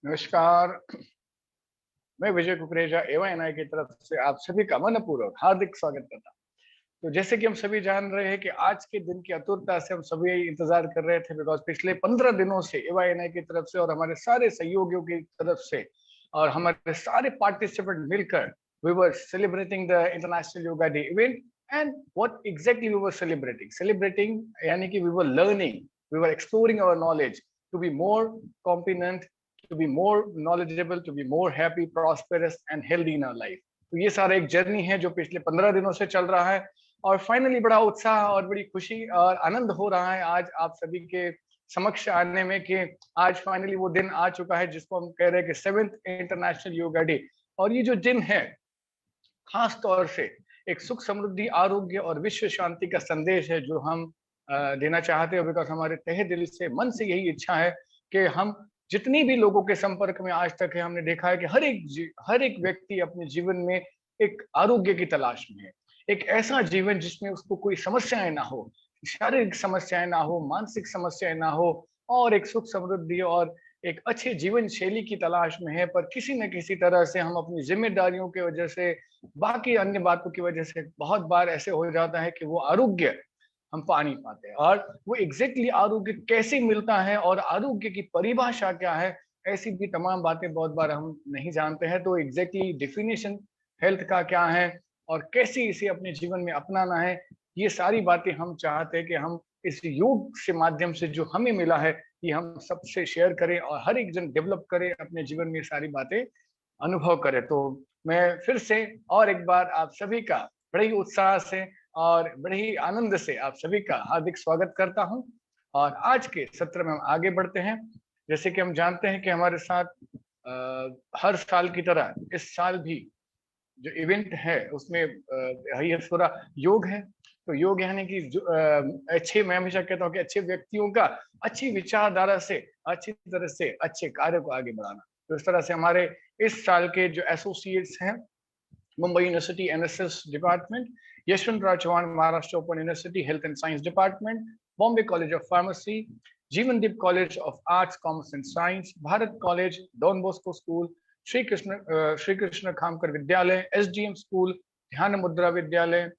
नमस्कार। मैं विजय कुकरेजा एवाएनआई की तरफ से आप सभी का मनपूर्वक हार्दिक स्वागत करता हूं। तो जैसे कि हम सभी जान रहे हैं कि आज के दिन की आतुरता से हम सभी इंतजार कर रहे थे, बिकॉज पिछले 15 दिनों से एवाएनआई की तरफ से और हमारे सारे सहयोगियों की तरफ से और हमारे सारे पार्टिसिपेंट मिलकर we were celebrating the International Yoga Day event. And what exactly we were celebrating यानी कि we were learning, we were exploring our knowledge to be more competent, to be more knowledgeable, to be more happy, prosperous and healthy in our life। तो ये सारा एक journey है जो पिछले 15 दिनों से चल रहा है और फाइनली बड़ा उत्साह और बड़ी खुशी और आनंद हो रहा है आज आप सभी के समक्ष आने में कि आज फाइनली वो दिन आ चुका है जिसको हम कह रहे हैं कि 7th इंटरनेशनल योगा डे। और ये जो दिन है खास तौर से एक सुख समृद्धि आरोग्य और विश्व शांति का संदेश है जो हम देना चाहते हैं, बिकॉज हमारे तहे दिल से मन से यही इच्छा है कि हम जितनी भी लोगों के संपर्क में आज तक है हमने देखा है कि हर एक व्यक्ति अपने जीवन में एक आरोग्य की तलाश में है, एक ऐसा जीवन जिसमें उसको कोई समस्याएं ना हो, शारीरिक समस्याएं ना हो, मानसिक समस्याएं ना हो और एक सुख समृद्धि और एक अच्छे जीवन शैली की तलाश में है। पर किसी न किसी तरह से हम अपनी जिम्मेदारियों की वजह से, बाकी अन्य बातों की वजह से बहुत बार ऐसे हो जाता है कि वो आरोग्य हम पा नहीं पाते और वो एग्जैक्टली आरोग्य कैसे मिलता है और आरोग्य की परिभाषा क्या है, ऐसी भी तमाम बातें बहुत बार हम नहीं जानते हैं। तो एग्जैक्टली डेफिनेशन हेल्थ का क्या है और कैसे इसे अपने जीवन में अपनाना है, ये सारी बातें हम चाहते हैं कि हम इस योग से माध्यम से जो हमें मिला है ये हम सबसे शेयर करें और हर एक जन डेवलप करे, अपने जीवन में सारी बातें अनुभव करे। तो मैं फिर से और एक बार आप सभी का बड़े ही उत्साह से और बड़े ही आनंद से आप सभी का हार्दिक स्वागत करता हूं। और आज के सत्र में हम आगे बढ़ते हैं। जैसे कि हम जानते हैं कि हमारे साथ हर साल की तरह इस साल भी जो इवेंट है उसमें ये पूरा योग है। तो योग यानी कि जो अच्छे, मैं हमेशा कहता हूँ कि अच्छे व्यक्तियों का अच्छी विचारधारा से अच्छी तरह से अच्छे कार्य को आगे बढ़ाना। तो इस तरह से हमारे इस साल के जो एसोसिएट्स हैं, Mumbai university NSS department, Yashwantrao Chavan Maharashtra open university health and science department, Bombay college of pharmacy, Jeevandeep college of arts commerce and science, Bharat college, Don Bosco school, Shri Krishna Khamkar Vidyalaya, SDM school, Dhyan Mudra Vidyalaya,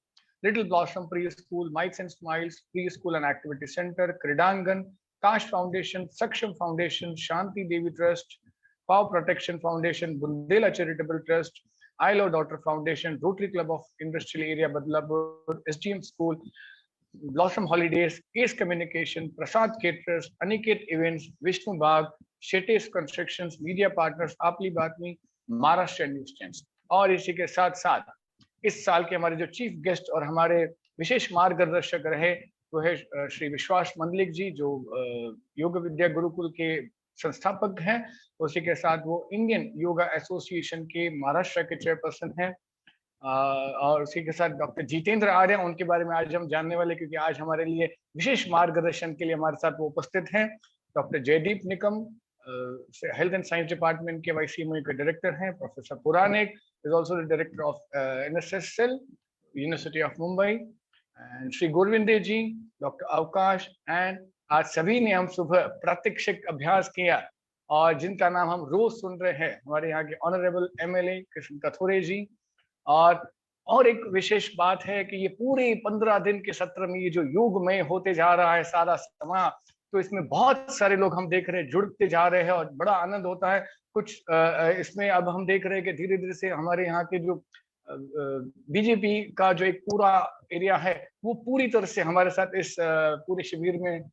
little blossom pre school, mikes and smiles pre school and activity centre, Kreedangan, Kaash foundation, Saksham foundation, Shanti Devi trust, paw protection foundation, Bundela charitable trust, I Love Daughter Foundation, Rotary Club of Industrial Area Badlapur, SDM School, Blossom Holidays, Ace Communication, Prasad Caterers, Aniket Events, Vishnu Bagh, Shetes Constructions, Media Partners, आपली बातमी, Maharashtra news channel. और इसी के साथ साथ इस साल के हमारे जो चीफ गेस्ट और हमारे विशेष मार्गदर्शक रहे वो है श्री विश्वास मंडलिक जी, जो योग विद्या गुरुकुल के संस्थापक हैं। उसी के साथ वो इंडियन योगा एसोसिएशन के महाराष्ट्र के चेयरपर्सन हैं। और उसी के साथ डॉक्टर जितेंद्र आर्य, उनके बारे में आज हम जानने वाले, क्योंकि आज हमारे लिए विशेष मार्गदर्शन के लिए हमारे साथ वो उपस्थित हैं। Doctor Jaideep Nikam, health and science department के वाईसीएमओ के डायरेक्टर हैं। Professor Puranik is also the director of NSS cell, university of Mumbai, and Shri Govinde ji, doctor अवकाश, एंड आज सभी ने हम सुबह प्रात्यक्षिक अभ्यास किया और जिनका नाम हम रोज सुन रहे हैं, हमारे यहाँ के ऑनरेबल एमएलए कृष्ण कथोरे जी। और एक विशेष बात है कि ये पूरे 15 दिन के सत्र में ये जो योगमय होते जा रहा है सारा समय, तो इसमें बहुत सारे लोग हम देख रहे हैं जुड़ते जा रहे हैं और बड़ा आनंद होता है। कुछ इसमें अब हम देख रहे हैं कि धीरे धीरे से हमारे यहाँ के जो बीजेपी का जो एक पूरा एरिया है वो पूरी तरह से हमारे साथ इस पूरे शिविर में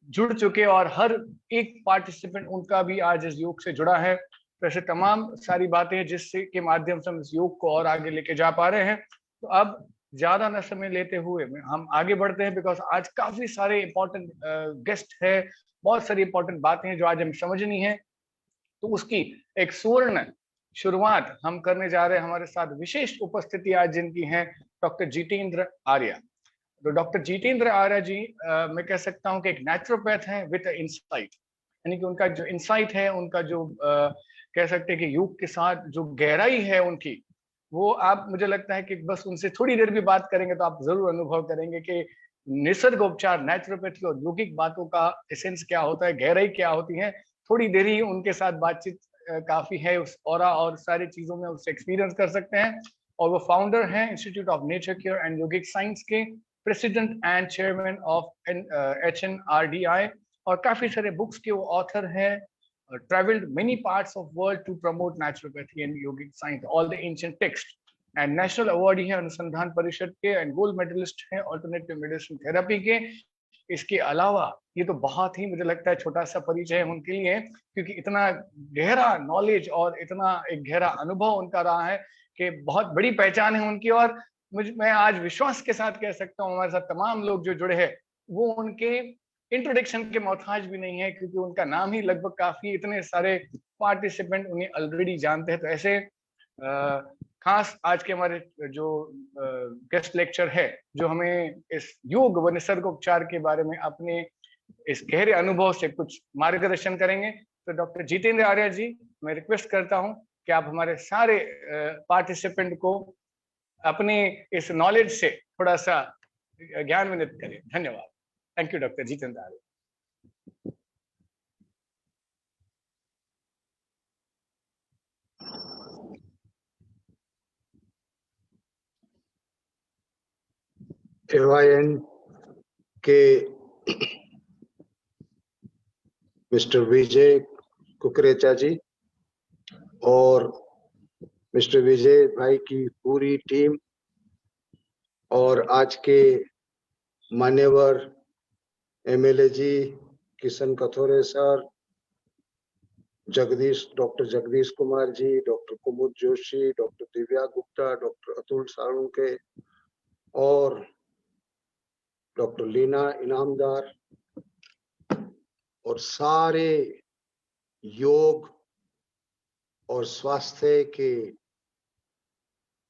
जुड़ चुके और हर एक पार्टिसिपेंट उनका भी आज इस योग से जुड़ा है। तो ऐसे तमाम सारी बातें जिससे के माध्यम से हम इस योग को और आगे लेके जा पा रहे हैं। तो अब ज्यादा न समय लेते हुए हम आगे बढ़ते हैं, बिकॉज आज काफी सारे इंपॉर्टेंट गेस्ट है, बहुत सारी इंपॉर्टेंट बातें हैं जो आज हमें समझनी है। तो उसकी एक सुवर्ण शुरुआत हम करने जा रहे हैं। हमारे साथ विशेष उपस्थिति आज जिनकी है डॉक्टर जितेंद्र आर्य। तो डॉक्टर जितेंद्र आर्य जी मैं कह सकता हूं कि एक नेचुरोपैथ हैं विद इंसाइट, यानी कि उनका जो इंसाइट है, उनका जो कह सकते हैं कि योग के साथ जो गहराई है उनकी, वो आप, मुझे लगता है कि बस उनसे थोड़ी देर भी बात करेंगे तो आप जरूर अनुभव करेंगे कि निसर्ग उपचार, नेचुरोपैथी और यौगिक बातों का एसेंस क्या होता है, गहराई क्या होती है। थोड़ी देर ही उनके साथ बातचीत काफी है उस ऑरा और सारी चीजों में उसे एक्सपीरियंस कर सकते हैं। और वो फाउंडर हैं institute of nature care and yogic science के, president and chairman of HNRDI, और काफी सारे बुक्स के वो ऑथर हैं। traveled many parts of world to promote naturopathy and yogic science, all the ancient texts, and national awardee है अनुसंधान परिषद के, एंड गोल्ड मेडलिस्ट हैं ऑल्टरनेटिव मेडिसिन थेरेपी के। इसके अलावा ये तो बहुत ही मुझे लगता है छोटा सा परिचय है उनके लिए, क्योंकि इतना गहरा नॉलेज और इतना एक गहरा अनुभव उनका रहा है कि बहुत बड़ी पहचान है उनकी। और मैं आज विश्वास के साथ कह सकता हूँ हमारे साथ तमाम लोग जो जुड़े हैं वो उनके इंट्रोडक्शन के मोहताज भी नहीं है, क्योंकि उनका नाम ही लगभग काफी, इतने सारे पार्टिसिपेंट उन्हें ऑलरेडी जानते हैं। तो ऐसे खास आज के हमारे जो गेस्ट लेक्चर है, जो हमें इस योग व निसर्ग उपचार के बारे में अपने इस गहरे अनुभव से कुछ मार्गदर्शन करेंगे, तो डॉक्टर जितेंद्र आर्य जी, मैं रिक्वेस्ट करता हूं कि आप हमारे सारे पार्टिसिपेंट को अपने इस नॉलेज से थोड़ा सा ज्ञानवित करें। धन्यवाद। Thank you doctor Jitendra Arya. FIN के मिस्टर विजय कुकरेचा जी और मिस्टर विजय भाई की पूरी टीम, और आज के मान्यवर MLA जी Kishan Kathore sir, doctor Jagdish Kumar ji, doctor कुमुद जोशी, डॉक्टर दिव्या गुप्ता, डॉक्टर अतुल साळुंके और डॉक्टर लीना इनामदार, और सारे योग और स्वास्थ्य के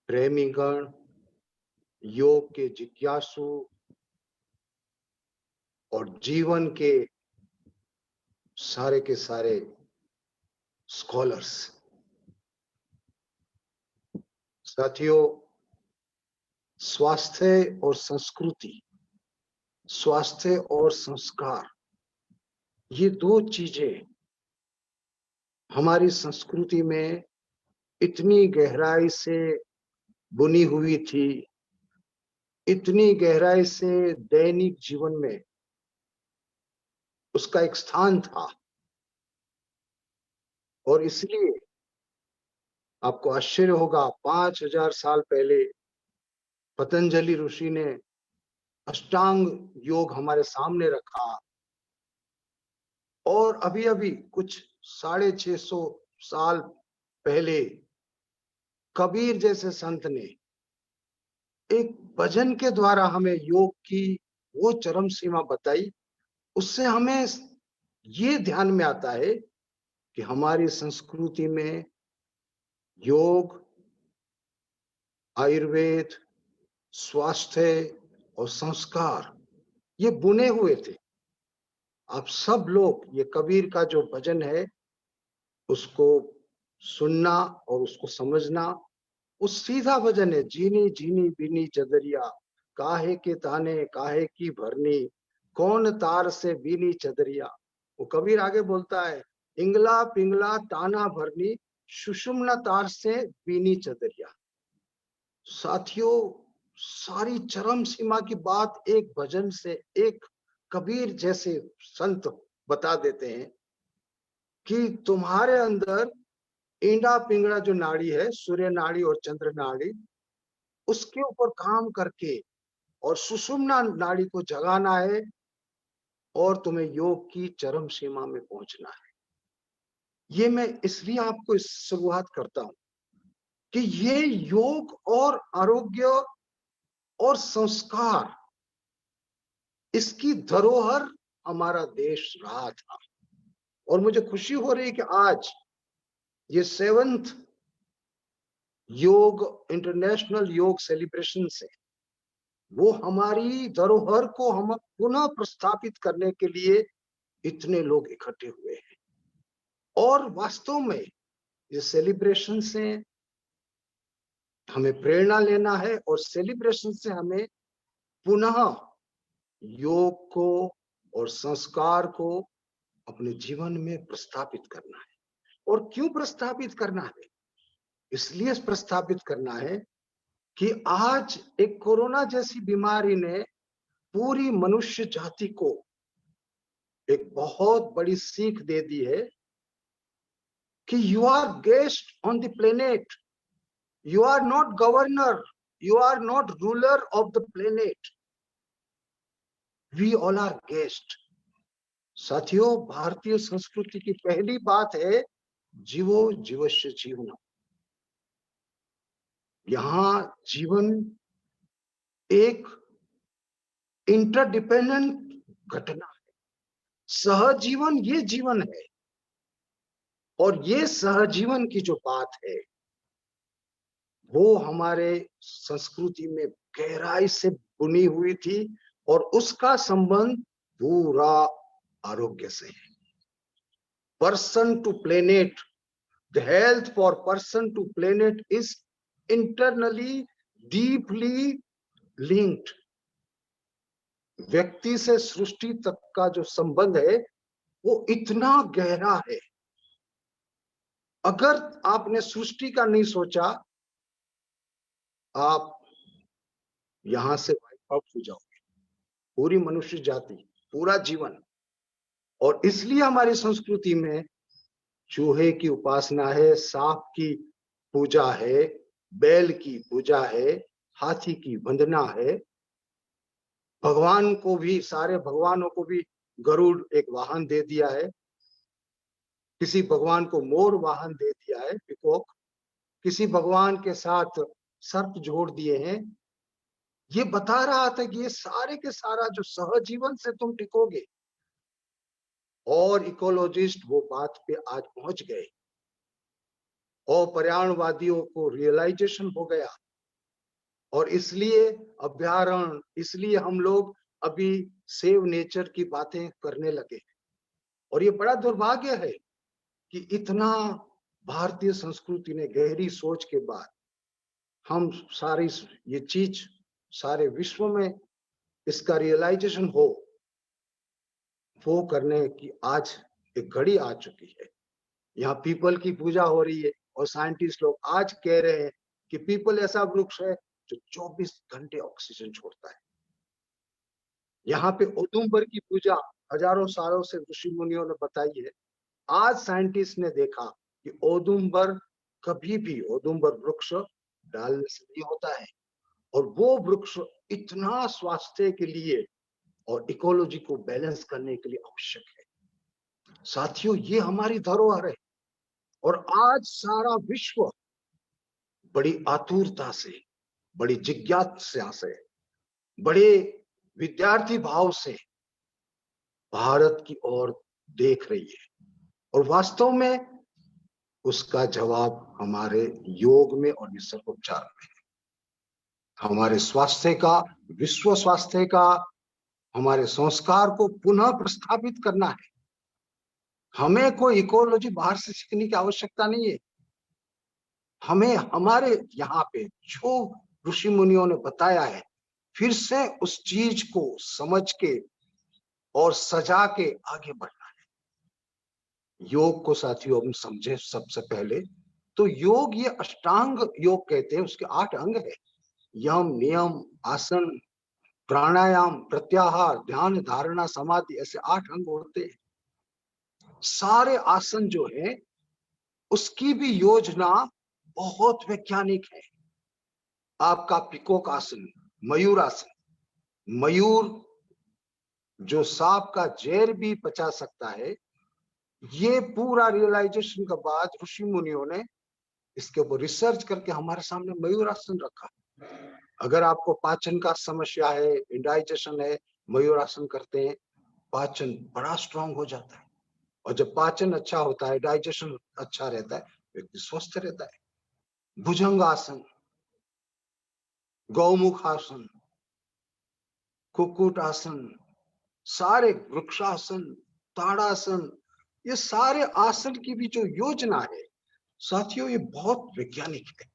प्रेमीगण, योग के जिज्ञासु और जीवन के सारे स्कॉलर्स। साथियों, स्वास्थ्य और संस्कृति, स्वास्थ्य और संस्कार, ये दो चीजें हमारी संस्कृति में इतनी गहराई से बुनी हुई थी, इतनी गहराई से दैनिक जीवन में उसका एक स्थान था। और इसलिए आपको आश्चर्य होगा, 5000 साल पहले पतंजलि ऋषि ने अष्टांग योग हमारे सामने रखा, और अभी अभी कुछ 650 साल पहले कबीर जैसे संत ने एक भजन के द्वारा हमें योग की वो चरम सीमा बताई। उससे हमें ये ध्यान में आता है कि हमारी संस्कृति में योग, आयुर्वेद, स्वास्थ्य और संस्कार ये बुने हुए थे। आप सब लोग ये कबीर का जो भजन है उसको सुनना और उसको समझना। वो सीधा भजन है, जीनी जीनी बीनी चदरिया, काहे के ताने काहे की भरनी, कौन तार से बीनी चदरिया। वो कबीर आगे बोलता है, इंगला पिंगला ताना भरनी, सुषुम्ना तार से बीनी चदरिया। साथियों, सारी चरम सीमा की बात एक भजन से, एक कबीर जैसे संत बता देते हैं कि तुम्हारे अंदर इंडा पिंगड़ा जो नाड़ी है, सूर्य नाड़ी और चंद्र नाड़ी, उसके ऊपर काम करके और सुषुम्ना नाड़ी को जगाना है, और तुम्हें योग की चरम सीमा में पहुंचना है। ये मैं इसलिए आपको इस शुरुआत करता हूं कि ये योग और आरोग्य और संस्कार, इसकी धरोहर हमारा देश रहा था। और मुझे खुशी हो रही है कि आज ये 7th योग इंटरनेशनल योग सेलिब्रेशन से वो हमारी धरोहर को हम पुनः प्रस्थापित करने के लिए इतने लोग इकट्ठे हुए हैं। और वास्तव में ये सेलिब्रेशन से हमें प्रेरणा लेना है, और सेलिब्रेशन से हमें पुनः योग को और संस्कार को अपने जीवन में प्रस्थापित करना है। और क्यों प्रस्थापित करना है? इसलिए प्रस्थापित करना है कि आज एक कोरोना जैसी बीमारी ने पूरी मनुष्य जाति को एक बहुत बड़ी सीख दे दी है कि you are guest on the planet, you are not governor, you are not ruler of the planet, we all are guest. साथियों, भारतीय संस्कृति की पहली बात है जीवो जीवस्य जीवनम। यहां जीवन एक इंटरडिपेंडेंट घटना है। सहजीवन ये जीवन है, और ये सहजीवन की जो बात है वो हमारे संस्कृति में गहराई से बुनी हुई थी, और उसका संबंध पूरा आरोग्य से है। Person to planet, the health for person to planet is internally deeply linked. व्यक्ति से सृष्टि तक का जो संबंध है वो इतना गहरा है। अगर आपने सृष्टि का नहीं सोचा, आप यहां से वाइप आउट हो जाओगे, पूरी मनुष्य जाति, पूरा जीवन। और इसलिए हमारी संस्कृति में चूहे की उपासना है, सांप की पूजा है, बैल की पूजा है, हाथी की वंदना है। भगवान को भी, सारे भगवानों को भी गरुड़ एक वाहन दे दिया है, किसी भगवान को मोर वाहन दे दिया है, पिकॉक, किसी भगवान के साथ सर्प जोड़ दिए हैं। ये बता रहा था कि ये सारे के सारा जो सहजीवन से तुम टिकोगे। और इकोलॉजिस्ट वो बात पे आज पहुंच गए, और पर्यावरणवादियों को रियलाइजेशन हो गया, और इसलिए अभ्यारण्य, इसलिए हम लोग अभी सेव नेचर की बातें करने लगे। और ये बड़ा दुर्भाग्य है कि इतना भारतीय संस्कृति ने गहरी सोच के बाद हम सारी ये चीज सारे विश्व में इसका रियलाइजेशन हो, वो करने की आज एक घड़ी आ चुकी है। यहाँ पीपल की पूजा हो रही है, और साइंटिस्ट लोग आज कह रहे हैं कि पीपल ऐसा वृक्ष है जो 24 घंटे ऑक्सीजन छोड़ता है। यहाँ पे औदुंबर की पूजा हजारों सालों से ऋषि मुनियों ने बताई है। आज साइंटिस्ट ने देखा कि औदुंबर कभी भी, औदुंबर वृक्ष डालने से नहीं होता है, और वो वृक्ष इतना स्वास्थ्य के लिए और इकोलॉजी को बैलेंस करने के लिए आवश्यक है। साथियों, ये हमारी धरोहर है, और आज सारा विश्व बड़ी आतुरता से, बड़ी जिज्ञासा से, बड़े विद्यार्थी भाव से भारत की ओर देख रही है। और वास्तव में उसका जवाब हमारे योग में और निसर्गोपचार में है। हमारे स्वास्थ्य का, विश्व स्वास्थ्य का, हमारे संस्कार को पुनः प्रस्थापित करना है। हमें कोई इकोलॉजी बाहर से सीखने की आवश्यकता नहीं है। हमें हमारे यहाँ पे जो ऋषि मुनियों ने बताया है, फिर से उस चीज को समझ के और सजा के आगे बढ़ना है। योग को साथियों हम समझे सबसे पहले तो योग, ये अष्टांग योग कहते हैं, उसके 8 अंग है। यम, नियम, आसन, प्राणायाम, प्रत्याहार, ध्यान, धारणा, समाधि, ऐसे 8 अंग होते हैं। सारे आसन जो है उसकी भी योजना बहुत वैज्ञानिक है। आपका पिकॉक आसन, मयूर आसन, मयूर जो सांप का जहर भी पचा सकता है, ये पूरा रियलाइजेशन के बाद ऋषि मुनियों ने इसके ऊपर रिसर्च करके हमारे सामने मयूर आसन रखा। अगर आपको पाचन का समस्या है, इंडाइजेशन है, मयूर आसन करते हैं, पाचन बड़ा स्ट्रांग हो जाता है। और जब पाचन अच्छा होता है, डाइजेशन अच्छा रहता है, व्यक्ति स्वस्थ रहता है। भुजंग आसन, गौमुख आसन, कुक्कुट आसन, सारे वृक्षासन, ताड़ासन, ये सारे आसन की भी जो योजना है साथियों, ये बहुत वैज्ञानिक है।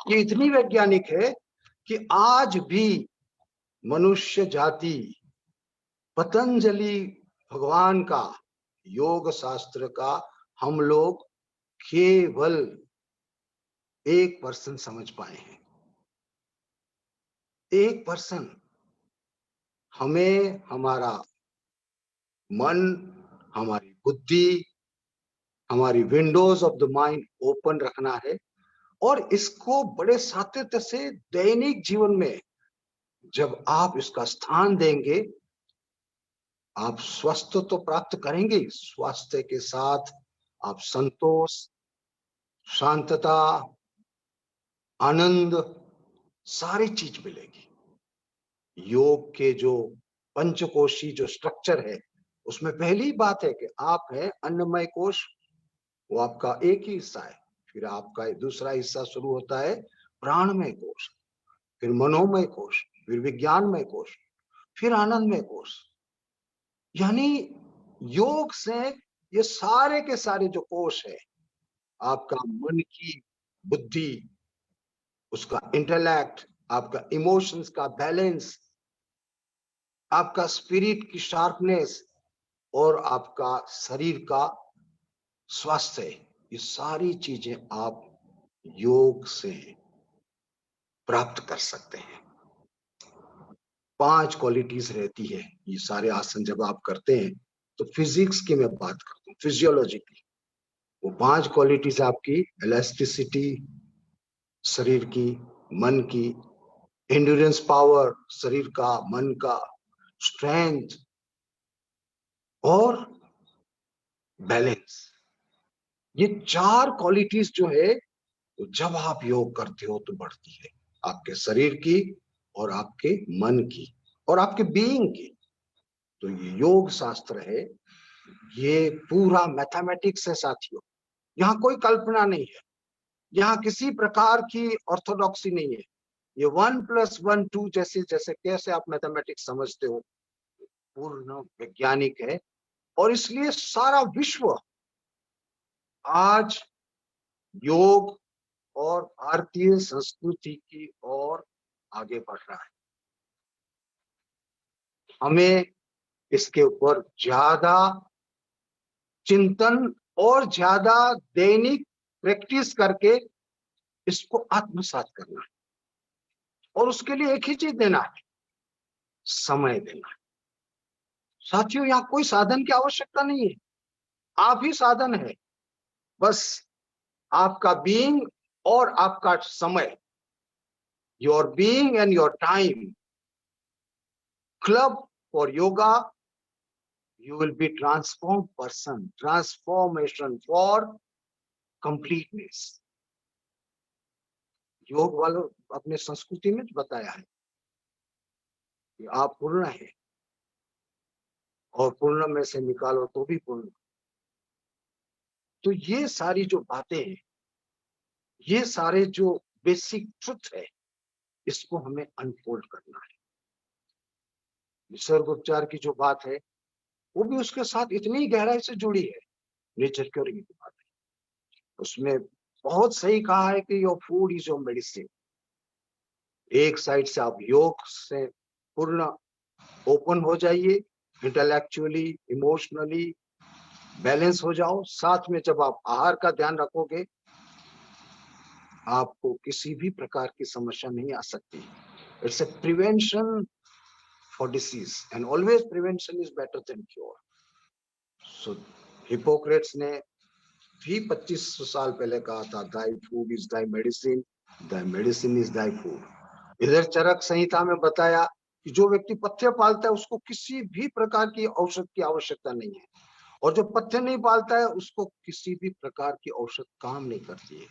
ये इतनी वैज्ञानिक है कि आज भी मनुष्य जाति पतंजलि भगवान का योग शास्त्र का हम लोग केवल 1% समझ पाए हैं। 1%। हमें हमारा मन, हमारी बुद्धि, हमारी Windows of the mind open रखना है और इसको बड़े सातत्य से दैनिक जीवन में जब आप इसका स्थान देंगे, आप स्वस्थ तो प्राप्त करेंगे, स्वास्थ्य के साथ आप संतोष, शांतता, आनंद, सारी चीज मिलेगी। योग के जो पंचकोशी जो स्ट्रक्चर है, उसमें पहली बात है कि आप है अन्नमय कोश, वो आपका एक ही हिस्सा है। फिर आपका दूसरा हिस्सा शुरू होता है प्राणमय कोश, फिर मनोमय कोश, फिर विज्ञानमय कोश, फिर आनंदमय कोश। यानी योग से ये सारे के सारे जो कोश है, आपका मन की बुद्धि, उसका इंटेलेक्ट, आपका इमोशंस का बैलेंस, आपका स्पिरिट की शार्पनेस और आपका शरीर का स्वास्थ्य, ये सारी चीजें आप योग से प्राप्त कर सकते हैं। 5 क्वालिटीज रहती है ये सारे आसन जब आप करते हैं। तो फिजिक्स की मैं बात करता हूँ, फिजियोलॉजी की, वो 5 क्वालिटीज आपकी इलास्टिसिटी शरीर की, मन की, एंड्योरेंस पावर शरीर का, मन का, स्ट्रेंथ और बैलेंस। ये 4 क्वालिटीज जो है, तो जब आप योग करते हो तो बढ़ती है आपके शरीर की और आपके मन की और आपके बीइंग की। तो ये योग शास्त्र है, ये पूरा मैथमेटिक्स है साथियों। यहाँ कोई कल्पना नहीं है, यहाँ किसी प्रकार की ऑर्थोडॉक्सी नहीं है। ये 1+1 2 जैसे जैसे कैसे आप मैथमेटिक्स समझते हो, पूर्ण वैज्ञानिक है। और इसलिए सारा विश्व आज योग और भारतीय संस्कृति की ओर आगे बढ़ रहा है। हमें इसके ऊपर ज्यादा चिंतन और ज्यादा दैनिक प्रैक्टिस करके इसको आत्मसात करना है और उसके लिए एक ही चीज देना है, समय देना है। साथियों, यहाँ कोई साधन की आवश्यकता नहीं है, आप ही साधन है। बस आपका बीइंग और आपका समय, your being and your time, club for yoga, you will be transformed person, transformation for completeness। योग वालों अपने संस्कृति में बताया है कि आप पूर्ण है और पूर्ण में से निकालो तो भी पूर्ण। तो ये सारी जो बातें हैं, ये सारे जो बेसिक ट्रुथ है, इसको हमें अनफोल्ड करना है। निसर्ग उपचार की जो बात है, वो भी उसके साथ इतनी गहराई से जुड़ी है। नेचर क्योरिंग की बात है, उसमें बहुत सही कहा है कि your food is your medicine. एक साइड से आप योग से पूर्ण ओपन हो जाइए, इंटेलेक्चुअली, इमोशनली बैलेंस हो जाओ। साथ में जब आप आहार का ध्यान रखोगे, आपको किसी भी प्रकार की समस्या नहीं आ सकती। It's a prevention for disease and always prevention is better than cure. So Hippocrates ने भी 2500 साल पहले कहा था, thy food is thy medicine, thy medicine is thy food. इधर चरक संहिता में बताया कि जो व्यक्ति पथ्य पालता है उसको किसी भी प्रकार की औषध की आवश्यकता नहीं है, और जो पथ्य नहीं पालता है उसको किसी भी प्रकार की औषध काम नहीं करती है।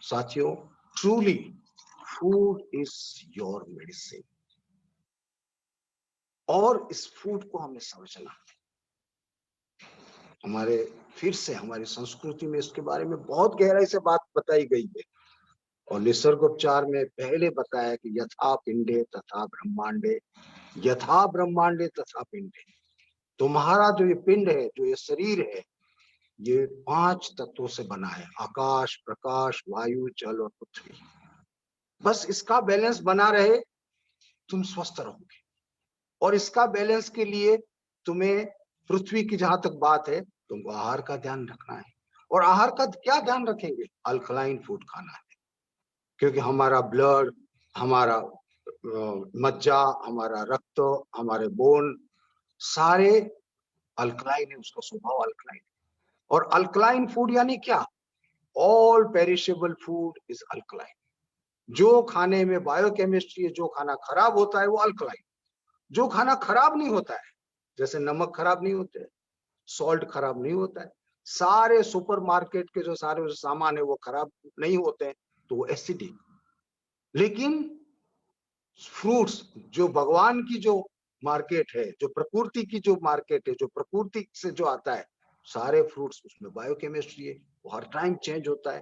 साथियों, truly food is your medicine, और इस फूड को हमें समझना है। हमारे फिर से हमारी संस्कृति में इसके बारे में बहुत गहराई से बात बताई गई है, और निसर्गोपचार में पहले बताया कि यथा पिंडे तथा ब्रह्मांडे, यथा ब्रह्मांडे तथा पिंडे। तुम्हारा जो ये पिंड है, जो ये शरीर है, ये 5 तत्वों से बना है, आकाश, प्रकाश, वायु, जल और पृथ्वी। बस इसका बैलेंस बना रहे, तुम स्वस्थ रहोगे। और इसका बैलेंस के लिए तुम्हें पृथ्वी की जहां तक बात है, तुमको आहार का ध्यान रखना है, और आहार का क्या ध्यान रखेंगे? अल्कलाइन फूड खाना है, क्योंकि हमारा ब्लड, हमारा मज्जा, हमारा रक्त, हमारे बोन सारे अल्कलाइन है, उसका स्वभाव अल्कलाइन। और अल्कलाइन फूड यानी क्या? All perishable food is alkaline. जो खाने में बायोकेमिस्ट्री है, जो खाना खराब होता है वो अल्कलाइन। जो खाना खराब नहीं होता है, जैसे नमक खराब नहीं होते, सॉल्ट खराब नहीं होता है, सारे सुपरमार्केट के जो सारे सामान है वो खराब नहीं होते हैं, तो वो एसिडिक। लेकिन फ्रूट्स, जो भगवान की जो मार्केट है, जो प्रकृति की जो मार्केट है, जो प्रकृति से जो आता है, सारे फ्रूट्स, उसमें बायोकेमिस्ट्री है, वो हर टाइम चेंज होता है,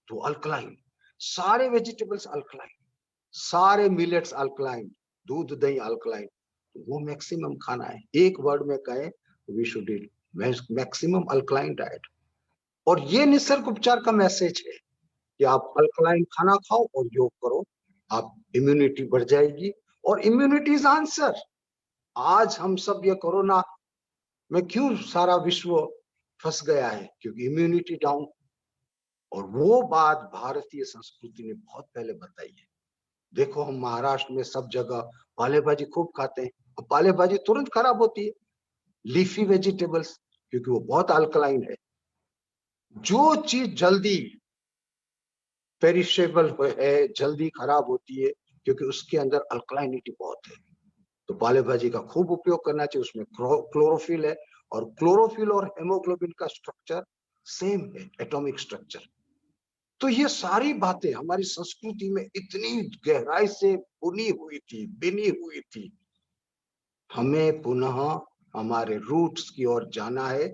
तो अल्कलाइन। सारे वेजिटेबल्स अल्कलाइन, सारे मिलेट्स अल्कलाइन, दूध दही अल्कलाइन। तो वो मैक्सिमम खाना है। एक वर्ड में कहें, we should eat maximum alkaline diet. और ये निसर्ग उपचार का मैसेज है कि आप अल्कलाइन खाना खाओ और योग करो, आप इम्यूनिटी बढ़ जाएगी। और इम्यूनिटी इज आंसर। आज हम सब ये कोरोना में क्यों सारा विश्व फंस गया है? क्योंकि इम्यूनिटी डाउन। और वो बात भारतीय संस्कृति ने बहुत पहले बताई है। देखो, हम महाराष्ट्र में सब जगह पाले भाजी खूब खाते हैं, और पाले भाजी तुरंत खराब होती है। लीफी वेजिटेबल्स, क्योंकि वो बहुत अल्कलाइन है। जो चीज जल्दी पेरिशेबल है, जल्दी खराब होती है, क्योंकि उसके अंदर अल्कलाइनिटी बहुत है। तो पाले भाजी का खूब उपयोग करना चाहिए। उसमें क्लोरोफिल है, और क्लोरोफिल और हेमोग्लोबिन का स्ट्रक्चर सेम है, एटॉमिक स्ट्रक्चर। तो ये सारी बातें हमारी संस्कृति में इतनी गहराई से बिनी हुई थी। हमें पुनः हमारे रूट्स की ओर जाना है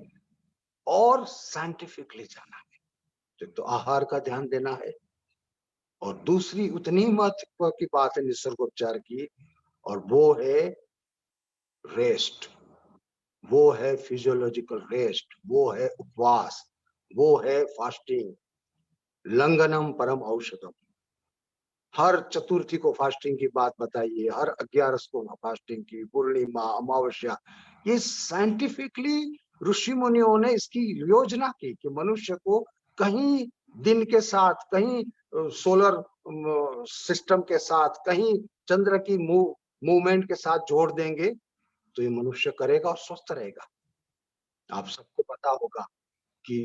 और साइंटिफिकली जाना है। तो आहार का ध्यान देना है, और दूसरी उतनी महत्व की बात है निसर्गोपचार की, और वो है रेस्ट, वो है फिजियोलॉजिकल रेस्ट, वो है उपवास, वो है फास्टिंग। लंघनम परम औषधम। हर चतुर्थी को फास्टिंग की बात बताइए, हर 11 को फास्टिंग की, पूर्णिमा, अमावस्या। ये साइंटिफिकली ऋषि मुनियों ने इसकी योजना की कि मनुष्य को कहीं दिन के साथ, कहीं सोलर सिस्टम के साथ, कहीं चंद्र की मूवमेंट के साथ जोड़ देंगे तो ये मनुष्य करेगा और स्वस्थ रहेगा। आप सबको पता होगा कि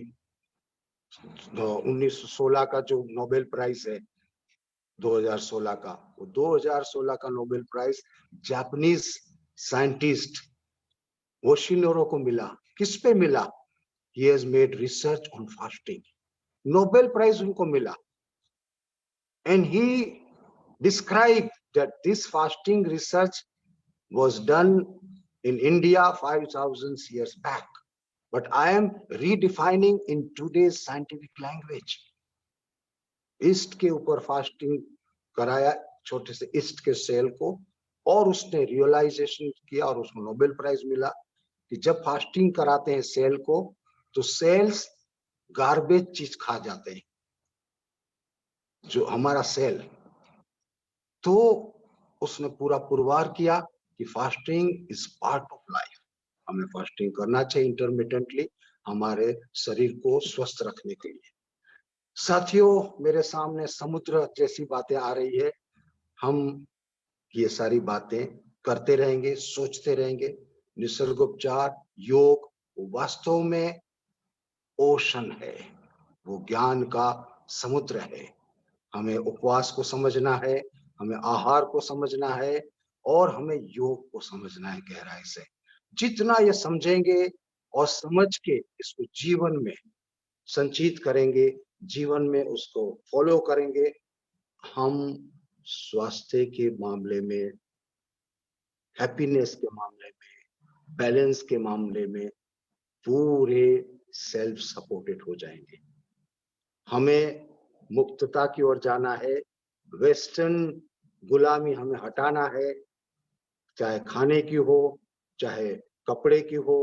1916 का जो नोबेल प्राइज है, 2016 का, वो 2016 का Nobel prize Japanese scientist Yoshinori को मिला। किस पे मिला? He has made research on fasting. Nobel prize उनको मिला। And he describe that this fasting research was done in India 5,000 years back, but I am redefining in today's scientific language. East के ऊपर fasting कराया, छोटे से east के cell को, और उसने रियलाइजेशन किया और उसको नोबेल प्राइज मिला कि जब फास्टिंग कराते हैं सेल को, तो सेल्स गार्बेज चीज खा जाते हैं, जो हमारा सेल। तो उसने पूरा पुरवार किया कि fasting is part of life. हमें फास्टिंग करना चाहिए इंटरमिटेंटली, हमारे शरीर को स्वस्थ रखने के लिए। साथियों, मेरे सामने समुद्र जैसी बातें आ रही है। हम ये सारी बातें करते रहेंगे, सोचते रहेंगे। निसर्गोपचार, योग वास्तव में ओशन है, वो ज्ञान का समुद्र है। हमें उपवास को समझना है, हमें आहार को समझना है, और हमें योग को समझना है गहराई से। जितना ये समझेंगे और समझ के इसको जीवन में संचित करेंगे, जीवन में उसको फॉलो करेंगे, हम स्वास्थ्य के मामले में, हैप्पीनेस के मामले में, बैलेंस के मामले में पूरे सेल्फ सपोर्टेड हो जाएंगे। हमें मुक्तता की ओर जाना है। वेस्टर्न गुलामी हमें हटाना है, चाहे खाने की हो, चाहे कपड़े की हो,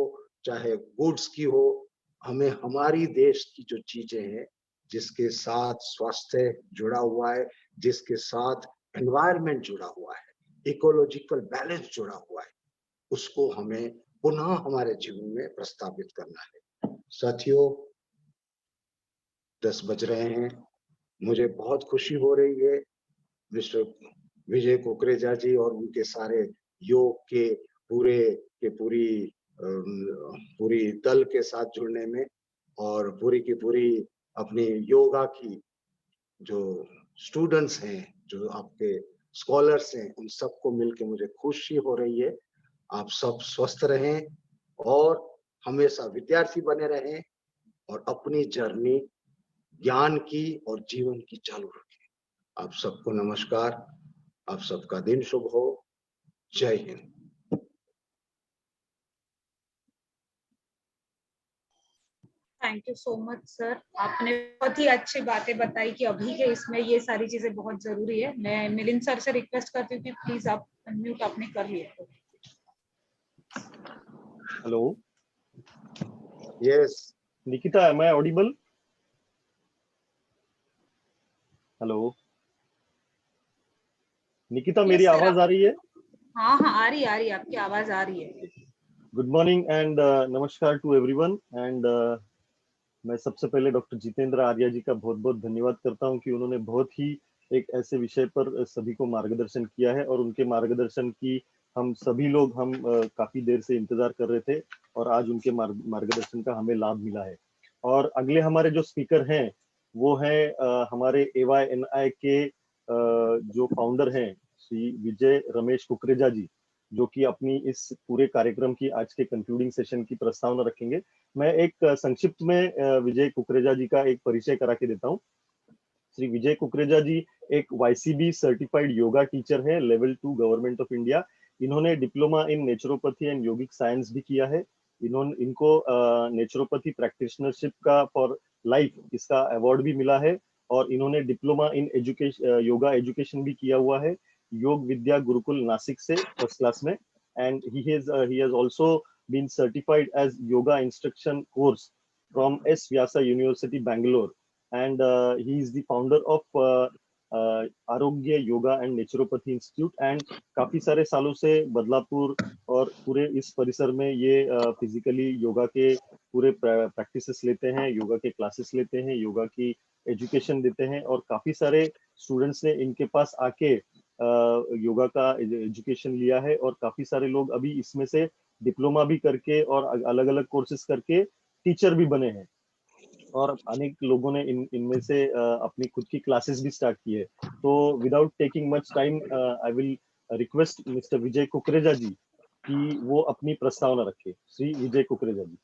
चाहे गुड्स की हो। हमें हमारी देश की जो चीजें हैं, जिसके साथ स्वास्थ्य जुड़ा हुआ है, जिसके साथ एनवायरनमेंट जुड़ा हुआ है, इकोलॉजिकल बैलेंस जुड़ा हुआ है, उसको हमें पुनः हमारे जीवन में प्रस्तावित करना है। साथियों, 10 बज रहे हैं। मुझे बहुत खुशी हो रही है मिस्टर विजय कुकरेजा जी और उनके सारे योग के पूरे के पूरी दल के साथ जुड़ने में, और पूरी की पूरी अपनी योगा की जो स्टूडेंट्स हैं, जो आपके स्कॉलर्स हैं, उन सबको मिलके मुझे खुशी हो रही है। आप सब स्वस्थ रहें और हमेशा विद्यार्थी बने रहें और अपनी जर्नी ज्ञान की और जीवन की चालू रखें। आप सबको नमस्कार। आप सबका दिन शुभ हो। जय Hind. Thank you so much sir, आपने बहुत ही अच्छी बातें बताई कि अभी के इसमें ये सारी चीजें बहुत जरूरी है। मैं मिलिंद सर से रिक्वेस्ट करती हूँ कि प्लीज आप अनम्यूट आपने कर लिया। Hello, yes Nikita, am I audible? Hello Nikita, मेरी Yes, sir, आवाज आ रही है? हाँ हाँ आ रही है, आपकी आवाज आ रही है। गुड मॉर्निंग एंड नमस्कार टू एवरीवन। एंड मैं सबसे पहले डॉक्टर जितेंद्र आर्या जी का बहुत बहुत धन्यवाद करता हूं कि उन्होंने बहुत ही एक ऐसे विषय पर सभी को मार्गदर्शन किया है, और उनके मार्गदर्शन की हम सभी लोग काफी देर से इंतजार कर रहे थे, और आज उनके मार्गदर्शन का हमें लाभ मिला है। और अगले हमारे जो स्पीकर हैं वो हैं हमारे AYNI के जो फाउंडर हैं श्री विजय रमेश कुकरेजा जी, जो कि अपनी इस पूरे कार्यक्रम की आज के कंक्लूडिंग सेशन की प्रस्तावना रखेंगे। मैं एक संक्षिप्त में विजय कुकरेजा जी का एक परिचय करा के देता हूँ। श्री विजय कुकरेजा जी एक YCB सर्टिफाइड योगा टीचर है, लेवल 2 गवर्नमेंट ऑफ इंडिया। इन्होंने diploma in naturopathy and yogic science भी किया है। इनको नेचुरोपैथी प्रैक्टिशनरशिप का फॉर लाइफ इसका अवार्ड भी मिला है, और इन्होंने diploma in education yoga education भी किया हुआ है योग विद्या गुरुकुल नासिक से फर्स्ट क्लास में। And he has also been certified as yoga instruction course from S. Vyasa University, Bangalore. And he is the founder of आरोग्य yoga and naturopathy institute. And काफी सारे सालों से बदलापुर और पूरे इस परिसर में ये फिजिकली योगा के पूरे प्रैक्टिसेस लेते हैं, योगा के क्लासेस लेते हैं, योगा की एजुकेशन देते हैं, और काफी सारे स्टूडेंट्स ने इनके पास आके योगा का एजुकेशन लिया है, और काफी सारे लोग अभी इसमें से डिप्लोमा भी करके और अलग अलग कोर्सेज करके टीचर भी बने हैं, और अनेक लोगों ने इनमें से अपनी खुद की क्लासेस भी स्टार्ट की है। तो without taking much time I will request mister Vijay Kukreja ji कि वो अपनी प्रस्तावना रखे। श्री विजय कुकरेजा जी।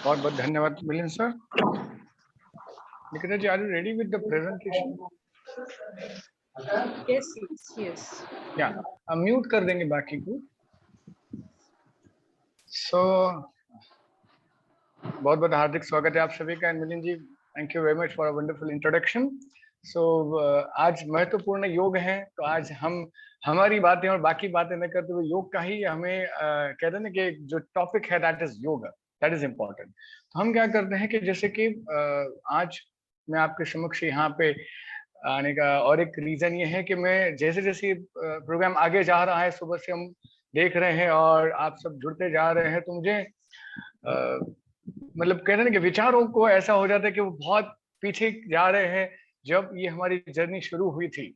बहुत बहुत धन्यवाद Milind sir. Nikita ji, are you ready with the presentation? Yes या म्यूट कर देंगे बाकी को। सो बहुत बहुत हार्दिक स्वागत है आप सभी का। And Milind ji, thank you very much for a wonderful introduction. So आज महत्वपूर्ण योग है, तो आज हम हमारी बातें और बाकी बातें न करते हुए योग का ही हमें कहते हैं ना कि जो टॉपिक है that is yoga, that is important. तो हम क्या करते हैं कि जैसे कि आज मैं आपके समक्ष यहाँ पे आने का और एक रीजन ये है कि मैं जैसे जैसे प्रोग्राम आगे जा रहा है, सुबह से हम देख रहे हैं और आप सब जुड़ते जा रहे हैं, तो मुझे मतलब कहते हैं ना कि विचारों को ऐसा हो जाता है कि वो बहुत पीछे जा रहे हैं जब ये हमारी जर्नी शुरू हुई थी।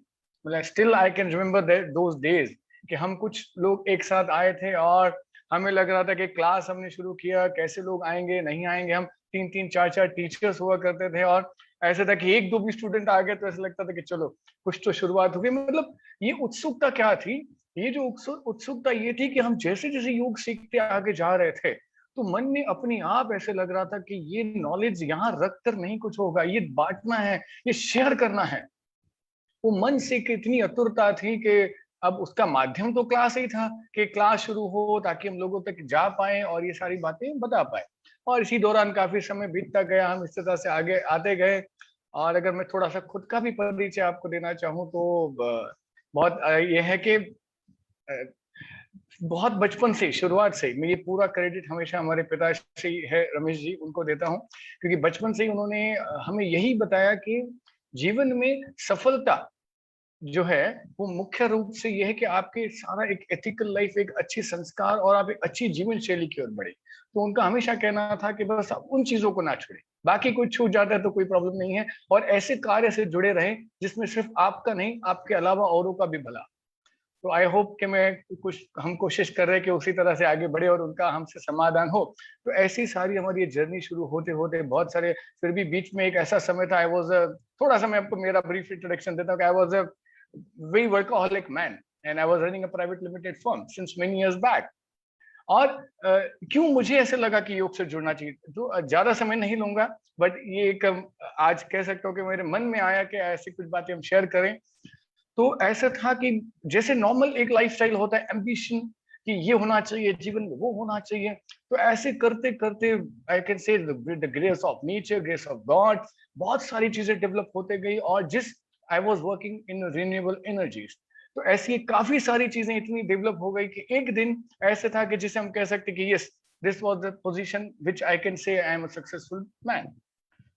मतलब still I can remember those days कि हम कुछ लोग एक साथ आए थे और हमें लग रहा था कि क्लास हमने शुरू किया, कैसे लोग आएंगे नहीं आएंगे। हम 3-3 4-4 टीचर्स हुआ करते थे, और ऐसा था कि एक दो भी स्टूडेंट आ गए तो ऐसा लगता था कि चलो कुछ तो शुरुआत हो गई। मतलब ये उत्सुकता क्या थी? ये जो उत्सुकता ये थी कि हम जैसे जैसे योग सीखते आगे जा रहे थे, तो मन में अपने आप ऐसे लग रहा था कि ये नॉलेज यहाँ रख कर नहीं कुछ होगा, ये बांटना है, ये शेयर करना है। वो मन से कितनी आतुरता थी कि अब उसका माध्यम तो क्लास ही था कि क्लास शुरू हो ताकि हम लोगों तक जा पाए और ये सारी बातें बता पाए। और इसी दौरान काफी समय बीतता गया, हम इस तरह से आगे आते गए। और अगर मैं थोड़ा सा खुद का भी परिचय आपको देना चाहूँ तो बहुत ये है कि बहुत बचपन से, शुरुआत से, मैं ये पूरा क्रेडिट हमेशा हमारे पिताश्री है रमेश जी, उनको देता हूँ, क्योंकि बचपन से ही उन्होंने हमें यही बताया कि जीवन में सफलता जो है वो मुख्य रूप से ये है कि आपके सारा एक एथिकल लाइफ, एक अच्छी संस्कार और आप एक अच्छी जीवन शैली की ओर बढ़े। तो उनका हमेशा कहना था कि बस आप उन चीजों को ना छोड़े, बाकी कोई छूट जाता है तो कोई प्रॉब्लम नहीं है, और ऐसे कार्य से जुड़े रहे जिसमें सिर्फ आपका नहीं, आपके अलावा औरों का भी भला। तो आई होप कि हम कोशिश कर रहे हैं कि उसी तरह से आगे बढ़े और उनका हमसे समाधान हो। तो ऐसी सारी हमारी ये जर्नी शुरू होते होते बहुत सारे, फिर भी बीच में एक ऐसा समय था, आई वाज थोड़ा सा मैं आपको मेरा ब्रीफ इंट्रोडक्शन देता हूँ कि I was a very workaholic man and I was running a private limited firm since many years back. और क्यों मुझे ऐसे लगा कि योग से जुड़ना चाहिए, तो ज्यादा समय नहीं लूंगा, बट ये एक आज कह सकता हूँ कि मेरे मन में आया कि ऐसी कुछ बातें हम शेयर करें। तो ऐसा था कि जैसे नॉर्मल एक लाइफस्टाइल होता है, एम्बिशन कि ये होना चाहिए जीवन में, वो होना चाहिए, तो ऐसे करते करते I can say the grace of nature, grace of God, बहुत सारी चीजें डेवलप होते गई। और जिस I was working in renewable energies, तो ऐसी काफी सारी चीजें इतनी डेवलप हो गई कि एक दिन ऐसे था कि जिसे हम कह सकते कि yes, this was the position which I can say I am a successful man.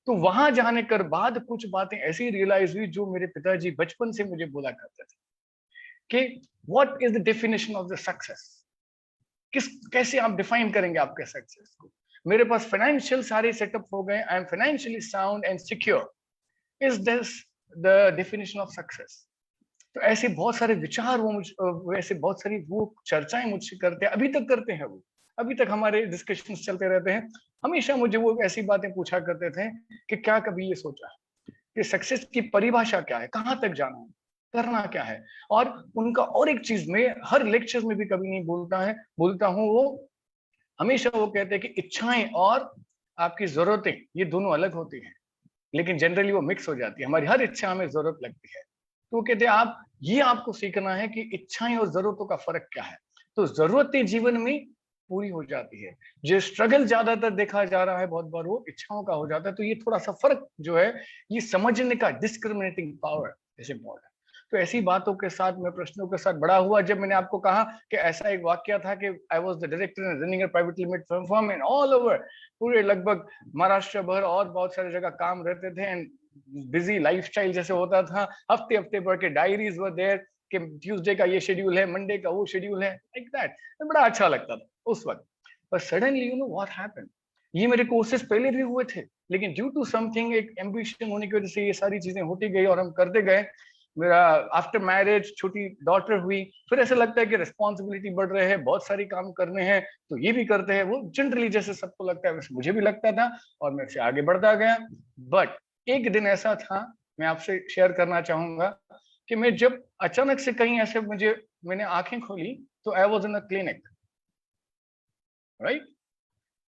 तो वहां जाने कर बाद कुछ बातें ऐसी रियलाइज हुई जो मेरे पिताजी बचपन से मुझे बोला करते थे कि what is the definition of the success, कैसे आप डिफाइन करेंगे आपके सक्सेस को। मेरे पास फाइनेंशियल सारे सेटअप हो गए, I am financially sound and secure, is this the definition of success. तो ऐसे बहुत सारे विचार वैसे बहुत सारी वो चर्चाएं मुझसे करते हैं, अभी तक करते हैं वो, अभी तक हमारे डिस्कशंस चलते रहते हैं। हमेशा मुझे वो ऐसी बातें पूछा करते थे कि क्या कभी ये सोचा है कि सक्सेस की परिभाषा क्या है, कहाँ तक जाना है, करना क्या है। और उनका और एक चीज में हर लेक्चर में भी कभी नहीं बोलता हूँ, वो हमेशा वो कहते हैं कि इच्छाएं और आपकी जरूरतें ये दोनों अलग होती हैं, लेकिन जनरली वो मिक्स हो जाती है, हमारी हर इच्छा हमें जरूरत लगती है। तो वो कहते हैं आपको सीखना है कि इच्छाएं और जरूरतों का फर्क क्या है। तो जरूरतें जीवन में पूरी हो जाती है, जो स्ट्रगल ज्यादातर देखा जा रहा है बहुत बार वो इच्छाओं का हो जाता है। तो ये थोड़ा सा फर्क जो है, ये समझने का डिस्क्रिमिनेटिंग पावर इज इम्पोर्टेंट। तो ऐसी बातों के साथ, मैं प्रश्नों के साथ बड़ा हुआ। जब मैंने आपको कहा कि ऐसा एक वाक्य था कि I was the director in running a private limited firm in all over, पूरे लगभग महाराष्ट्र भर और बहुत सारी जगह काम रहते थे, एंड बिजी लाइफस्टाइल जैसे होता था, हफ्ते हफ्ते भर के डायरीज वर देयर कि ट्यूसडे का ये शेड्यूल है, मंडे का वो शेड्यूल है, लाइक दैट। बड़ा अच्छा लगता था उस वक्त। पर suddenly you know what happened, ये मेरे कोर्सेज पहले भी हुए थे, लेकिन ड्यू टू समथिंग, एक एम्बिशन होने की वजह से ये सारी चीजें होती गई और हम करते गए। मेरा आफ्टर मैरिज छोटी डॉटर हुई, फिर ऐसा लगता है कि रिस्पॉन्सिबिलिटी बढ़ रहे हैं, बहुत सारी काम करने हैं, तो ये भी करते हैं। वो जनरली जैसे सबको लगता है वैसे मुझे भी लगता था, और मैं से आगे बढ़ता गया। बट एक दिन ऐसा था, मैं आपसे शेयर करना चाहूंगा कि मैं जब अचानक से कहीं ऐसे मैंने आंखें खोली, तो I was in a clinic, right.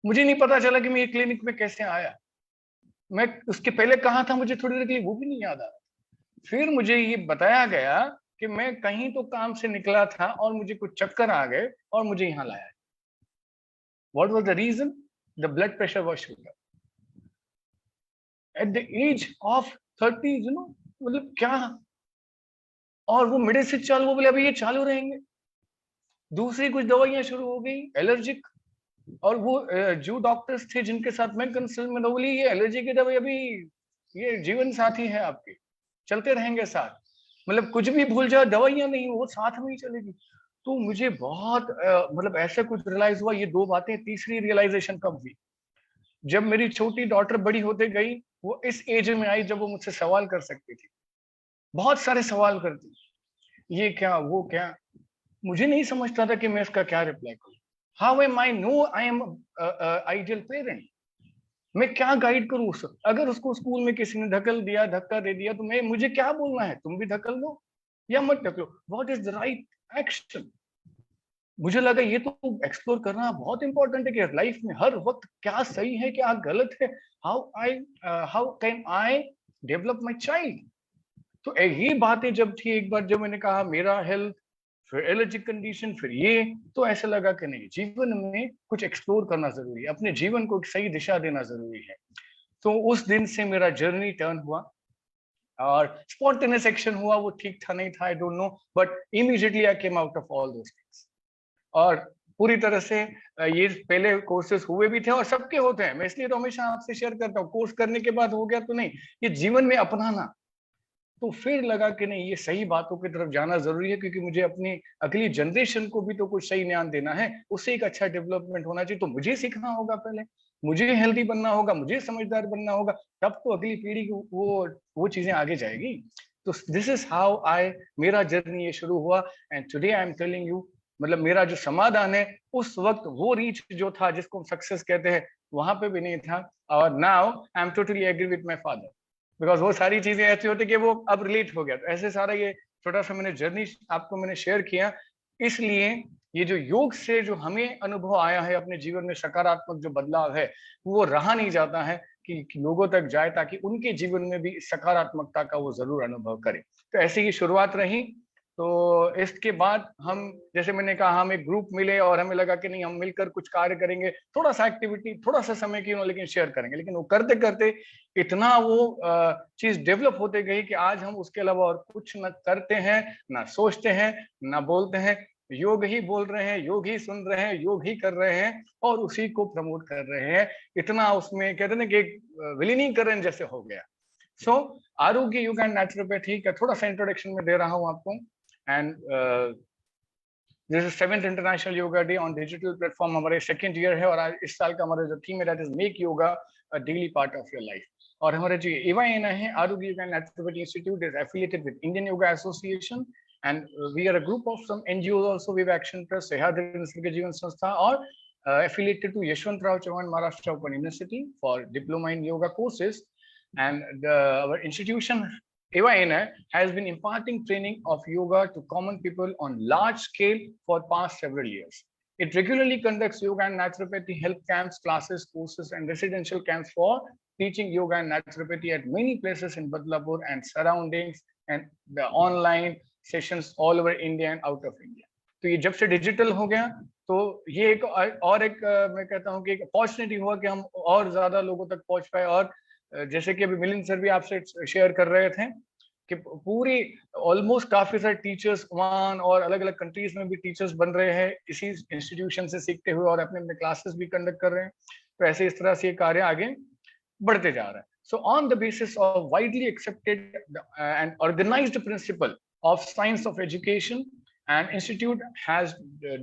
मुझे नहीं पता चला कि मैं ये क्लिनिक में कैसे आया, मैं उसके पहले कहाँ था मुझे थोड़ी देर के लिए वो भी नहीं याद आ रहा। फिर मुझे ये बताया गया कि मैं कहीं तो काम से निकला था और मुझे कुछ चक्कर आ गए और मुझे यहाँ लाया। What was the reason? The blood pressure was sugar. At the age of 30s, you know, मतलब क्या। और वो मेडिसिन चालू, वो बोले अभी ये चालू रहेंगे। दूसरी कुछ दवाइयां शुरू हो गई एलर्जिक, और वो जो डॉक्टर्स थे जिनके साथ मैं कंसल्ट में, बोली ये एलर्जी की दवाई अभी, ये जीवन साथी है आपके, चलते रहेंगे साथ, मतलब कुछ भी भूल जाओ दवाइयां नहीं, वो साथ में ही चलेगी। तो मुझे बहुत मतलब ऐसा कुछ रियलाइज हुआ। ये दो बातें। तीसरी रियलाइजेशन कब हुई, जब मेरी छोटी डॉटर बड़ी होते गई, वो इस एज में आई जब वो मुझसे सवाल कर सकती थी, बहुत सारे सवाल करती, ये क्या वो क्या। मुझे नहीं समझता था कि मैं इसका क्या रिप्लाई करूं। How am I know I am ideal parent, मैं क्या गाइड करूं उस, अगर उसको स्कूल में किसी ने धक्का दे दिया, तो मुझे क्या बोलना है, तुम भी धक्कल लो या मत ढकलो, what is the right action. मुझे लगा ये तो एक्सप्लोर करना बहुत इंपॉर्टेंट है कि लाइफ में हर वक्त क्या सही है क्या गलत है, how can I develop my child. तो ये बातें जब थी, एक बार जब मैंने कहा मेरा हेल्थ, फिर एलर्जिक कंडीशन, फिर ये, तो ऐसा लगा कि नहीं, जीवन में कुछ एक्सप्लोर करना जरूरी है, अपने जीवन को एक सही दिशा देना जरूरी है। तो उस दिन से मेरा जर्नी टर्न हुआ, और स्पॉन्टेनियस एक्शन हुआ, वो ठीक था नहीं था, I don't know, but immediately I came out of all those things. और पूरी तरह से ये पहले कोर्सेज हुए भी थे और सबके होते हैं, मैं इसलिए तो हमेशा आपसे शेयर करता हूँ, कोर्स करने के बाद हो गया तो नहीं, ये जीवन में अपनाना, तो फिर लगा कि नहीं, ये सही बातों की तरफ जाना जरूरी है, क्योंकि मुझे अपनी अगली जनरेशन को भी तो कुछ सही ज्ञान देना है, उससे एक अच्छा डेवलपमेंट होना चाहिए। तो मुझे सीखना होगा, पहले मुझे हेल्दी बनना होगा, मुझे समझदार बनना होगा, तब तो अगली पीढ़ी को वो चीजें आगे जाएगी। तो दिस इज हाउ आई, मेरा जर्नी ये शुरू हुआ। And today I am telling you, मतलब मेरा जो समाधान है, उस वक्त वो रीच जो था जिसको हम सक्सेस कहते हैं, वहां पे भी नहीं था। और now I am totally agree with my father, because वो सारी चीजें ऐसी होती कि वो अब रिलेट हो गया। तो ऐसे सारा ये छोटा सा मैंने जर्नी आपको मैंने शेयर किया, इसलिए ये जो योग से जो हमें अनुभव आया है अपने जीवन में, सकारात्मक जो बदलाव है, वो रहा नहीं जाता है कि लोगों तक जाए, ताकि उनके जीवन में भी सकारात्मकता का वो जरूर अनुभव करें। तो ऐसी ही शुरुआत रही। तो इसके बाद हम, जैसे मैंने कहा, हम एक ग्रुप मिले और हमें लगा कि नहीं, हम मिलकर कुछ कार्य करेंगे, थोड़ा सा एक्टिविटी, थोड़ा सा समय क्यों, लेकिन शेयर करेंगे। लेकिन वो करते करते इतना वो चीज डेवलप होते गई कि आज हम उसके अलावा और कुछ न करते हैं, ना सोचते हैं, ना बोलते हैं। योग ही बोल रहे हैं, योग ही सुन रहे हैं, योग ही कर रहे हैं और उसी को प्रमोट कर रहे हैं। इतना उसमें कहते हैं ना कि एक विलीनीकरण जैसे हो गया। सो आरोग्य योग एंड नेचुरोपैथी का थोड़ा सा इंट्रोडक्शन में दे रहा हूं आपको। And this is 7th international Yoga day on digital platform. हमारे सेकंड ईयर है और इस साल का हमारा जो थीम है, that is make yoga a daily part of your life. और हमारे जो एवाईएनआई है, आरोग्य yoga and naturopathy institute, is affiliated with Indian yoga association, and we are a group of some NGOs also. We have Action Trust, Sehadir Nisarg Jeevan Sanstha, or affiliated to Yashwantrao Chauhan Maharashtra Open University for diploma in yoga courses. And our institution AYNI has been imparting training of yoga to common people on large scale for past several years. It regularly conducts yoga and naturopathy health camps, classes, courses, and residential camps for teaching yoga and naturopathy at many places in Badlapur and surroundings, and the online sessions all over India and out of India. तो ये जब से digital हो गया, तो ये एक और एक मैं कहता हूँ कि एक अपॉर्चुनिटी हुआ कि हम और ज्यादा लोगों तक पहुंच पाए। और जैसे कि अभी मिलिंद सर भी आपसे शेयर कर रहे थे कि पूरी ऑलमोस्ट काफी सारे टीचर्स वहाँ और अलग अलग कंट्रीज में भी टीचर्स बन रहे हैं इसी इंस्टीट्यूशन से सीखते हुए, और अपने अपने क्लासेस भी कंडक्ट कर रहे हैं। तो ऐसे इस तरह से ये कार्य आगे बढ़ते जा रहा है। So on the basis of widely accepted and organized principle of science of education, and institute has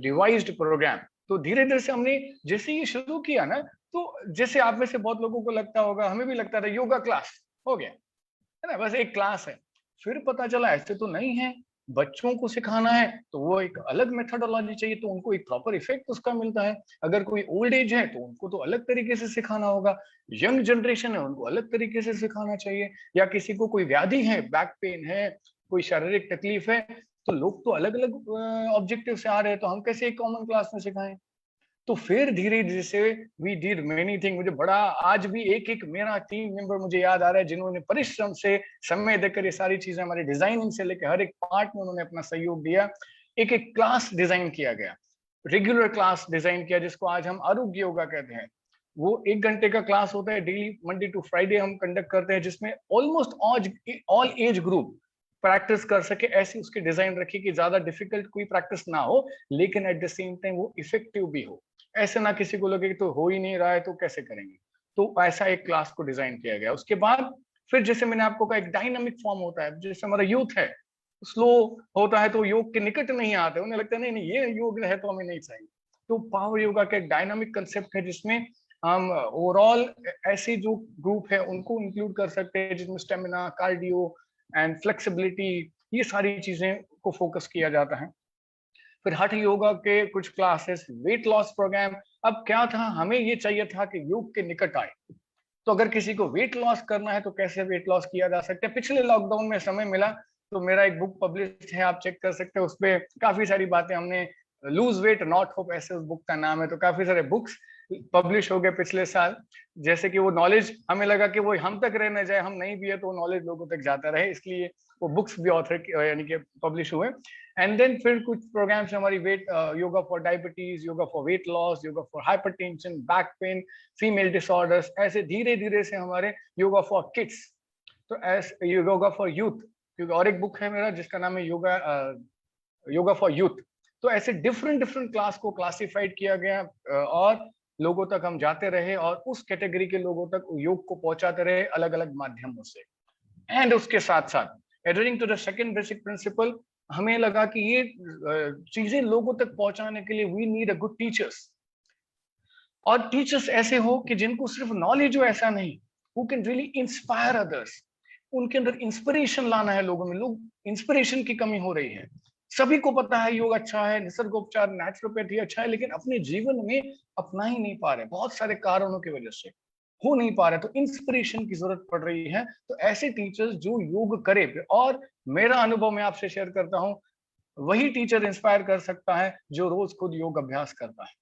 devised program. तो धीरे धीरे से हमने जैसे ये शुरू किया ना, तो जैसे आप में से बहुत लोगों को लगता होगा, हमें भी लगता था योगा क्लास हो गया है ना, बस एक क्लास है। फिर पता चला ऐसे तो नहीं है, बच्चों को सिखाना है तो वो एक अलग मेथोडोलॉजी चाहिए, तो उनको एक प्रॉपर इफेक्ट उसका मिलता है। अगर कोई ओल्ड एज है तो उनको तो अलग तरीके से सिखाना होगा, यंग जनरेशन है उनको अलग तरीके से सिखाना चाहिए, या किसी को कोई व्याधि है, बैक पेन है, कोई शारीरिक तकलीफ है, तो लोग तो अलग अलग ऑब्जेक्टिव से आ रहे हैं, तो हम कैसे एक कॉमन क्लास में सिखाएं। तो फिर धीरे धीरे से वी डिड मेनी थिंग। मुझे बड़ा आज भी एक एक मेरा टीम मेंबर मुझे याद आ रहा है जिन्होंने परिश्रम से समय देकर ये सारी चीजें हमारी डिजाइनिंग से लेकर हर एक पार्ट में उन्होंने अपना सहयोग दिया। एक एक क्लास डिजाइन किया गया, रेगुलर क्लास डिजाइन किया, जिसको आज हम आरोग्य योगा कहते हैं। वो 1 घंटे का क्लास होता है, डेली मंडे टू फ्राइडे हम कंडक्ट करते हैं, जिसमें almost all age group practice कर सके, ऐसी उसकी डिजाइन रखी कि ज्यादा डिफिकल्ट कोई प्रैक्टिस ना हो, लेकिन एट द सेम टाइम वो इफेक्टिव भी हो। ऐसे ना किसी को लगे कि तो हो ही नहीं रहा है तो कैसे करेंगे। तो ऐसा एक क्लास को डिजाइन किया गया। उसके बाद फिर जैसे मैंने आपको कहा, एक डायनामिक फॉर्म होता है। जैसे हमारा यूथ है, स्लो होता है तो योग के निकट नहीं आते, उन्हें लगता है नहीं नहीं ये योग है तो हमें नहीं चाहिए। तो पावर योगा का एक डायनामिक कंसेप्ट है, जिसमें हम ओवरऑल ऐसे जो ग्रुप है उनको इंक्लूड कर सकते हैं, जिसमें स्टेमिना, कार्डियो एंड फ्लेक्सिबिलिटी, ये सारी चीजें को फोकस किया जाता है। फिर हठ योगा के कुछ क्लासेस, वेट लॉस प्रोग्राम। अब क्या था, हमें ये चाहिए था कि योग के निकट आए, तो अगर किसी को वेट लॉस करना है तो कैसे वेट लॉस किया जा सकता है। पिछले लॉकडाउन में समय मिला तो मेरा एक बुक पब्लिश है, आप चेक कर सकते हैं, उसपे काफी सारी बातें हमने, लूज वेट नॉट होप ऐसे उस बुक का नाम है। तो काफी सारे बुक्स पब्लिश हो गए पिछले साल, जैसे कि वो नॉलेज हमें लगा कि वो हम तक रह न जाए, हम नहीं भी है तो वो नॉलेज लोगों तक जाता रहे, इसलिए वो बुक्स भी ऑथर यानी कि पब्लिश हुए। एंड देन फिर कुछ प्रोग्राम्स हमारी weight yoga for diabetes, yoga for weight loss, yoga for hypertension, back pain, female disorders, ऐसे धीरे धीरे से हमारे योगा फॉर किड्स, तो ऐसे योगा फॉर यूथ, क्योंकि और एक बुक है मेरा जिसका नाम है योगा फॉर यूथ। तो ऐसे डिफरेंट डिफरेंट क्लास को क्लासिफाइड किया गया और लोगों तक हम जाते रहे और उस कैटेगरी के लोगों तक योग को पहुंचाते रहे अलग अलग माध्यमों से। एंड उसके साथ साथ adhering to the second basic principle, हमें लगा कि ये चीजें लोगों तक पहुंचाने के लिए we need a good teachers, और टीचर्स ऐसे हो कि जिनको सिर्फ नॉलेज हो ऐसा नहीं, who can really inspire others, उनके अंदर इंस्पिरेशन लाना है लोगों में। लोग इंस्पिरेशन की कमी हो रही है। सभी को पता है योग अच्छा है, निसर्गोपचार नेचुरोपैथी अच्छा है, लेकिन अपने जीवन में अपना ही नहीं पा रहे, बहुत सारे कारणों की वजह से हो नहीं पा रहे। तो इंस्पिरेशन की जरूरत पड़ रही है। तो ऐसे टीचर्स जो योग करे, और मेरा अनुभव मैं आपसे शेयर करता हूं, वही टीचर इंस्पायर कर सकता है जो रोज खुद योग अभ्यास करता है।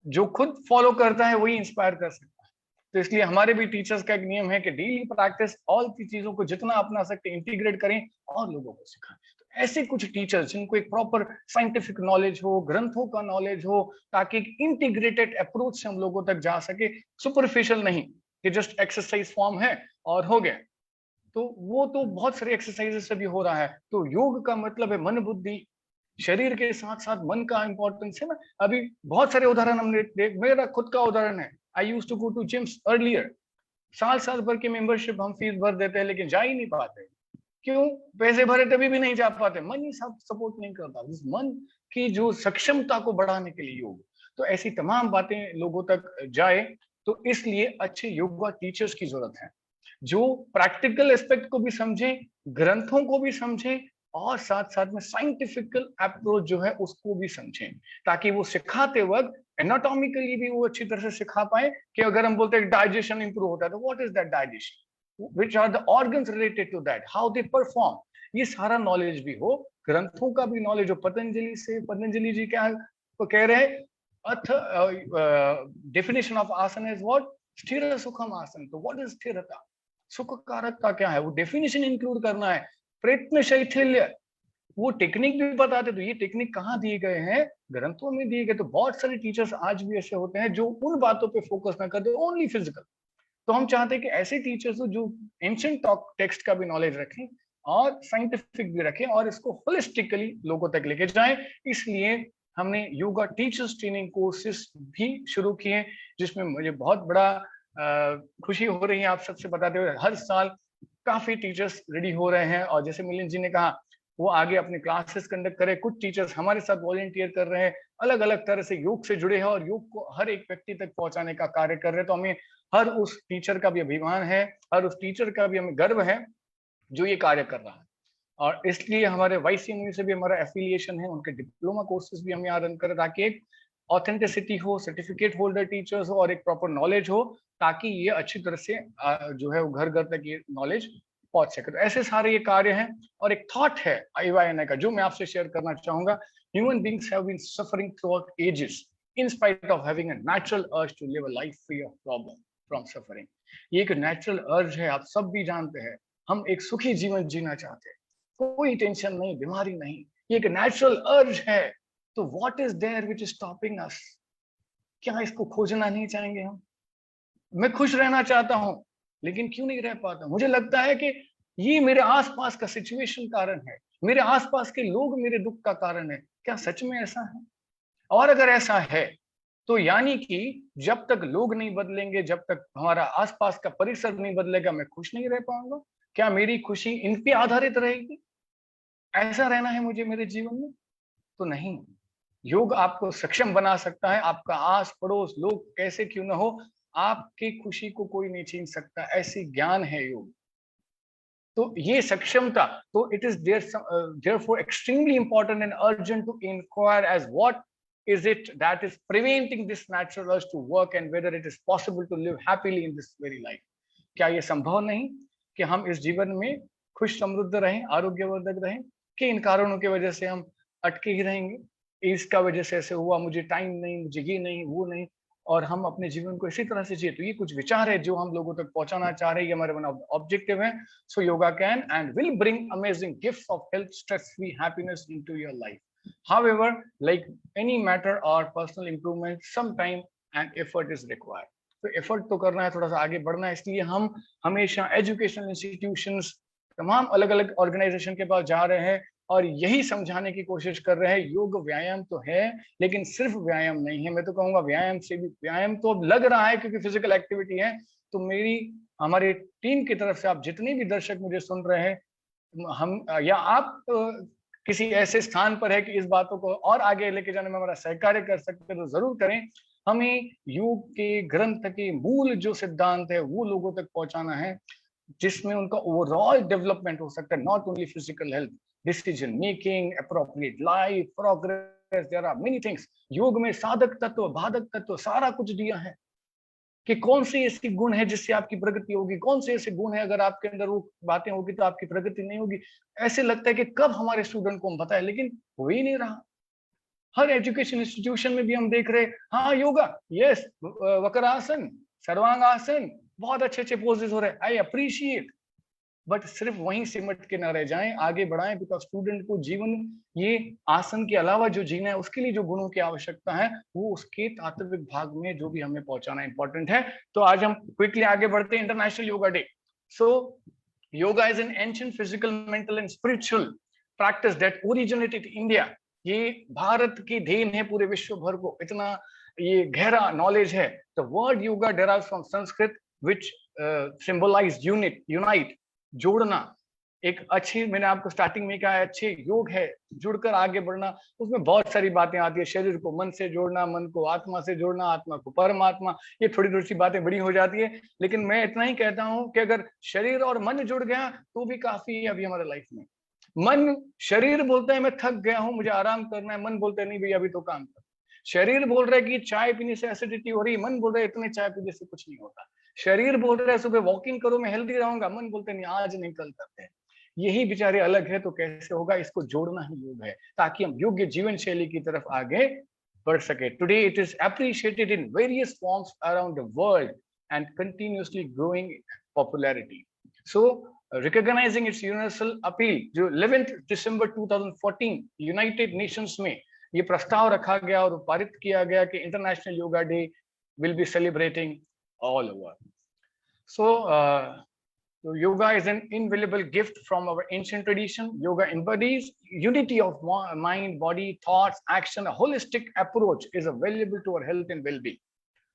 जो खुद फॉलो करता है वही इंस्पायर कर सकता है। तो इसलिए हमारे भी टीचर्स का एक नियम है कि डेली प्रैक्टिस, ऑल की चीजों को जितना अपना सकते इंटीग्रेट करें और लोगों को सिखाएं। तो ऐसे कुछ टीचर्स जिनको एक प्रॉपर साइंटिफिक नॉलेज हो, ग्रंथों का नॉलेज हो, ताकि एक इंटीग्रेटेड अप्रोच से हम लोगों तक जा सके, सुपरफिशियल नहीं कि जस्ट एक्सरसाइज फॉर्म है और हो गया। तो वो तो बहुत सारे एक्सरसाइजेस से भी हो रहा है। तो योग का मतलब है मन बुद्धि, शरीर के साथ साथ मन का इंपॉर्टेंस है ना। अभी बहुत सारे उदाहरण हमने देख, मेरा खुद का उदाहरण है। I used to go to gyms earlier, साल भर की मेंबरशिप हम फीस भर देते हैं, लेकिन जा ही नहीं पाते। क्यों? पैसे भरे तभी भी नहीं जा पाते, मन ही सब सपोर्ट नहीं करता। इस मन की जो सक्षमता को बढ़ाने के लिए योग, तो ऐसी तमाम बातें लोगों तक जाए, तो इसलिए अच्छे योगा टीचर्स की जरूरत है, जो प्रैक्टिकल एस्पेक्ट को भी समझे, ग्रंथों को भी समझे, और साथ साथ में साइंटिफिकल अप्रोच जो है उसको भी समझें, ताकि वो सिखाते वक्त एनाटॉमिकली भी वो अच्छी तरह से सिखा पाए। कि अगर हम बोलते हैं डाइजेशन इंप्रूव होता है, तो what is that digestion, which are the organs related to that, how they perform, ये सारा नॉलेज भी हो, ग्रंथों का भी नॉलेज हो। पतंजलि जी क्या तो कह रहे हैं, अर्थ डेफिनेशन ऑफ आसन इज व्हाट, स्थिर सुखम आसन। तो व्हाट इज स्थिरता, सुख कारकता क्या है, वो डेफिनेशन इंक्लूड करना है। प्रयत्न शैथिल्य, वो टेक्निक भी बताते। तो ये टेक्निक कहाँ दिए गए हैं? ग्रंथों में दिए गए। तो बहुत सारे टीचर्स आज भी ऐसे होते हैं जो उन बातों पे फोकस ना करते, ओनली फिजिकल। तो हम चाहते हैं कि ऐसे टीचर्स हो जो एंशिएंट टेक्स्ट का भी नॉलेज रखें और साइंटिफिक भी रखें, और इसको होलिस्टिकली लोगों तक लेके जाएं। इसलिए हमने योगा टीचर्स ट्रेनिंग कोर्सेज भी शुरू किए, जिसमें मुझे बहुत बड़ा खुशी हो रही है आप सबसे बताते हुए। हर साल काफी टीचर्स रेडी हो रहे हैं, और जैसे मिलिंद जी ने कहा, वो आगे अपने क्लासेस कंडक्ट करे। कुछ टीचर्स हमारे साथ वॉलंटियर कर रहे हैं, अलग अलग तरह से योग से जुड़े हैं और योग को हर एक व्यक्ति तक पहुंचाने का कार्य कर रहे हैं। तो हमें हर उस टीचर का भी अभिमान है, हर उस टीचर का भी हमें गर्व है जो ये कार्य कर रहा है। और इसलिए हमारे YCMU से भी हमारा एफिलिएशन है, उनके डिप्लोमा कोर्सेज भी हम यहाँ रन करें, ताकि एक ऑथेंटिसिटी हो, सर्टिफिकेट होल्डर टीचर्स हो, और एक प्रॉपर नॉलेज हो, ताकि ये अच्छी तरह से जो है वो घर घर तक ये नॉलेज पहुंच सके। तो ऐसे सारे ये कार्य हैं। और एक थॉट है IYNI का जो मैं आपसे शेयर करना चाहूंगा। Human beings have been suffering throughout ages in spite of having a natural urge to live a life free of problem from suffering। ये एक नेचुरल अर्ज है, आप सब भी जानते हैं। हम एक सुखी जीवन जीना चाहते हैं, कोई टेंशन नहीं, बीमारी नहीं, ये एक नेचुरल अर्ज है। तो what is there which is stopping us? क्या इसको खोजना नहीं चाहेंगे हम? मैं खुश रहना चाहता हूं, लेकिन क्यों नहीं रह पाता? मुझे लगता है कि ये मेरे आसपास का सिचुएशन कारण है, मेरे आसपास के लोग मेरे दुख का कारण है। क्या सच में ऐसा है? और अगर ऐसा है, तो यानी कि जब तक लोग नहीं बदलेंगे, जब तक हमारा आसपास का परिसर नहीं बदलेगा, मैं खुश नहीं रह पाऊंगा। क्या मेरी खुशी इन पे आधारित रहेगी? ऐसा रहना है मुझे मेरे जीवन में? तो नहीं। योग आपको सक्षम बना सकता है। आपका आस पड़ोस लोग कैसे क्यों ना हो, आपकी खुशी को कोई नहीं छीन सकता, ऐसी ज्ञान है योग। तो ये सक्षमता, तो it is therefore extremely important and urgent to inquire as what is it that is preventing this natural urge to work, and whether it is possible to live happily in this very life। क्या ये संभव नहीं कि हम इस जीवन में खुश समृद्ध रहें, आरोग्यवर्धक रहें, कि इन कारणों की वजह से हम अटके ही रहेंगे? इसका वजह से ऐसे हुआ, मुझे टाइम नहीं, मुझे ये नहीं, वो नहीं, और हम अपने जीवन को इसी तरह से जिए। तो ये कुछ विचार है जो हम लोगों तक पहुंचाना चाह रहे हैं, ये हमारे वन ऑफ ऑब्जेक्टिव है। So yoga can and will bring amazing gifts of health, stress free happiness into your life. However, like any matter or personal improvement, some time and effort is required। तो effort तो करना है, थोड़ा सा आगे बढ़ना है। इसलिए हम हमेशा एजुकेशनल इंस्टीट्यूशंस, तमाम अलग अलग ऑर्गेनाइजेशन के पास जा रहे हैं और यही समझाने की कोशिश कर रहे हैं, योग व्यायाम तो है, लेकिन सिर्फ व्यायाम नहीं है। मैं तो कहूंगा व्यायाम से भी, व्यायाम तो अब लग रहा है क्योंकि फिजिकल एक्टिविटी है। तो मेरी हमारी टीम की तरफ से आप जितने भी दर्शक मुझे सुन रहे हैं, हम या आप किसी ऐसे स्थान पर है कि इस बातों को और आगे लेके जाने में हमारा सहकार्य कर सकते हैं तो जरूर करें। हमें योग के ग्रंथ के मूल जो सिद्धांत है वो लोगों तक पहुंचाना है, जिसमें उनका ओवरऑल डेवलपमेंट हो सकता है, not only physical health, decision making, appropriate life, progress, there are many things. योग में साधक तत्व, बाधक तत्व सारा कुछ दिया है कि कौन सी ऐसी गुण है जिससे आपकी प्रगति होगी, कौन से ऐसे गुण है अगर आपके अंदर वो बातें होगी तो आपकी प्रगति नहीं होगी। ऐसे लगता है कि कब हमारे स्टूडेंट को हम बताएं, लेकिन हो ही नहीं रहा। हर एजुकेशन इंस्टीट्यूशन में भी हम देख रहे हैं, हाँ योगा, यस, वक्रासन, सर्वांगासन, बहुत अच्छे अच्छे पोजेस हो रहे हैं, आई अप्रिशिएट, बट सिर्फ वहीं सिमट के ना रह जाएं, आगे बढ़ाएं, बिकॉज स्टूडेंट को जीवन ये आसन के अलावा जो जीना है उसके लिए जो गुणों की आवश्यकता है वो उसके तात्विक भाग में जो भी हमें पहुंचाना इंपॉर्टेंट है। तो आज हम क्विकली आगे बढ़ते हैं। International Yoga day. So yoga is an ancient physical, mental and spiritual practice that originated in India. ये भारत की देन है पूरे विश्व भर को, इतना ये गहरा नॉलेज है। The word yoga derives from Sanskrit which symbolize unite, जोड़ना। एक अच्छी, मैंने आपको स्टार्टिंग में कहा, अच्छे योग है जुड़कर आगे बढ़ना। उसमें बहुत सारी बातें आती है, शरीर को मन से जोड़ना, मन को आत्मा से जोड़ना, आत्मा को परमात्मा, ये थोड़ी थोड़ी सी बातें बड़ी हो जाती है, लेकिन मैं इतना ही कहता हूं कि अगर शरीर और मन जुड़ गया तो भी काफी है अभी हमारे लाइफ में। मन, शरीर बोलता है मैं थक गया हूं, मुझे आराम करना है, मन बोलता है नहीं भैया अभी तो काम कर। शरीर बोल रहा है कि चाय पीने से एसिडिटी हो रही है, मन बोल रहा है इतने चाय पीने से कुछ नहीं होता। शरीर बोल रहा है सुबह वॉकिंग करो मैं हेल्दी रहूंगा, मन बोलते नहीं आज नहीं कल करते हैं। यही बेचारे अलग है, तो कैसे होगा? इसको जोड़ना ही योग है ताकि हम योग्य जीवन शैली की तरफ आगे बढ़ सके। Today it is appreciated in various forms around the world and continuously growing popularity. So recognising it's universal appeal, जो 11 दिसंबर 2014 यूनाइटेड नेशंस में ये प्रस्ताव रखा गया और पारित किया गया कि international Yoga day will be celebrating all over. So yoga is an invaluable gift from our ancient tradition. Yoga embodies unity of mind, body, thoughts, action. A holistic approach is valuable to our health and well-being.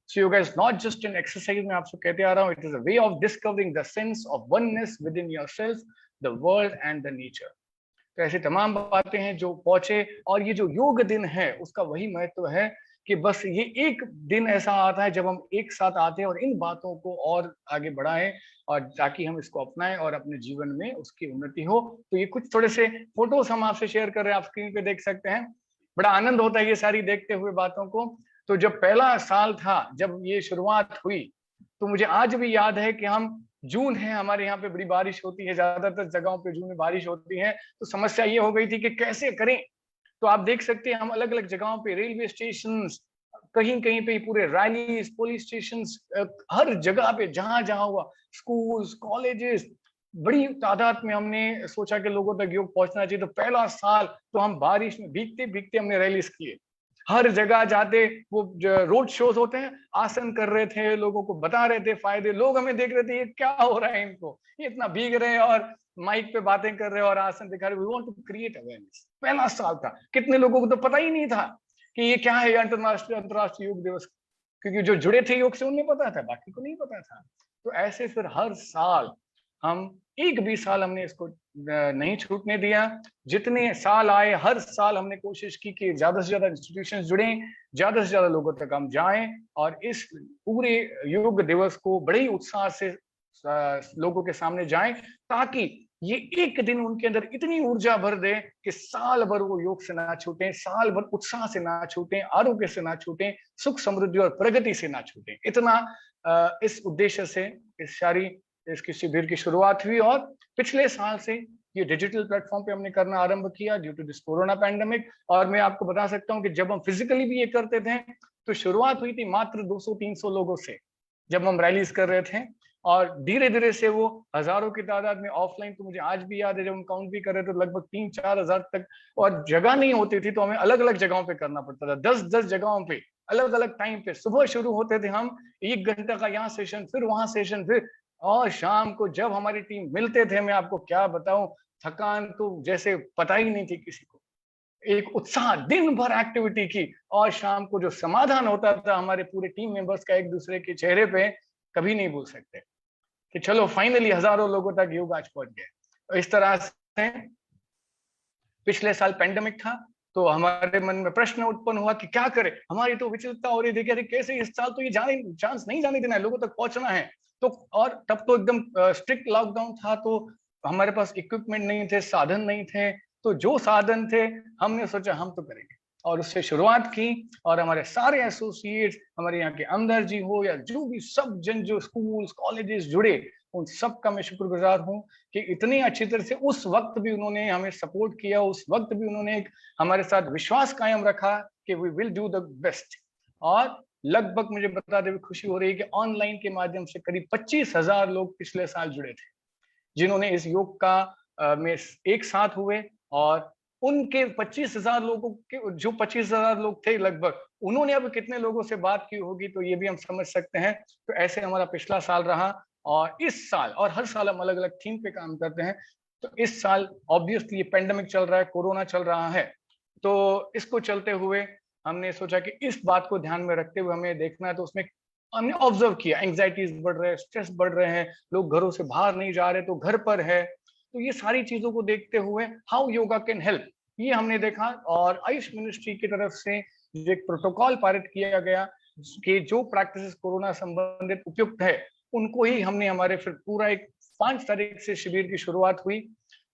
So yoga is not just an exercise, मैं आपसे कहते आ रहा हूँ, it is a way of discovering the sense of oneness within yourself, the world and the nature. तो ऐसी तमाम बातें हैं जो पहुंचे, और ये जो योग दिन है उसका वही महत्व है कि बस ये एक दिन ऐसा आता है जब हम एक साथ आते हैं और इन बातों को और आगे बढ़ाएं, और ताकि हम इसको अपनाएं और अपने जीवन में उसकी उन्नति हो। तो ये कुछ थोड़े से फोटोज हम आपसे शेयर कर रहे हैं, आप स्क्रीन पे देख सकते हैं। बड़ा आनंद होता है ये सारी देखते हुए बातों को। तो जब पहला साल था, जब ये शुरुआत हुई, तो मुझे आज भी याद है कि हम, जून है, हमारे यहाँ पे बड़ी बारिश होती है, ज्यादातर जगहों पे जून में बारिश होती है, तो समस्या ये हो गई थी कि कैसे करें। तो आप देख सकते हैं हम अलग अलग जगहों पे, रेलवे स्टेशन, कहीं कहीं पे पूरे रैलीज, पुलिस स्टेशन, हर जगह पे जहां जहां हुआ, स्कूल्स, कॉलेजेस, बड़ी तादाद में हमने सोचा कि लोगों तक योग पहुंचना चाहिए। तो पहला साल तो हम बारिश में भीगते भीगते हमने रैलीज किए, हर जगह जाते, वो रोड शोज होते हैं, आसन कर रहे थे, लोगों को बता रहे थे फायदे। लोग हमें देख रहे थे ये क्या हो रहा है इनको, ये इतना भीग रहे हैं और माइक पे बातें कर रहे हैं और आसन दिखा रहे। We want to create awareness. पहला साल था, कितने लोगों को तो पता ही नहीं था कि ये क्या है अंतरराष्ट्रीय योग दिवस, क्योंकि जो जुड़े थे योग से उन्हें पता था, बाकी को नहीं पता था। तो ऐसे फिर हर साल हम, एक भी साल हमने इसको नहीं छूटने दिया। जितने साल आए हर साल हमने कोशिश की कि ज्यादा से ज्यादा इंस्टीट्यूशंस जुड़ें, ज्यादा से ज्यादा लोगों तक हम जाएं और इस पूरे योग दिवस को बड़े ही उत्साह से लोगों के सामने जाएं, ताकि ये एक दिन उनके अंदर इतनी ऊर्जा भर दे कि साल भर वो योग से ना छूटें, साल भर उत्साह से ना छूटें, आरोग्य से ना छूटें, सुख समृद्धि और प्रगति से ना छूटें। इतना इस उद्देश्य से इसकी शिविर की शुरुआत हुई, और पिछले साल से ये डिजिटल प्लेटफॉर्म पे हमने करना आरंभ किया due to this corona pandemic. और मैं आपको बता सकता हूँ कि जब हम फिजिकली भी ये करते थे तो शुरुआत हुई थी मात्र 200-300 लोगों से, जब हम रैलीज कर रहे थे, और धीरे धीरे से वो हजारों की तादाद में ऑफलाइन, तो मुझे आज भी याद है जब हम काउंट भी कर रहे थे लगभग 3-4 हजार तक, और जगह नहीं होती थी तो हमें अलग अलग जगहों पे करना पड़ता था, 10-10 जगहों पे अलग अलग टाइम पे। सुबह शुरू होते थे हम 1 घंटे का यहाँ सेशन, फिर वहां सेशन, फिर और शाम को जब हमारी टीम मिलते थे, मैं आपको क्या बताऊं, थकान तो जैसे पता ही नहीं थी किसी को। एक उत्साह, दिन भर एक्टिविटी की, और शाम को जो समाधान होता था हमारे पूरे टीम मेंबर्स का एक दूसरे के चेहरे पे, कभी नहीं भूल सकते कि चलो फाइनली हजारों लोगों तक योग आज पहुंच गए। तो इस तरह हैं। पिछले साल पेंडेमिक था, तो हमारे मन में प्रश्न उत्पन्न हुआ कि क्या करें। हमारी तो विचलितता हो रही थी कि अरे कैसे इस साल तो ये जाने चांस नहीं जाने देना है, लोगों तक पहुंचना है। तो और तब तो एकदम स्ट्रिक्ट लॉकडाउन था, तो हमारे पास इक्विपमेंट नहीं थे, साधन नहीं थे। तो जो साधन थे हमने सोचा हम तो करेंगे, और उससे शुरुआत की। और हमारे सारे एसोसिएट्स, हमारे यहाँ के अंदर जी हो या जो भी सब जन जो स्कूल्स कॉलेजेस जुड़े, उन सब का मैं शुक्रगुजार हूँ कि इतनी अच्छी तरह से उस वक्त भी उन्होंने हमें सपोर्ट किया। उस वक्त भी उन्होंने एक हमारे साथ विश्वास कायम रखा कि we will do the best. और लगभग मुझे बताते हुए खुशी हो रही है कि ऑनलाइन के माध्यम से करीब 25,000 लोग पिछले साल जुड़े थे, जिन्होंने इस योग का में एक साथ हुए। और उनके 25,000 लोगों के जो 25,000 लोग थे लगभग, उन्होंने अब कितने लोगों से बात की होगी, तो ये भी हम समझ सकते हैं। तो ऐसे हमारा पिछला साल रहा, और इस साल, और हर साल हम अलग अलग थीम पे काम करते हैं। तो इस साल ऑब्वियसली ये पेंडेमिक चल रहा है, कोरोना चल रहा है, तो इसको चलते हुए हमने सोचा कि इस बात को ध्यान में रखते हुए हमें देखना है। तो उसमें हमने ऑब्जर्व किया, एंग्जाइटीज बढ़ रहे हैं, स्ट्रेस बढ़ रहे हैं, लोग घरों से बाहर नहीं जा रहे तो घर पर है। तो ये सारी चीजों को देखते हुए हाउ योगा कैन हेल्प, ये हमने देखा। और आयुष मिनिस्ट्री की तरफ से जो एक प्रोटोकॉल पारित किया गया कि जो प्रैक्टिसेस कोरोना संबंधित उपयुक्त है, उनको ही हमने हमारे फिर पूरा एक 5 तारीख से शिविर की शुरुआत हुई।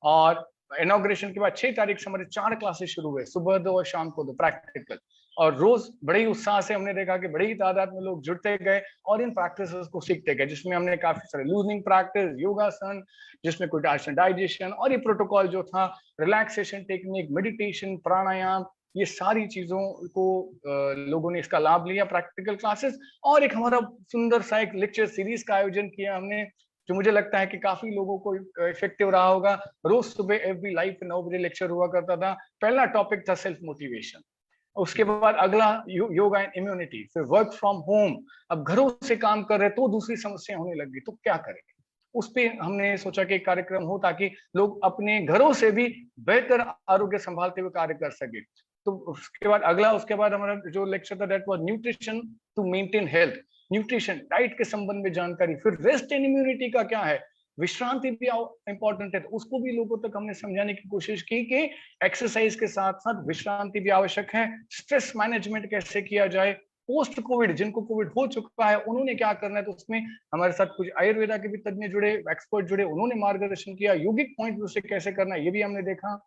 और इनॉग्रेशन के बाद 6 तारीख से हमारे 4 क्लासेस शुरू हुए, सुबह 2 और शाम को 2 प्रैक्टिकल। और रोज बड़े ही उत्साह से हमने देखा कि बड़ी ही तादाद में लोग जुड़ते गए और इन प्रैक्टिसेस को सीखते गए, जिसमें हमने काफी सारे लूजनिंग प्रैक्टिस, योगासन, जिसमें कुछ आसन डाइजेशन, और ये प्रोटोकॉल जो था रिलैक्सेशन टेक्निक, मेडिटेशन, प्राणायाम, ये सारी चीजों को लोगों ने इसका लाभ लिया, प्रैक्टिकल क्लासेस। और एक हमारा सुंदर सा एक लेक्चर सीरीज का आयोजन किया हमने, जो मुझे लगता है कि काफी लोगों को इफेक्टिव रहा होगा। रोज सुबह एवरी लाइफ 9 बजे लेक्चर हुआ करता था। पहला टॉपिक था सेल्फ मोटिवेशन, उसके बाद अगला योगा एंड इम्यूनिटी, फिर वर्क फ्रॉम होम, अब घरों से काम कर रहे तो दूसरी समस्या होने लगी तो क्या करें। उस पे हमने सोचा कि एक कार्यक्रम हो ताकि लोग अपने घरों से भी बेहतर आरोग्य संभालते हुए कार्य कर सके। तो उसके बाद हमारा जो लेक्चर था that was nutrition to maintain health, nutrition diet के संबंध में जानकारी। फिर रेस्ट एंड इम्यूनिटी का क्या है, विश्रांति भी इंपॉर्टेंट है, तो उसको भी लोगों तक हमने समझाने की कोशिश की कि एक्सरसाइज के साथ साथ विश्रांति भी आवश्यक है। स्ट्रेस मैनेजमेंट कैसे किया जाए, पोस्ट कोविड जिनको कोविड हो चुका है उन्होंने क्या करना है, तो उसमें हमारे साथ कुछ आयुर्वेदा के भी तज्ञ जुड़े, एक्सपर्ट जुड़े, उन्होंने मार्गदर्शन किया। योगिक पॉइंट से कैसे करना है ये भी हमने देखा।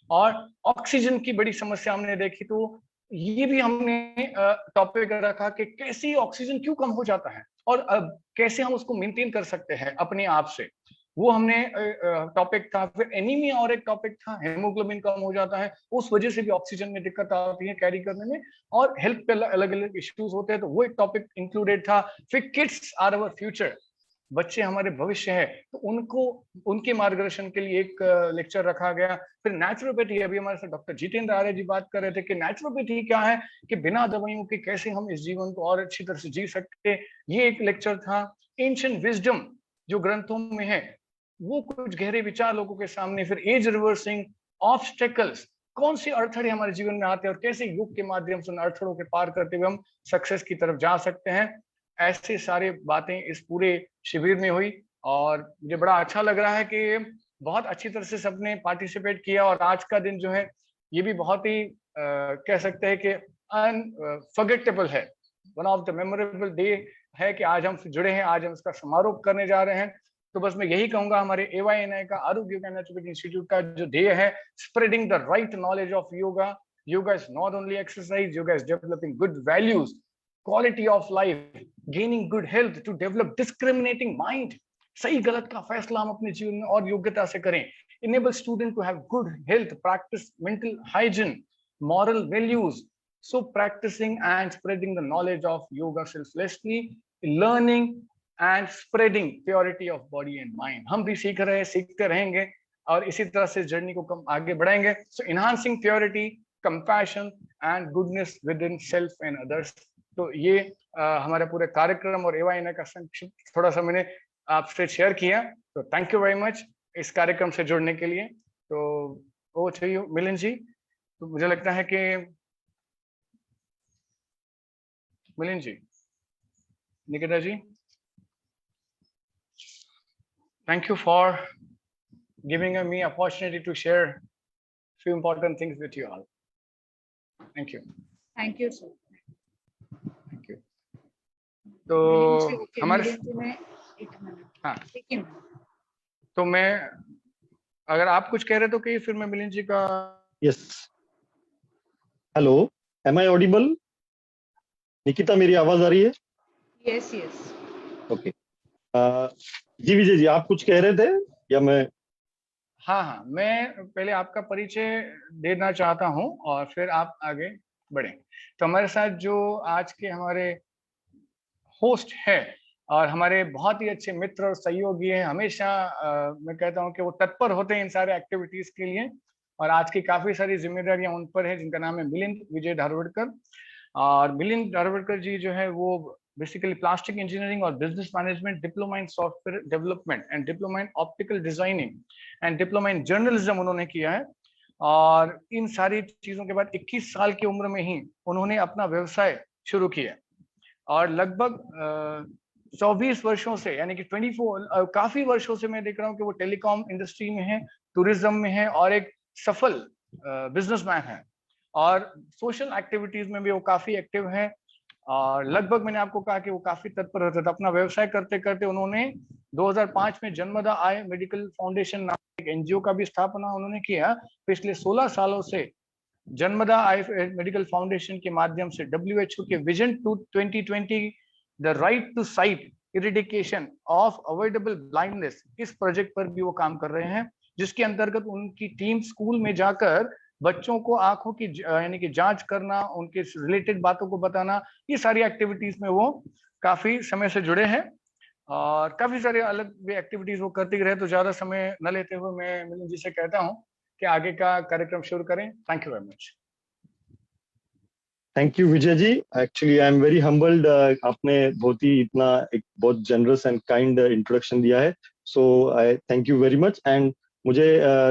और ऑक्सीजन की बड़ी समस्या हमने देखी, तो ये भी हमने टॉपिक रखा कि कैसे ऑक्सीजन क्यों कम हो जाता है और कैसे हम उसको मेंटेन कर सकते हैं अपने आप से, वो हमने टॉपिक था। फिर एनीमिया और एक टॉपिक था, हेमोग्लोबिन कम हो जाता है, उस वजह से भी ऑक्सीजन में दिक्कत आती है कैरी करने में, और हेल्थ पे अलग अलग इश्यूज होते हैं, तो वो एक टॉपिक इंक्लूडेड था। फिर किड्स आर अवर फ्यूचर, बच्चे हमारे भविष्य है, तो उनको उनके मार्गदर्शन के लिए एक लेक्चर रखा गया। फिर नेचुरोपैथी, अभी हमारे साथ डॉक्टर जितेंद्र आर्य जी बात कर रहे थे कि नेचुरोपैथी क्या है, कि बिना दवाइयों के कैसे हम इस जीवन को और अच्छी तरह से जी सकते, ये एक लेक्चर था। एंशिएंट विजडम जो ग्रंथों में है, वो कुछ गहरे विचार लोगों के सामने। फिर एज रिवर्सिंग, ऑब्स्टेकल्स, कौन से अड़थड़े हमारे जीवन में आते हैं और कैसे योग के माध्यम से उन अड़थड़ों के पार करते हुए हम सक्सेस की तरफ जा सकते हैं। ऐसे सारे बातें इस पूरे शिविर में हुई, और मुझे बड़ा अच्छा लग रहा है कि बहुत अच्छी तरह से सबने पार्टिसिपेट किया। और आज का दिन जो है ये भी बहुत ही कह सकते हैं कि अनफॉरगेटेबल है, one of the memorable day है कि आज हम जुड़े हैं, आज हम इसका समारोह करने जा रहे हैं। तो बस मैं यही कहूंगा, हमारे AYNI का आरोग्य योगा नेचुरोपैथी इंस्टीट्यूट का जो ध्येय है, spreading the right knowledge of yoga. Yoga is not only exercise, yoga is developing good values, quality of life, gaining good health, to develop discriminating mind. सही गलत का फैसला हम अपने जीवन में और योग्यता से करें. Enable student to have good health, practice mental hygiene, moral values. So practicing and spreading the knowledge of yoga selflessly, learning and spreading purity of body and mind. हम भी सीख रहे हैं, सीखते रहेंगे और इसी तरह से जर्नी को कम आगे बढ़ाएंगे. So enhancing purity, compassion and goodness within self and others. तो ये हमारे पूरे कार्यक्रम और AYNI का संक्षिप्त थोड़ा सा मैंने आपसे शेयर किया. तो थैंक यू वेरी मच इस कार्यक्रम से जुड़ने के लिए. तो वो चाहिए मिलिंद जी, तो मुझे लगता है कि मिलिंद जी, निकिता जी, thank you for giving me opportunity to share few important things with you all. Thank you. Thank you sir. Thank you. तो हमारे एक मिनट, हाँ, एक ही मिनट। तो मैं, अगर आप कुछ कह रहे तो कहिए, फिर मैं मिलिंद जी का। Yes, hello, am I audible? Nikita, मेरी आवाज आ रही है? Yes yes. ओके, जी विजय जी, आप कुछ कह रहे थे या मैं? हाँ हाँ, मैं पहले आपका परिचय देना चाहता हूँ और फिर आप आगे बढ़े। तो हमारे साथ जो आज के हमारे होस्ट है और हमारे बहुत ही अच्छे मित्र और सहयोगी हैं, हमेशा मैं कहता हूँ कि वो तत्पर होते हैं इन सारे एक्टिविटीज के लिए, और आज की काफी सारी जिम्मेदारियां उन पर है, जिनका नाम है मिलिंद विजय धारवड़कर। और मिलिंद धारवड़कर जी जो है वो बेसिकली प्लास्टिक इंजीनियरिंग और business management, diploma in software development and diploma in optical designing and diploma in journalism उन्होंने किया है। और इन सारी चीजों के बाद 21 साल की उम्र में ही उन्होंने अपना व्यवसाय शुरू किया और लगभग 24 वर्षों से, यानी कि 24 काफी वर्षों से मैं देख रहा हूँ कि वो टेलीकॉम इंडस्ट्री में है, टूरिज्म में है और एक सफल बिजनेसमैन है, और सोशल एक्टिविटीज में भी वो काफी एक्टिव है। और लगभग मैंने आपको कहा कि वो काफी तत्पर रहते थे। अपना व्यवसाय करते करते उन्होंने 2005 में जन्मदा आई मेडिकल फाउंडेशन नाम एक एनजीओ का भी स्थापना उन्होंने किया। पिछले 16 सालों से जन्मदा आई मेडिकल फाउंडेशन के माध्यम से WHO के vision to 2020 the right to sight eradication of avoidable blindness, इस प्रोजेक्ट पर भी वो काम कर रहे हैं, जिसके अंतर्गत उनकी टीम स्कूल में जाकर बच्चों को आंखों की यानी कि जांच करना, उनके रिलेटेड बातों को बताना, ये सारी एक्टिविटीज में वो काफी समय से जुड़े हैं और काफी सारे अलग भी एक्टिविटीज वो करते रहे। तो ज्यादा समय न लेते हुए मैं मिलिंद जी से कहता हूँ कि आगे का कार्यक्रम शुरू करें। Thank you very much. Thank you Vijay ji, actually I am very humbled. आपने बहुत ही इतना एक बहुत जनरस एंड काइंड इंट्रोडक्शन दिया है, so I thank you very much. And मुझे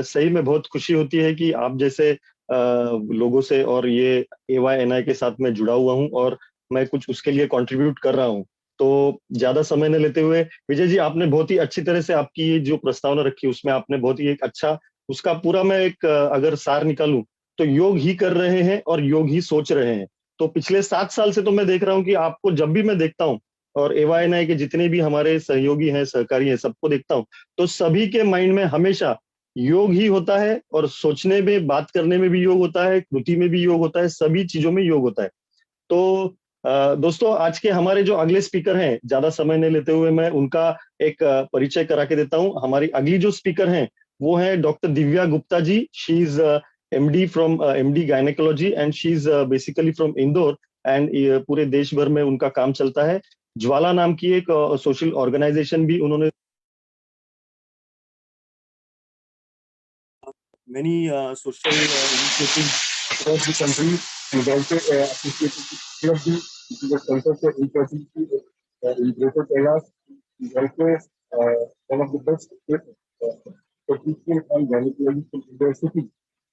सही में बहुत खुशी होती है कि आप जैसे लोगों से और ये AYNI के साथ मैं जुड़ा हुआ हूँ और मैं कुछ उसके लिए कंट्रीब्यूट कर रहा हूँ। तो ज्यादा समय न लेते हुए विजय जी, आपने बहुत ही अच्छी तरह से आपकी ये जो प्रस्तावना रखी उसमें आपने बहुत ही एक अच्छा, उसका पूरा मैं एक अगर सार निकालूं तो योग ही कर रहे हैं और योग ही सोच रहे हैं। तो पिछले 7 साल से तो मैं देख रहा हूँ कि आपको जब भी मैं देखता हूँ और AYNI के जितने भी हमारे सहयोगी हैं, सहकारी हैं, सबको देखता हूँ तो सभी के माइंड में हमेशा योग ही होता है, और सोचने में, बात करने में भी योग होता है, कृति में भी योग होता है, सभी चीजों में योग होता है। तो दोस्तों, आज के हमारे जो अगले स्पीकर हैं, ज्यादा समय नहीं लेते हुए मैं उनका एक परिचय करा के देता हूँ। हमारी अगली जो स्पीकर हैं वो है doctor Divya Gupta ji. She is MD from MD gynaecology and she is basically from Indore, and पूरे देश भर में उनका काम चलता है। ज्वाला नाम की एक सोशल ऑर्गेनाइजेशन भी उन्होंने many social initiatives across the country, and also associated with the center for infertility in greater Kailash. Is also one of the best professionals on gynecology from university.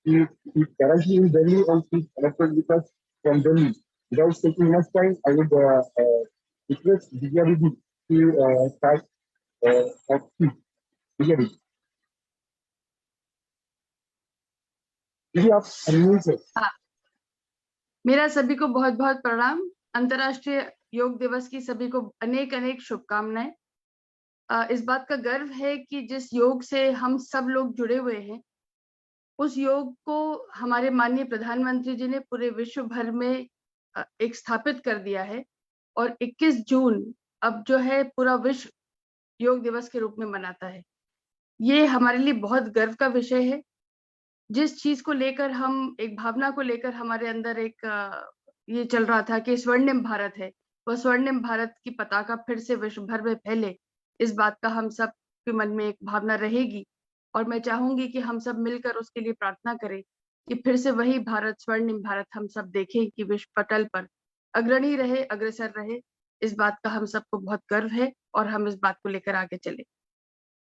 He is currently in Delhi and he is connected with us from Delhi. Without taking much time, I would request Divya Didi to start her speech. Divya Didi. दीदी आप unmute है। हाँ, मेरा सभी को बहुत बहुत प्रणाम। अंतर्राष्ट्रीय योग दिवस की सभी को अनेक अनेक शुभकामनाएं। इस बात का गर्व है कि जिस योग से हम सब लोग जुड़े हुए हैं, उस योग को हमारे माननीय प्रधानमंत्री जी ने पूरे विश्व भर में एक स्थापित कर दिया है, और 21 जून अब जो है पूरा विश्व योग दिवस के रूप में मनाता है। ये हमारे लिए बहुत गर्व का विषय है। जिस चीज को लेकर हम, एक भावना को लेकर हमारे अंदर एक ये चल रहा था कि स्वर्णिम भारत है, वह स्वर्णिम भारत की पताका फिर से विश्व भर में फैले, इस बात का हम सब के मन में एक भावना रहेगी। और मैं चाहूंगी कि हम सब मिलकर उसके लिए प्रार्थना करें कि फिर से वही भारत, स्वर्णिम भारत हम सब देखें कि विश्व पटल पर अग्रणी रहे, अग्रसर रहे। इस बात का हम सबको बहुत गर्व है और हम इस बात को लेकर आगे चले।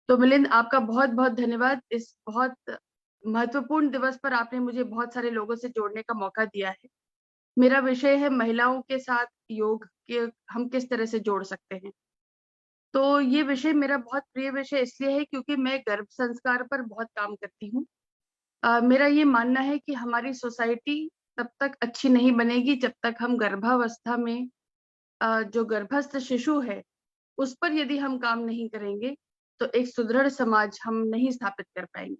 तो मिलिंद, आपका बहुत बहुत धन्यवाद। इस बहुत महत्वपूर्ण दिवस पर आपने मुझे बहुत सारे लोगों से जोड़ने का मौका दिया है। मेरा विषय है महिलाओं के साथ योग के हम किस तरह से जोड़ सकते हैं। तो ये विषय मेरा बहुत प्रिय विषय इसलिए है क्योंकि मैं गर्भ संस्कार पर बहुत काम करती हूँ। मेरा ये मानना है कि हमारी सोसाइटी तब तक अच्छी नहीं बनेगी जब तक हम गर्भावस्था में जो गर्भस्थ शिशु है उस पर यदि हम काम नहीं करेंगे तो एक सुदृढ़ समाज हम नहीं स्थापित कर पाएंगे।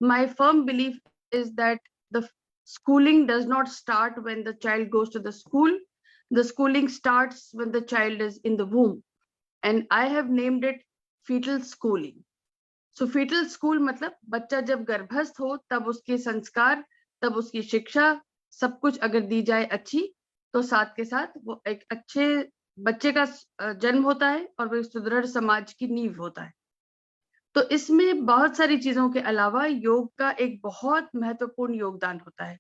My firm belief is that the schooling does not start when the child goes to the school. The schooling starts when the child is in the womb. And I have named it fetal schooling. So fetal school मतलब बच्चा जब गर्भस्थ हो तब उसके संस्कार, तब उसकी शिक्षा, सब कुछ अगर दी जाए अच्छी, तो साथ के साथ वो एक अच्छे बच्चे का जन्म होता है और वो एक सुदृढ़ समाज की नींव होता है। तो इसमें बहुत सारी चीजों के अलावा योग का एक बहुत महत्वपूर्ण योगदान होता है।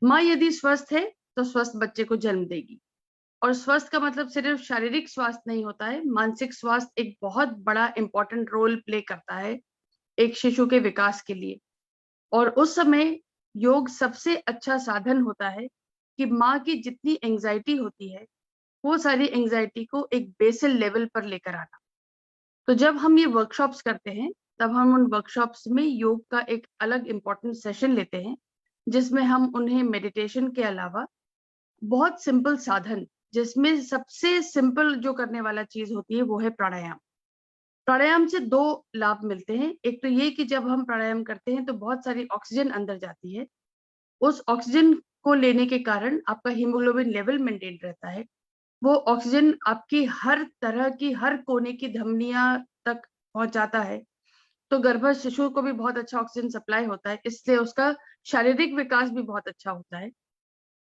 माँ यदि स्वस्थ है तो स्वस्थ बच्चे को जन्म देगी, और स्वस्थ का मतलब सिर्फ शारीरिक स्वास्थ्य नहीं होता है, मानसिक स्वास्थ्य एक बहुत बड़ा इंपॉर्टेंट रोल प्ले करता है एक शिशु के विकास के लिए। और उस समय योग सबसे अच्छा साधन होता है कि माँ की जितनी एंजाइटी होती है वो सारी एंजाइटी को एक बेसल लेवल पर लेकर आना। तो जब हम ये वर्कशॉप्स करते हैं तब हम उन वर्कशॉप्स में योग का एक अलग इम्पोर्टेंट सेशन लेते हैं जिसमें हम उन्हें मेडिटेशन के अलावा बहुत सिंपल साधन, जिसमें सबसे सिंपल जो करने वाला चीज होती है वो है प्राणायाम। प्राणायाम से दो लाभ मिलते हैं। एक तो ये कि जब हम प्राणायाम करते हैं तो बहुत सारी ऑक्सीजन अंदर जाती है, उस ऑक्सीजन को लेने के कारण आपका हीमोग्लोबिन लेवल मेंटेन रहता है। वो ऑक्सीजन आपकी हर तरह की हर कोने की धमनियां तक पहुंचाता है, तो गर्भस्थ शिशु को भी बहुत अच्छा ऑक्सीजन सप्लाई होता है, इसलिए उसका शारीरिक विकास भी बहुत अच्छा होता है।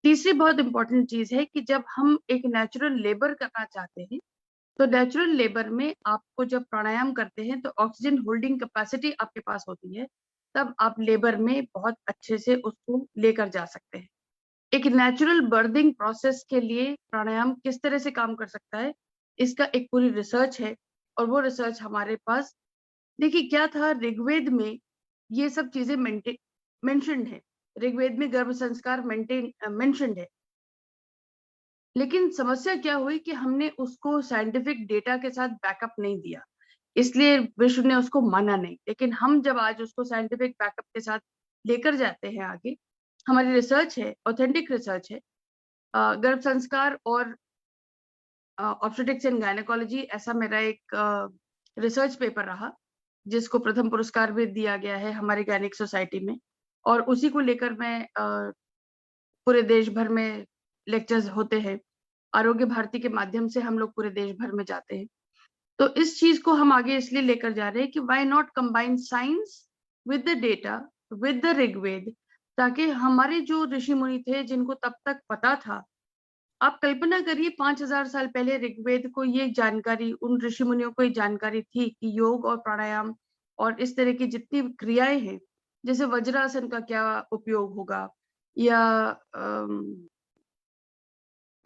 तीसरी बहुत इंपॉर्टेंट चीज है कि जब हम एक नेचुरल लेबर करना चाहते हैं तो नेचुरल लेबर में आपको जब प्राणायाम करते हैं तो ऑक्सीजन होल्डिंग कैपेसिटी आपके पास होती है, तब आप लेबर में बहुत अच्छे से उसको लेकर जा सकते हैं। एक नेचुरल बर्थिंग प्रोसेस के लिए प्राणायाम किस तरह से काम कर सकता है, इसका एक पूरी रिसर्च है, और वो रिसर्च हमारे पास, देखिए क्या था, ऋग्वेद में ये सब चीजें मेंशन्ड है, ऋग्वेद में गर्भ संस्कार मेंशन्ड है, लेकिन समस्या क्या हुई कि हमने उसको साइंटिफिक डेटा के साथ बैकअप नहीं दिया, इसलिए विश्व ने उसको माना नहीं। लेकिन हम जब आज उसको साइंटिफिक बैकअप के साथ लेकर जाते हैं आगे, हमारी रिसर्च है, ऑथेंटिक रिसर्च है, गर्भ संस्कार और ऑब्स्टेट्रिक्स एंड गायनेकोलॉजी, ऐसा मेरा एक रिसर्च पेपर रहा जिसको प्रथम पुरस्कार भी दिया गया है हमारी गायनिक सोसाइटी में, और उसी को लेकर मैं पूरे देश भर में लेक्चर्स होते हैं, आरोग्य भारती के माध्यम से हम लोग पूरे देश भर में जाते हैं। तो इस चीज को हम आगे इसलिए लेकर जा रहे हैं कि why not combine science with the data with the Rigveda, ताकि हमारे जो ऋषि मुनि थे जिनको तब तक पता था, आप कल्पना करिए 5000 साल पहले ऋग्वेद को ये जानकारी, उन ऋषि मुनियों को ये जानकारी थी कि योग और प्राणायाम और इस तरह की जितनी क्रियाएं हैं, जैसे वज्रासन का क्या उपयोग होगा, या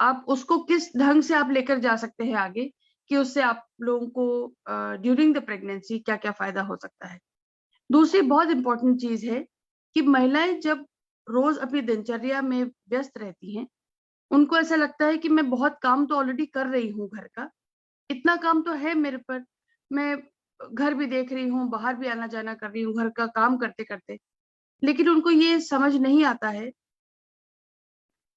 आप उसको किस ढंग से आप लेकर जा सकते हैं आगे, कि उससे आप लोगों को ड्यूरिंग द प्रेगनेंसी क्या क्या फायदा हो सकता है। दूसरी बहुत इंपॉर्टेंट चीज है कि महिलाएं जब रोज अपनी दिनचर्या में व्यस्त रहती हैं, उनको ऐसा लगता है कि मैं बहुत काम तो ऑलरेडी कर रही हूँ, घर का इतना काम तो है मेरे पर, मैं घर भी देख रही हूँ, बाहर भी आना जाना कर रही हूँ घर का काम करते करते, लेकिन उनको ये समझ नहीं आता है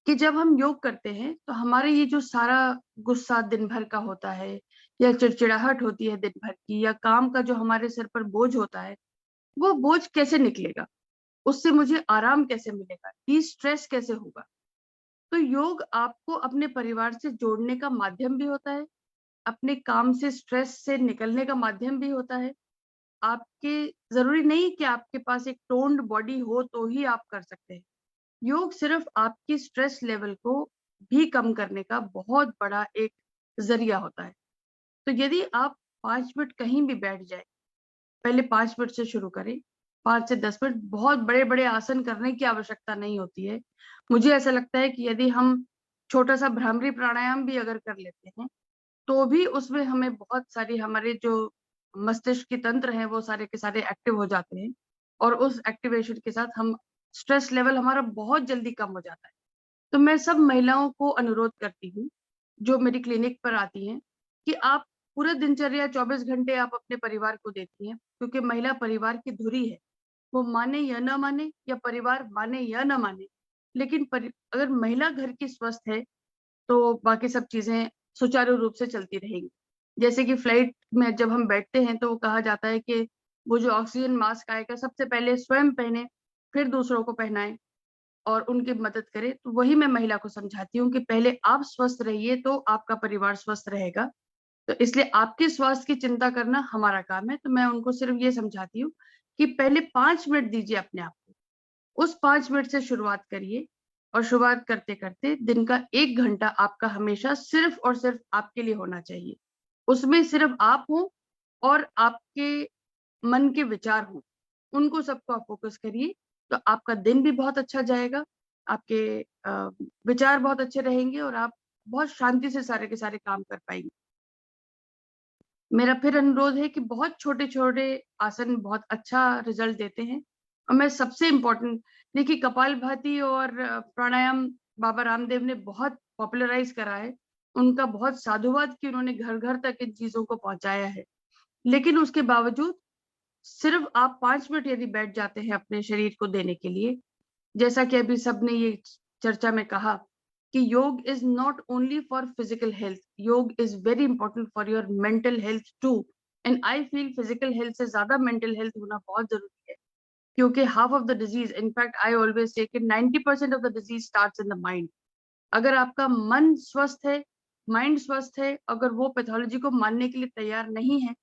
कि जब हम योग करते हैं तो हमारे ये जो सारा गुस्सा दिन भर का होता है, या चिड़चिड़ाहट होती है दिन भर की, या काम का जो हमारे सर पर बोझ होता है, वो बोझ कैसे निकलेगा, उससे मुझे आराम कैसे मिलेगा, डी स्ट्रेस कैसे होगा। तो योग आपको अपने परिवार से जोड़ने का माध्यम भी होता है, अपने काम से स्ट्रेस से निकलने का माध्यम भी होता है। आपके जरूरी नहीं कि आपके पास एक टोन्ड बॉडी हो तो ही आप कर सकते हैं। योग सिर्फ आपकी स्ट्रेस लेवल को भी कम करने का बहुत बड़ा एक जरिया होता है। तो यदि आप 5 मिनट कहीं भी बैठ जाए, पहले 5 मिनट से शुरू करें, 5 से 10 मिनट, बहुत बड़े बड़े आसन करने की आवश्यकता नहीं होती है। मुझे ऐसा लगता है कि यदि हम छोटा सा भ्रामरी प्राणायाम भी अगर कर लेते हैं तो भी उसमें हमें बहुत सारी, हमारे जो मस्तिष्क के तंत्र हैं वो सारे के सारे एक्टिव हो जाते हैं, और उस एक्टिवेशन के साथ हम स्ट्रेस लेवल हमारा बहुत जल्दी कम हो जाता है। तो मैं सब महिलाओं को अनुरोध करती हूँ जो मेरी क्लिनिक पर आती हैं कि आप पूरा दिनचर्या 24 घंटे आप अपने परिवार को देती हैं, क्योंकि महिला परिवार की धुरी है। वो माने या न माने, या परिवार माने या न माने, लेकिन अगर महिला घर की स्वस्थ है तो बाकी सब चीजें सुचारू रूप से चलती रहेंगी। जैसे कि फ्लाइट में जब हम बैठते हैं तो वो कहा जाता है कि वो जो ऑक्सीजन मास्क आएगा सबसे पहले स्वयं पहने, फिर दूसरों को पहनाएं और उनकी मदद करें। तो वही मैं महिला को समझाती हूँ कि पहले आप स्वस्थ रहिए तो आपका परिवार स्वस्थ रहेगा। तो इसलिए आपके स्वास्थ्य की चिंता करना हमारा काम है। तो मैं उनको सिर्फ ये समझाती हूँ कि पहले 5 मिनट दीजिए अपने आप को, उस 5 मिनट से शुरुआत करिए, और शुरुआत करते करते दिन का 1 घंटा आपका हमेशा सिर्फ और सिर्फ आपके लिए होना चाहिए। उसमें सिर्फ आप हो और आपके मन के विचार हो, उनको सबको आप फोकस करिए, तो आपका दिन भी बहुत अच्छा जाएगा, आपके विचार बहुत अच्छे रहेंगे और आप बहुत शांति से सारे के सारे काम कर पाएंगे। मेरा फिर अनुरोध है कि बहुत छोटे छोटे आसन बहुत अच्छा रिजल्ट देते हैं। और मैं सबसे इम्पोर्टेंट, देखिए कपालभाति और प्राणायाम बाबा रामदेव ने बहुत पॉपुलराइज करा है, उनका बहुत साधुवाद कि उन्होंने घर घर तक इन चीजों को पहुंचाया है। लेकिन उसके बावजूद सिर्फ आप 5 मिनट यदि बैठ जाते हैं अपने शरीर को देने के लिए, जैसा कि अभी सबने ये चर्चा में कहा कि योग is not only for physical health, योग is very important for your mental health too. And I feel physical health से ज्यादा मेंटल हेल्थ होना बहुत जरूरी है, क्योंकि half of the disease, in fact I always say 90% of the disease starts in the mind. अगर आपका मन स्वस्थ है, माइंड स्वस्थ है, अगर वो पैथोलॉजी को मानने के लिए तैयार नहीं है,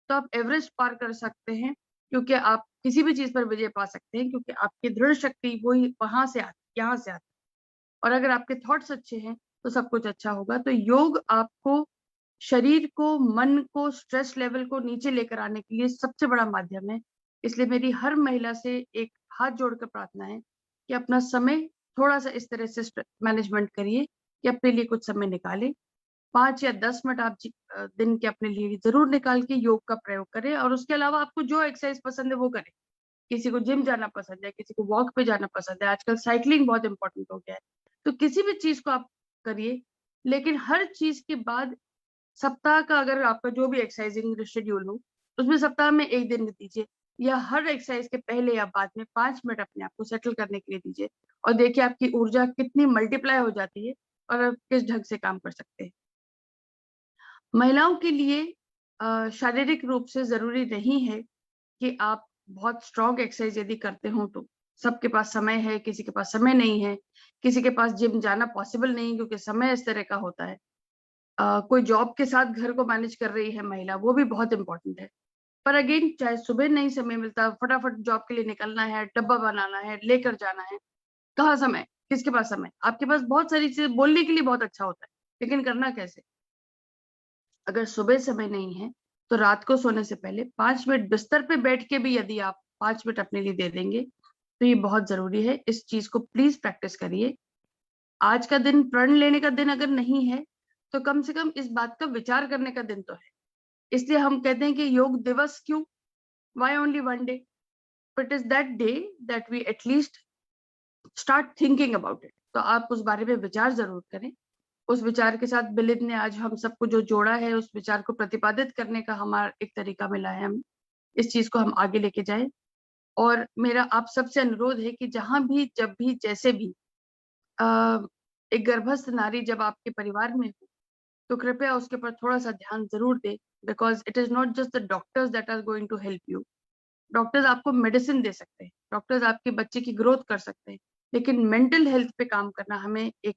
तो आप एवरेस्ट पार कर सकते हैं, क्योंकि आप किसी भी चीज पर विजय पा सकते हैं, क्योंकि आपकी दृढ़ शक्ति वही वहां से आती, यहाँ से आती। और अगर आपके थॉट्स अच्छे हैं तो सब कुछ अच्छा होगा। तो योग आपको शरीर को, मन को, स्ट्रेस लेवल को नीचे लेकर आने के लिए सबसे बड़ा माध्यम है। इसलिए मेरी हर महिला से एक हाथ जोड़कर प्रार्थना है कि अपना समय थोड़ा सा इस तरह से मैनेजमेंट करिए कि अपने लिए कुछ समय निकालें। 5 या 10 मिनट आप दिन के अपने लिए जरूर निकाल के योग का प्रयोग करें। और उसके अलावा आपको जो एक्सरसाइज पसंद है वो करें। किसी को जिम जाना पसंद है, किसी को वॉक पे जाना पसंद है, आजकल साइकिलिंग बहुत इंपॉर्टेंट हो गया है, तो किसी भी चीज को आप करिए। लेकिन हर चीज के बाद सप्ताह का, अगर आपका जो भी एक्सरसाइजिंग शेड्यूल हो, उसमें सप्ताह में 1 दिन दीजिए, या हर एक्सरसाइज के पहले या बाद में 5 मिनट अपने आप को सेटल करने के लिए दीजिए, और देखिए आपकी ऊर्जा कितनी मल्टीप्लाई हो जाती है और आप किस ढंग से काम कर सकते हैं। महिलाओं के लिए शारीरिक रूप से जरूरी नहीं है कि आप बहुत स्ट्रॉन्ग एक्सरसाइज यदि करते हो तो। सबके पास समय है, किसी के पास समय नहीं है, किसी के पास जिम जाना पॉसिबल नहीं क्योंकि समय इस तरह का होता है। कोई जॉब के साथ घर को मैनेज कर रही है महिला, वो भी बहुत इंपॉर्टेंट है। पर अगेन, चाहे सुबह नहीं समय मिलता, फटाफट जॉब के लिए निकलना है, डब्बा बनाना है, लेकर जाना है, कहाँ समय, किसके पास समय? आपके पास बहुत सारी चीजें बोलने के लिए बहुत अच्छा होता है, लेकिन करना कैसे? अगर सुबह समय नहीं है तो रात को सोने से पहले 5 मिनट बिस्तर पे बैठ के भी यदि आप 5 मिनट अपने लिए दे देंगे तो ये बहुत जरूरी है। इस चीज को प्लीज प्रैक्टिस करिए। आज का दिन प्रण लेने का दिन अगर नहीं है तो कम से कम इस बात का विचार करने का दिन तो है। इसलिए हम कहते हैं कि योग दिवस क्यों, why only one day, but is that day that we at least start thinking about it. तो आप उस बारे में विचार जरूर करें। उस विचार के साथ बिलिद ने आज हम सबको जो जोड़ा है, उस विचार को प्रतिपादित करने का हमारा एक तरीका मिला है। हम इस चीज को हम आगे लेके जाएं। और मेरा आप सबसे अनुरोध है कि जहां भी, जब भी, जैसे भी एक गर्भस्थ नारी जब आपके परिवार में हो तो कृपया उसके ऊपर थोड़ा सा ध्यान जरूर दें, because it is not just the doctors that are going to help you. Doctors आपको मेडिसिन दे सकते हैं, डॉक्टर्स आपके बच्चे की ग्रोथ कर सकते हैं, लेकिन मेंटल हेल्थ पे काम करना हमें एक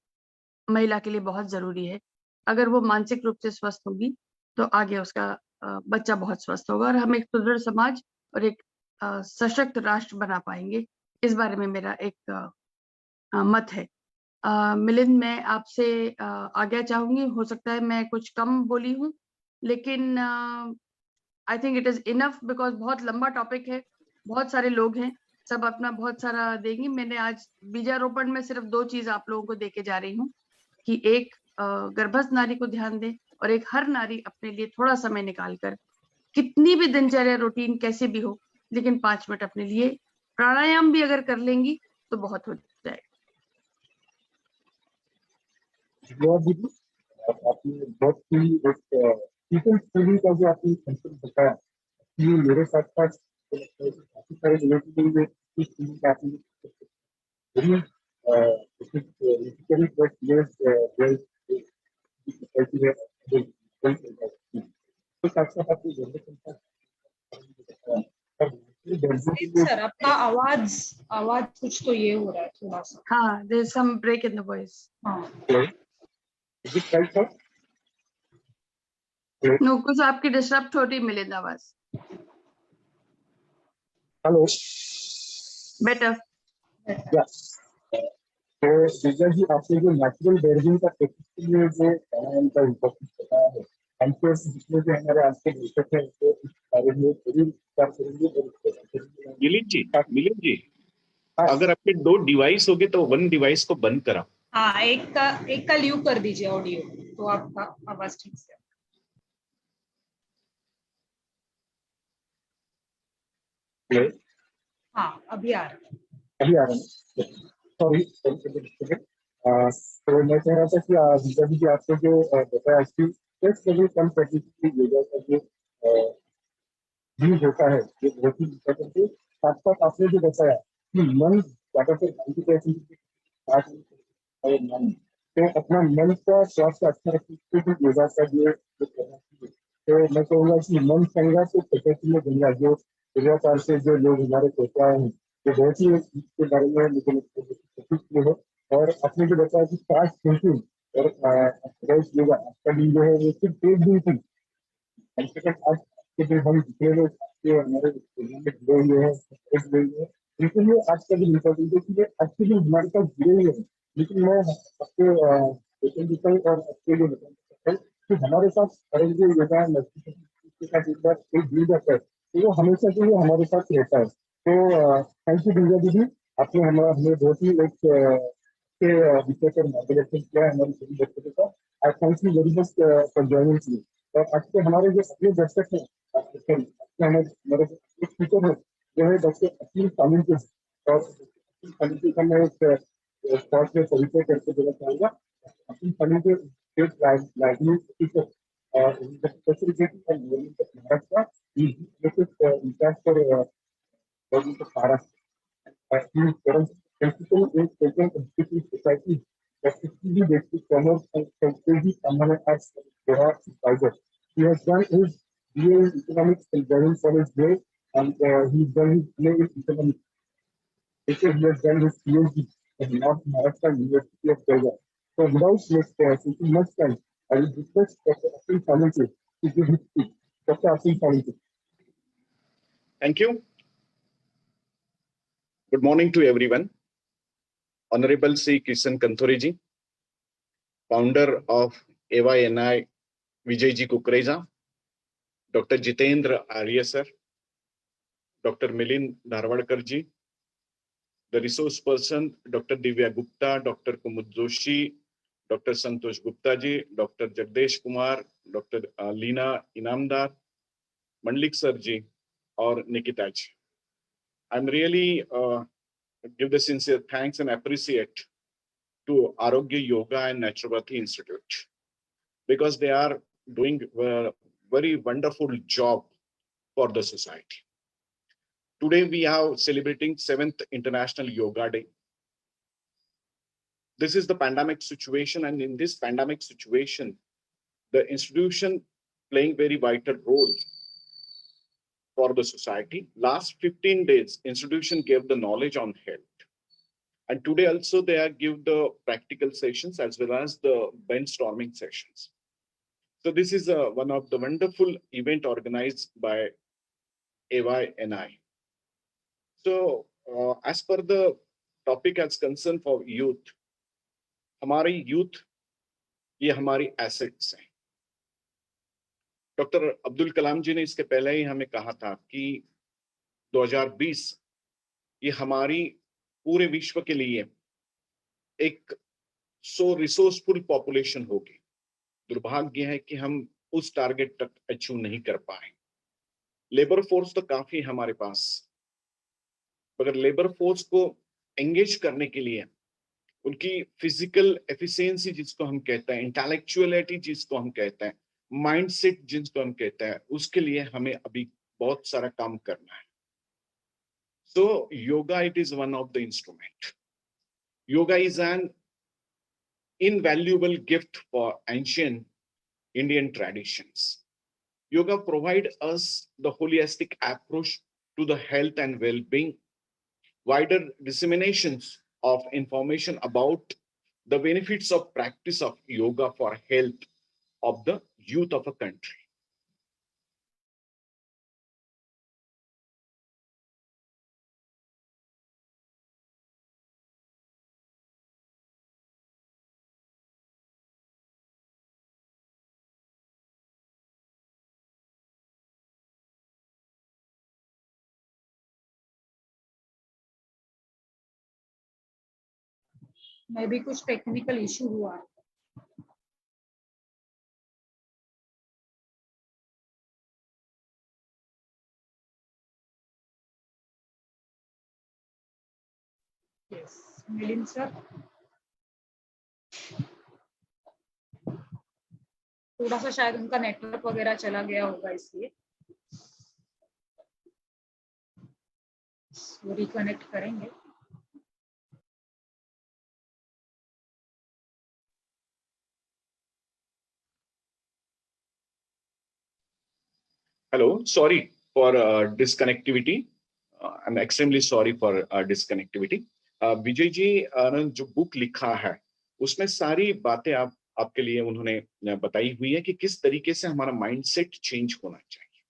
महिला के लिए बहुत जरूरी है। अगर वो मानसिक रूप से स्वस्थ होगी तो आगे उसका बच्चा बहुत स्वस्थ होगा और हम एक सुदृढ़ समाज और एक सशक्त राष्ट्र बना पाएंगे। इस बारे में मेरा एक मत है। मिलिंद, मैं आपसे आज्ञा चाहूंगी। हो सकता है मैं कुछ कम बोली हूँ, लेकिन I think it is enough, because बहुत लंबा टॉपिक है, बहुत सारे लोग हैं, सब अपना बहुत सारा देंगी। मैंने आज बीजारोपण में सिर्फ 2 चीज आप लोगों को देके जा रही हूँ कि एक गर्भस्थ नारी को ध्यान दें, और एक हर नारी अपने लिए थोड़ा समय निकालकर, कितनी भी दिनचर्या रूटीन कैसे भी हो, लेकिन 5 मिनट अपने लिए प्राणायाम भी अगर कर लेंगी तो बहुत हो जाएगा। आपने बहुत ही एक पीपल स्टडी का जो आपने कंसेप्ट बताया, ये मेरे साथ साथ काफी सारे लोगों के लिए इस चीज का आपने very basically what years तो साथ साथ आपकी जनरेशन सर आपका आवाज आवाज कुछ तो ये हो रहा है थोड़ा सा। हाँ, there's some break in the voice. हाँ is it right sir? No, कुछ आपकी डिस्टर्ब छोटी मिलिंद आवाज। Hello. Better. Yes. तो विजय जी आपने जो नेचुरल बर्डिंग का टेक्निक में जो का इम्पोर्टेंस बताया है, हम तो जितने भी हमारे आज के दर्शक हैं वो इस बारे में जरूर विचार करेंगे और मिलिंद जी अगर आपके 2 डिवाइस होंगे तो 1 डिवाइस को बंद कराओ। हाँ, एक का ल्यू कर दीजिए ऑडियो, तो आपका आवाज ठीक से। हाँ अभी आ रहा है। सॉरी तो मैं कह रहा था कि जब भी आपको जो बताया कि कम सर्टिफिकेट योगा का जो यूज होता है ये बहुत ही इम्पोर्टेंट है। साथ साथ आपने जो बताया कि मन ज्यादातर तो अपना मन का स्वास्थ्य अच्छा रखने के लिए योगा का जो करना चाहिए। तो मैं कहूँगा कि मन संगा तो प्रकृति में गंगा, जो योगाकार से जो लोग हमारे सोच रहे हैं ये बहुत ही इसके बारे में मुझे है। और आपने जो बताया कि फास्ट थिंकिंग और योगा आपका दिन जो है वो सिर्फ 1 दिन थी, कम से कम आज के दिन हम जितने लोग हमारे जुड़े हुए हैं उनके लिए आज का दिन इम्पोर्टेंट है कि आज के दिन हमारे साथ जुड़े हुए हैं। लेकिन मैं आपके और आपके लिए बताना चाहता हूँ कि हमारे साथ हर जो योगा के साथ एक बार कोई जुड़ जाता है तो वो हमेशा के लिए हमारे साथ रहता है। तो थैंक यू दिव्या दीदी, आपने हमें बहुत ही एक के विषय पर मार्गदर्शन किया है हमारी सभी दर्शकों का। आई thank you very much for joining me. और आज के हमारे जो अगले दर्शक हैं हमारे स्पीकर है जो है डॉक्टर असीम सालिंके, और सालिंके का मैं एक शॉर्ट में परिचय करके देना चाहूँगा। Aseem Salinke state library speaker और Maharashtra in charge for government of Maharashtra. He is current principal in Indian Institute Society, specifically based to commerce and strategy among us Bihar Tiger. He has done his BA in economics in Government College Bay, and he has done his BA in economics. Later, he has done his PhD in North Maharashtra University of Belgaum. So, without taking much time, I will request Dr. Asim Salinke to give his speech. Dr. Asim Salinke. Thank you. Good morning to everyone. Honorable Sri Kishan Kanthore ji, founder of AYNI Vijay ji Kukreja, Dr. Jitendra Arya sir, Dr. Milind Dharwadkar ji, the resource person Dr. Divya Gupta, Dr. Kumud Joshi, Dr. Santosh Gupta ji, Dr. Jagdesh Kumar, Dr. Leena Inamdar, Mandlik sir ji, or Nikita ji. I'm really give the sincere thanks and appreciate to Arogya Yoga and Naturopathy Institute because they are doing a very wonderful job for the society. Today we are celebrating 7th International Yoga Day. This is the pandemic situation, and in this pandemic situation, the institution playing very vital role for the society. Last 15 days, institution gave the knowledge on health. And today also they are give the practical sessions as well as the brainstorming sessions. So this is one of the wonderful event organized by AYNI. So as per the topic as concern for youth, हमारी youth ये हमारी assets हैं. Doctor Abdul Kalam जी ने इसके पहले ही हमें कहा था कि 2020 ये हमारी पूरे विश्व के लिए एक रिसोर्सफुल पॉपुलेशन होगी. दुर्भाग्य है कि हम उस टारगेट तक अचीव नहीं कर पाए. लेबर फोर्स तो काफी हमारे पास, मगर लेबर फोर्स को एंगेज करने के लिए उनकी फिजिकल एफिशिएंसी जिसको हम कहते हैं, इंटेलेक्चुअलिटी जिसको हम कहते हैं, माइंडसेट जिसको हम कहते हैं, उसके लिए हमें अभी बहुत सारा काम करना है. So yoga, it is one of the instrument. Yoga is an invaluable gift for ancient Indian traditions. Yoga provide us the holistic approach to the health and well-being, wider disseminations of information about the benefits of practice of yoga for health of the youth of a country. मे भी कुछ technical issue हुआ. Yes, Milind sir, थोड़ा सा शायद उनका network वगैरह चला गया होगा, इसलिए वो रिकनेक्ट करेंगे. Hello, sorry for disconnectivity. I'm extremely sorry for disconnectivity. Vijay ji ने जो बुक लिखा है उसमें सारी बातें आपके लिए उन्होंने बताई हुई है कि किस तरीके से हमारा माइंडसेट चेंज होना चाहिए.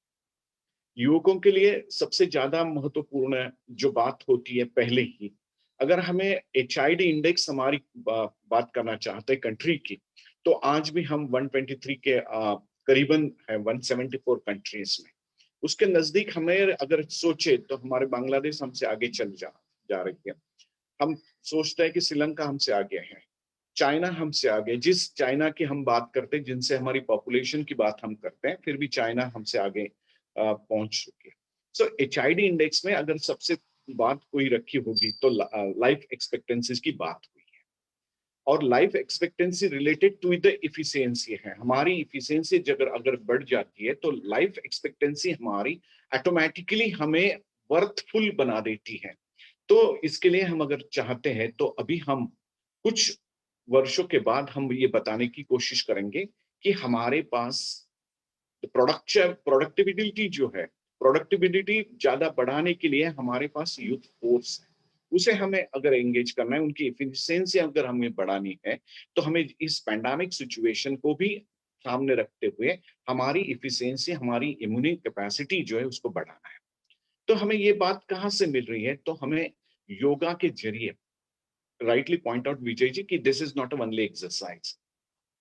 युवकों के लिए सबसे ज्यादा महत्वपूर्ण जो बात होती है, पहले ही अगर हमें HID इंडेक्स हमारी बात करना चाहते हैं कंट्री की, तो आज भी हम 123 के करीबन है 174 कंट्रीज में. उसके नजदीक हमें अगर सोचे तो हमारे बांग्लादेश हमसे आगे चल जा रही है. हम सोचते हैं कि श्रीलंका हमसे आगे है, चाइना हमसे आगे. जिस चाइना की हम बात करते हैं, जिनसे हमारी पॉपुलेशन की बात हम करते हैं, फिर भी चाइना हमसे आगे पहुंच चुकी है. सो HID इंडेक्स में अगर सबसे बात कोई रखी होगी तो लाइफ एक्सपेक्टेंसीज की बात हुई है. और life expectancy related to the efficiency है. हमारी इफिशियंसी अगर बढ़ जाती है तो लाइफ एक्सपेक्टेंसी हमारी ऑटोमेटिकली हमें वर्थफुल बना देती है. तो इसके लिए हम अगर चाहते हैं तो अभी हम कुछ वर्षों के बाद हम ये बताने की कोशिश करेंगे कि हमारे पास प्रोडक्टिविटी जो है, प्रोडक्टिविटी ज्यादा बढ़ाने के लिए हमारे पास यूथ फोर्स है, उसे हमें अगर एंगेज करना है, उनकी एफिशिएंसी अगर हमें बढ़ानी है, तो हमें इस पैंडेमिक सिचुएशन को भी सामने रखते हुए हमारी एफिशिएंसी, हमारी इम्यूनिटी कैपेसिटी जो है उसको बढ़ाना है. तो हमें ये बात कहाँ से मिल रही है? तो हमें योगा के जरिए rightly point out Vijay ji कि this is not a only exercise,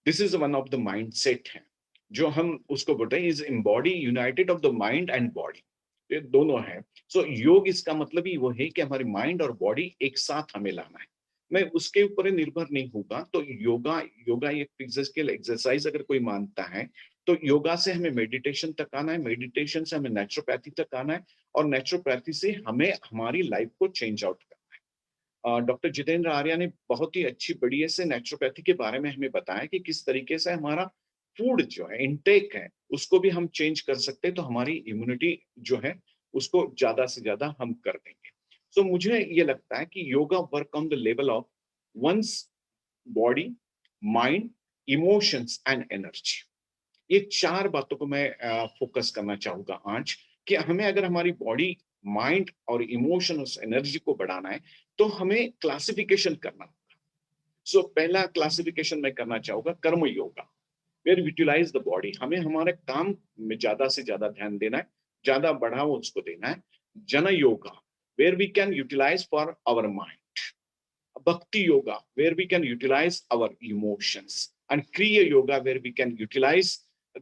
this is one of the mindset है जो हम उसको बोलते हैं is embody United of the mind and body. ये दोनों है. सो योग इसका मतलब ही वो है कि हमारी माइंड और बॉडी एक साथ हमें लाना है. मैं उसके ऊपर निर्भर नहीं होगा. तो योगा एक फिजिकल एक्सरसाइज अगर कोई मानता है तो योगा से हमें मेडिटेशन तक आना है, मेडिटेशन से हमें नेचुरोपैथी तक आना है, और नेचुरोपैथी से हमें हमारी लाइफ को चेंज आउट करना है. डॉक्टर जितेंद्र आर्या ने बहुत ही अच्छी बढ़िया से नेचुरोपैथी के बारे में हमें बताया कि किस तरीके से हमारा फूड जो है, इनटेक है, उसको भी हम चेंज कर सकते हैं, तो हमारी इम्यूनिटी जो है उसको ज्यादा से ज्यादा हम कर देंगे. सो मुझे ये लगता है कि yoga work on the level of one's body, mind, emotions and energy. ये चार बातों को मैं फोकस करना चाहूंगा आज, कि हमें अगर हमारी बॉडी, माइंड और इमोशन, उस एनर्जी को बढ़ाना है तो हमें क्लासिफिकेशन करना होगा. सो पहला क्लासिफिकेशन मैं करना चाहूंगा karma yoga, where utilize the body. हमें हमारे काम में ज्यादा से ज्यादा ध्यान देना है, ज्यादा बढ़ावा उसको देना है. Jnana yoga, where we can utilize for our mind. Bhakti yoga, where we can utilize our emotions, and Kriya yoga, where we can utilize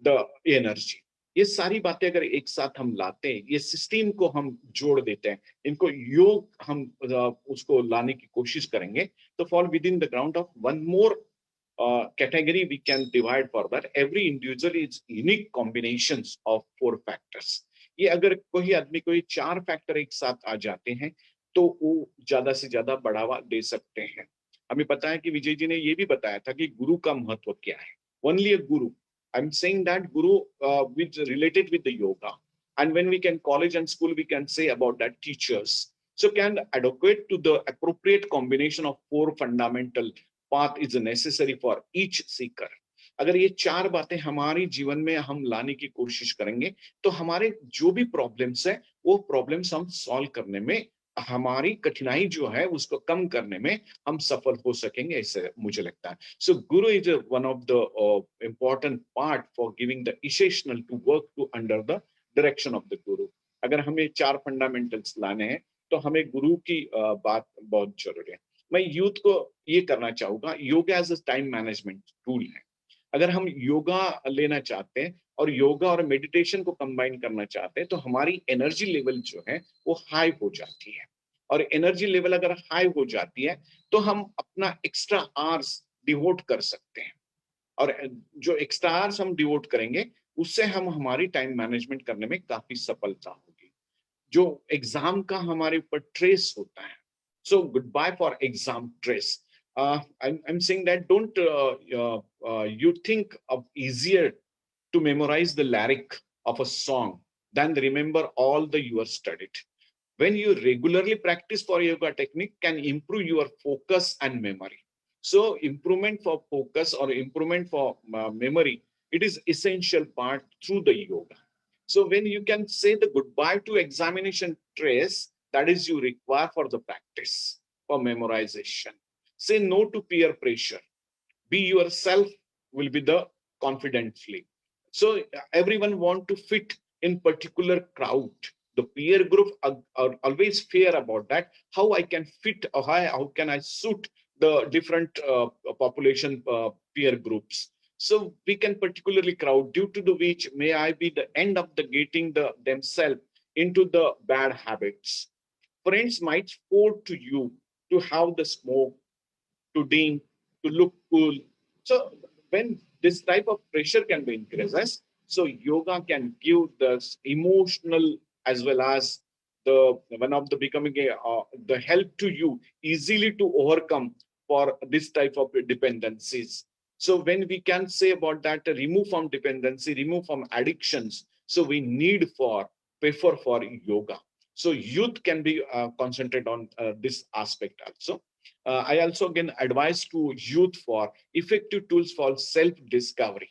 the energy. ये सारी बातें अगर एक साथ हम लाते हैं, ये सिस्टम को हम जोड़ देते हैं, इनको योग हम उसको लाने की कोशिश करेंगे, तो fall with in the ground of one more category we can divide for that. Every individual is unique combinations of 4 factors. ये अगर कोई आदमी कोई 4 फैक्टर एक साथ आ जाते हैं तो वो ज्यादा से ज्यादा बढ़ावा दे सकते हैं. हमें पता है कि विजय जी ने ये भी बताया था कि गुरु का महत्व क्या है. Only a Guru, I'm saying that Guru with related with the yoga. And when we can college and school, we can say about that teachers. So can adequate to the appropriate combination of 4 fundamental path is necessary for each seeker. अगर ये 4 बातें हमारी जीवन में हम लाने की कोशिश करेंगे तो हमारे जो भी प्रॉब्लम्स है वो प्रॉब्लम्स हम सॉल्व करने में, हमारी कठिनाई जो है उसको कम करने में हम सफल हो सकेंगे, ऐसे मुझे लगता है. So guru is one of the important part for giving the essential to work to under the direction of the guru. अगर हमें 4 फंडामेंटल्स लाने हैं तो हमें गुरु की बात बहुत जरूरी है. मैं यूथ को ये करना चाहूंगा, yoga as a time management tool है. अगर हम योगा लेना चाहते हैं और योगा और मेडिटेशन को कंबाइन करना चाहते हैं तो हमारी एनर्जी लेवल जो है वो हाई हो जाती है. और एनर्जी लेवल अगर हाई हो जाती है तो हम अपना एक्स्ट्रा आवर्स डिवोट कर सकते हैं. और जो एक्स्ट्रा आवर्स हम डिवोट करेंगे उससे हम हमारी टाइम मैनेजमेंट करने में काफी सफलता होगी. जो एग्जाम का हमारे ऊपर ट्रेस होता है, so goodbye for exam stress. I'm saying that don't you think of easier to memorize the lyric of a song than remember all the you are studied. When you regularly practice for yoga technique can improve your focus and memory. So improvement for focus or improvement for memory, it is essential part through the yoga. So when you can say the goodbye to examination stress, that is you require for the practice for memorization. Say no to peer pressure. Be yourself will be the confidently. So everyone want to fit in particular crowd. The peer group are always fear about that. How I can fit or how can I suit the different population peer groups. So we can particularly crowd due to the which may I be the end of the getting the themselves into the bad habits. Friends might force to you to have the smoke, to drink, to look cool. So when this type of pressure can be increases, so yoga can give the emotional as well as the one of the becoming the help to you easily to overcome for this type of dependencies. So when we can say about that, remove from dependency, remove from addictions, so we need for prefer for yoga. So youth can be concentrate on this aspect also. I also again advise to youth for effective tools for self-discovery.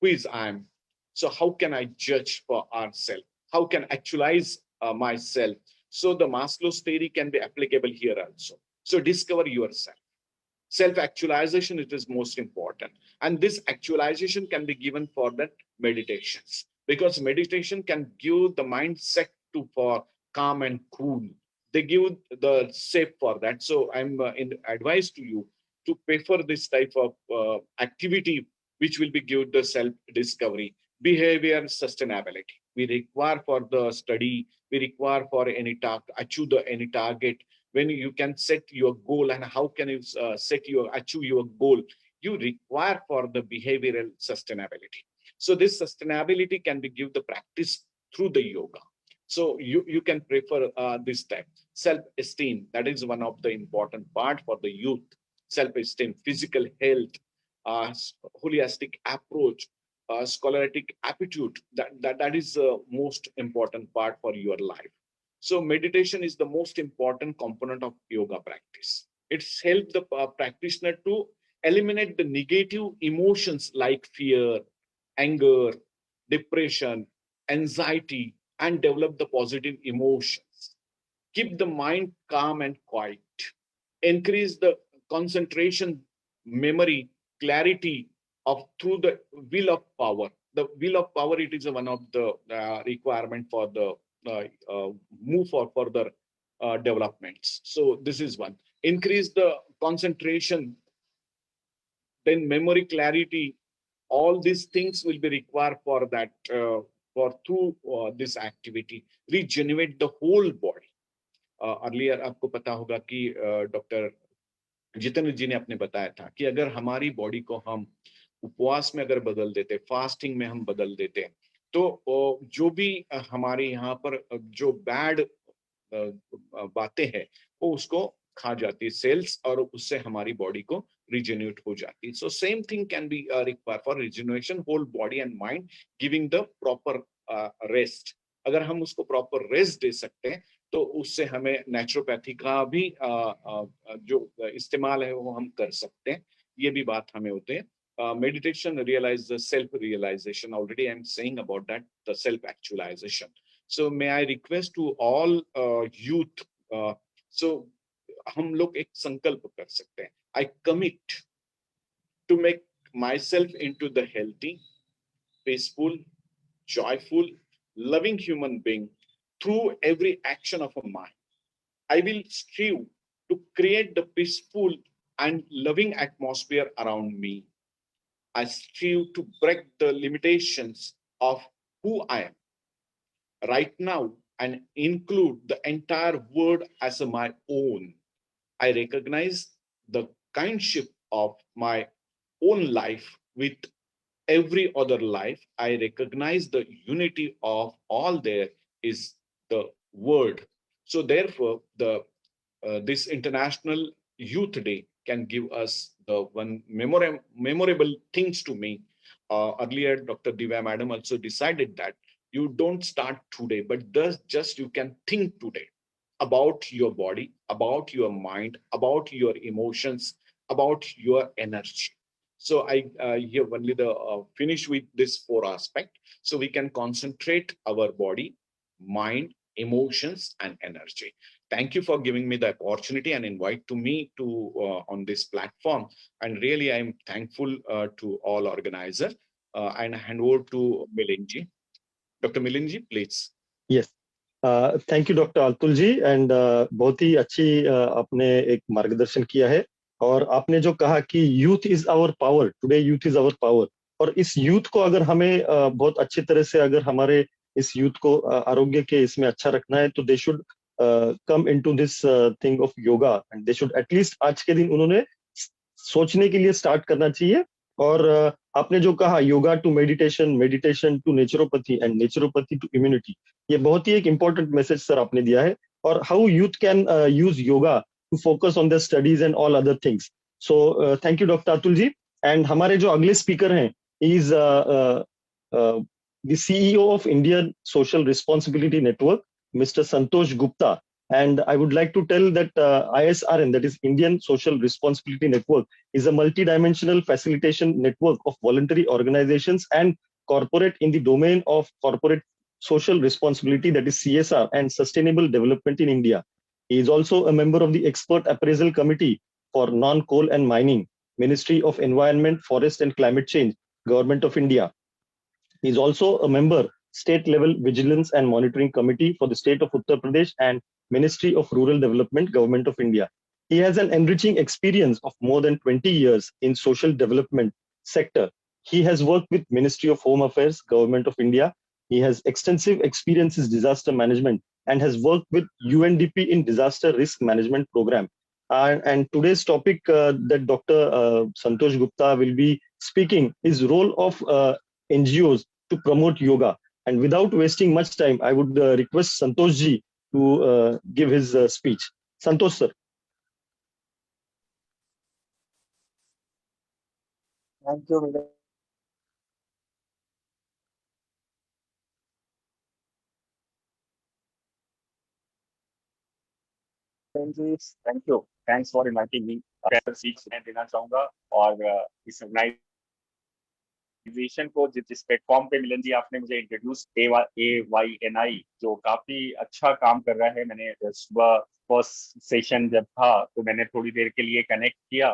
Who is I am? So how can I judge for ourselves? How can I actualize myself? So the Maslow's theory can be applicable here also. So discover yourself. Self-actualization it is most important. And this actualization can be given for that meditations. Because meditation can give the mindset to for calm and cool. They give the shape for that. So I'm advised to you to prefer this type of activity which will be give the self-discovery. Behavior sustainability. We require for the study, we require for any achieve any target. When you can set your goal and how can you achieve your goal, you require for the behavioral sustainability. So this sustainability can be give the practice through the yoga. So you can prefer this type. Self-esteem, that is one of the important part for the youth. Self-esteem, physical health, holistic approach, scholastic aptitude, that is the most important part for your life. So meditation is the most important component of yoga practice. It's helped the practitioner to eliminate the negative emotions like fear, anger, depression, anxiety, and develop the positive emotions. Keep the mind calm and quiet. Increase the concentration, memory, clarity of through the will of power. The will of power, it is one of the requirement for the move for further developments. So this is one. Increase the concentration, then memory, clarity. All these things will be required for that for through this activity. Regenerate the whole body. Earlier आपको पता होगा कि doctor Jitendra जी ने अपने बताया था कि अगर हमारी बॉडी को हम उपवास में अगर बदल देते, फास्टिंग में हम बदल देते, तो जो भी हमारे यहाँ पर जो बैड बातें हैं वो उसको खा जाती है सेल्स, और उससे हमारी बॉडी को रिजेन्यूट हो जाती है. So same thing can be require for rejuvenation, whole body and mind, giving the proper rest. अगर हम उसको प्रॉपर रेस्ट दे सकते हैं तो उससे हमें नेचुरोपैथी का भी जो इस्तेमाल है वो हम कर सकते हैं. ये भी बात हमें होते हैं. Meditation realize the self realization. Already I'm saying about that, the self actualization. So may I request to all youth, so हम लोग एक संकल्प कर सकते हैं. I commit to make myself into the healthy, peaceful, joyful, loving human being through every action of a mind. I will strive to create the peaceful and loving atmosphere around me. I strive to break the limitations of who I am right now and include the entire world as my own. I recognize the kindship of my own life with every other life. I recognize the unity of all there is the word. So therefore, this International Youth Day can give us the one memorable things to me. Earlier, Dr. Divya Madam also decided that you don't start today, but just you can think today about your body, about your mind, about your emotions, about your energy. So I here only the finish with this 4 aspect. So we can concentrate our body, mind, emotions, and energy. Thank you for giving me the opportunity and invite to me to on this platform. And really, I'm thankful to all organizers. And hand over to Milinji. Dr. Milinji, please. Yes. Thank you doctor Atul ji. And बहुत ही अच्छी आपने एक मार्गदर्शन किया है. और आपने जो कहा कि youth is our power, today youth is our power. और इस यूथ को अगर हमें बहुत अच्छी तरह से अगर हमारे इस यूथ को आरोग्य के इसमें अच्छा रखना है तो they should come into this thing of yoga. And they should at least आज के दिन उन्होंने सोचने के लिए स्टार्ट करना चाहिए. और आपने जो कहा yoga to meditation, meditation to naturopathy and naturopathy to immunity, ये बहुत ही एक इंपॉर्टेंट मैसेज सर आपने दिया है. और how youth can use yoga to focus on their studies and all other things. So thank you doctor Atul ji. And हमारे जो अगले स्पीकर हैं is the CEO of Indian Social Responsibility Network, mister Santosh Gupta. And I would like to tell that ISRN, that is Indian Social Responsibility Network, is a multi-dimensional facilitation network of voluntary organizations and corporate in the domain of corporate social responsibility, that is CSR, and sustainable development in India. He is also a member of the Expert Appraisal Committee for Non-Coal and Mining, Ministry of Environment, Forest and Climate Change, Government of India. He is also a member, State Level Vigilance and Monitoring Committee for the State of Uttar Pradesh and Ministry of Rural Development, Government of India. He has an enriching experience of more than 20 years in social development sector. He has worked with Ministry of Home Affairs, Government of India. He has extensive experience in disaster management and has worked with UNDP in disaster risk management program. And today's topic that Dr. Santosh Gupta will be speaking is role of NGOs to promote yoga. And without wasting much time, I would request Santosh ji to give his speech. Santosh sir. Thank you, Milan. Thank you. Thanks for inviting me. सीख देना चाहूंगा और इस organisation को जिस platform पे मिलन जी आपने मुझे इंट्रोड्यूस AYNI जो काफी अच्छा काम कर रहा है. मैंने सुबह फर्स्ट सेशन जब था तो मैंने थोड़ी देर के लिए कनेक्ट किया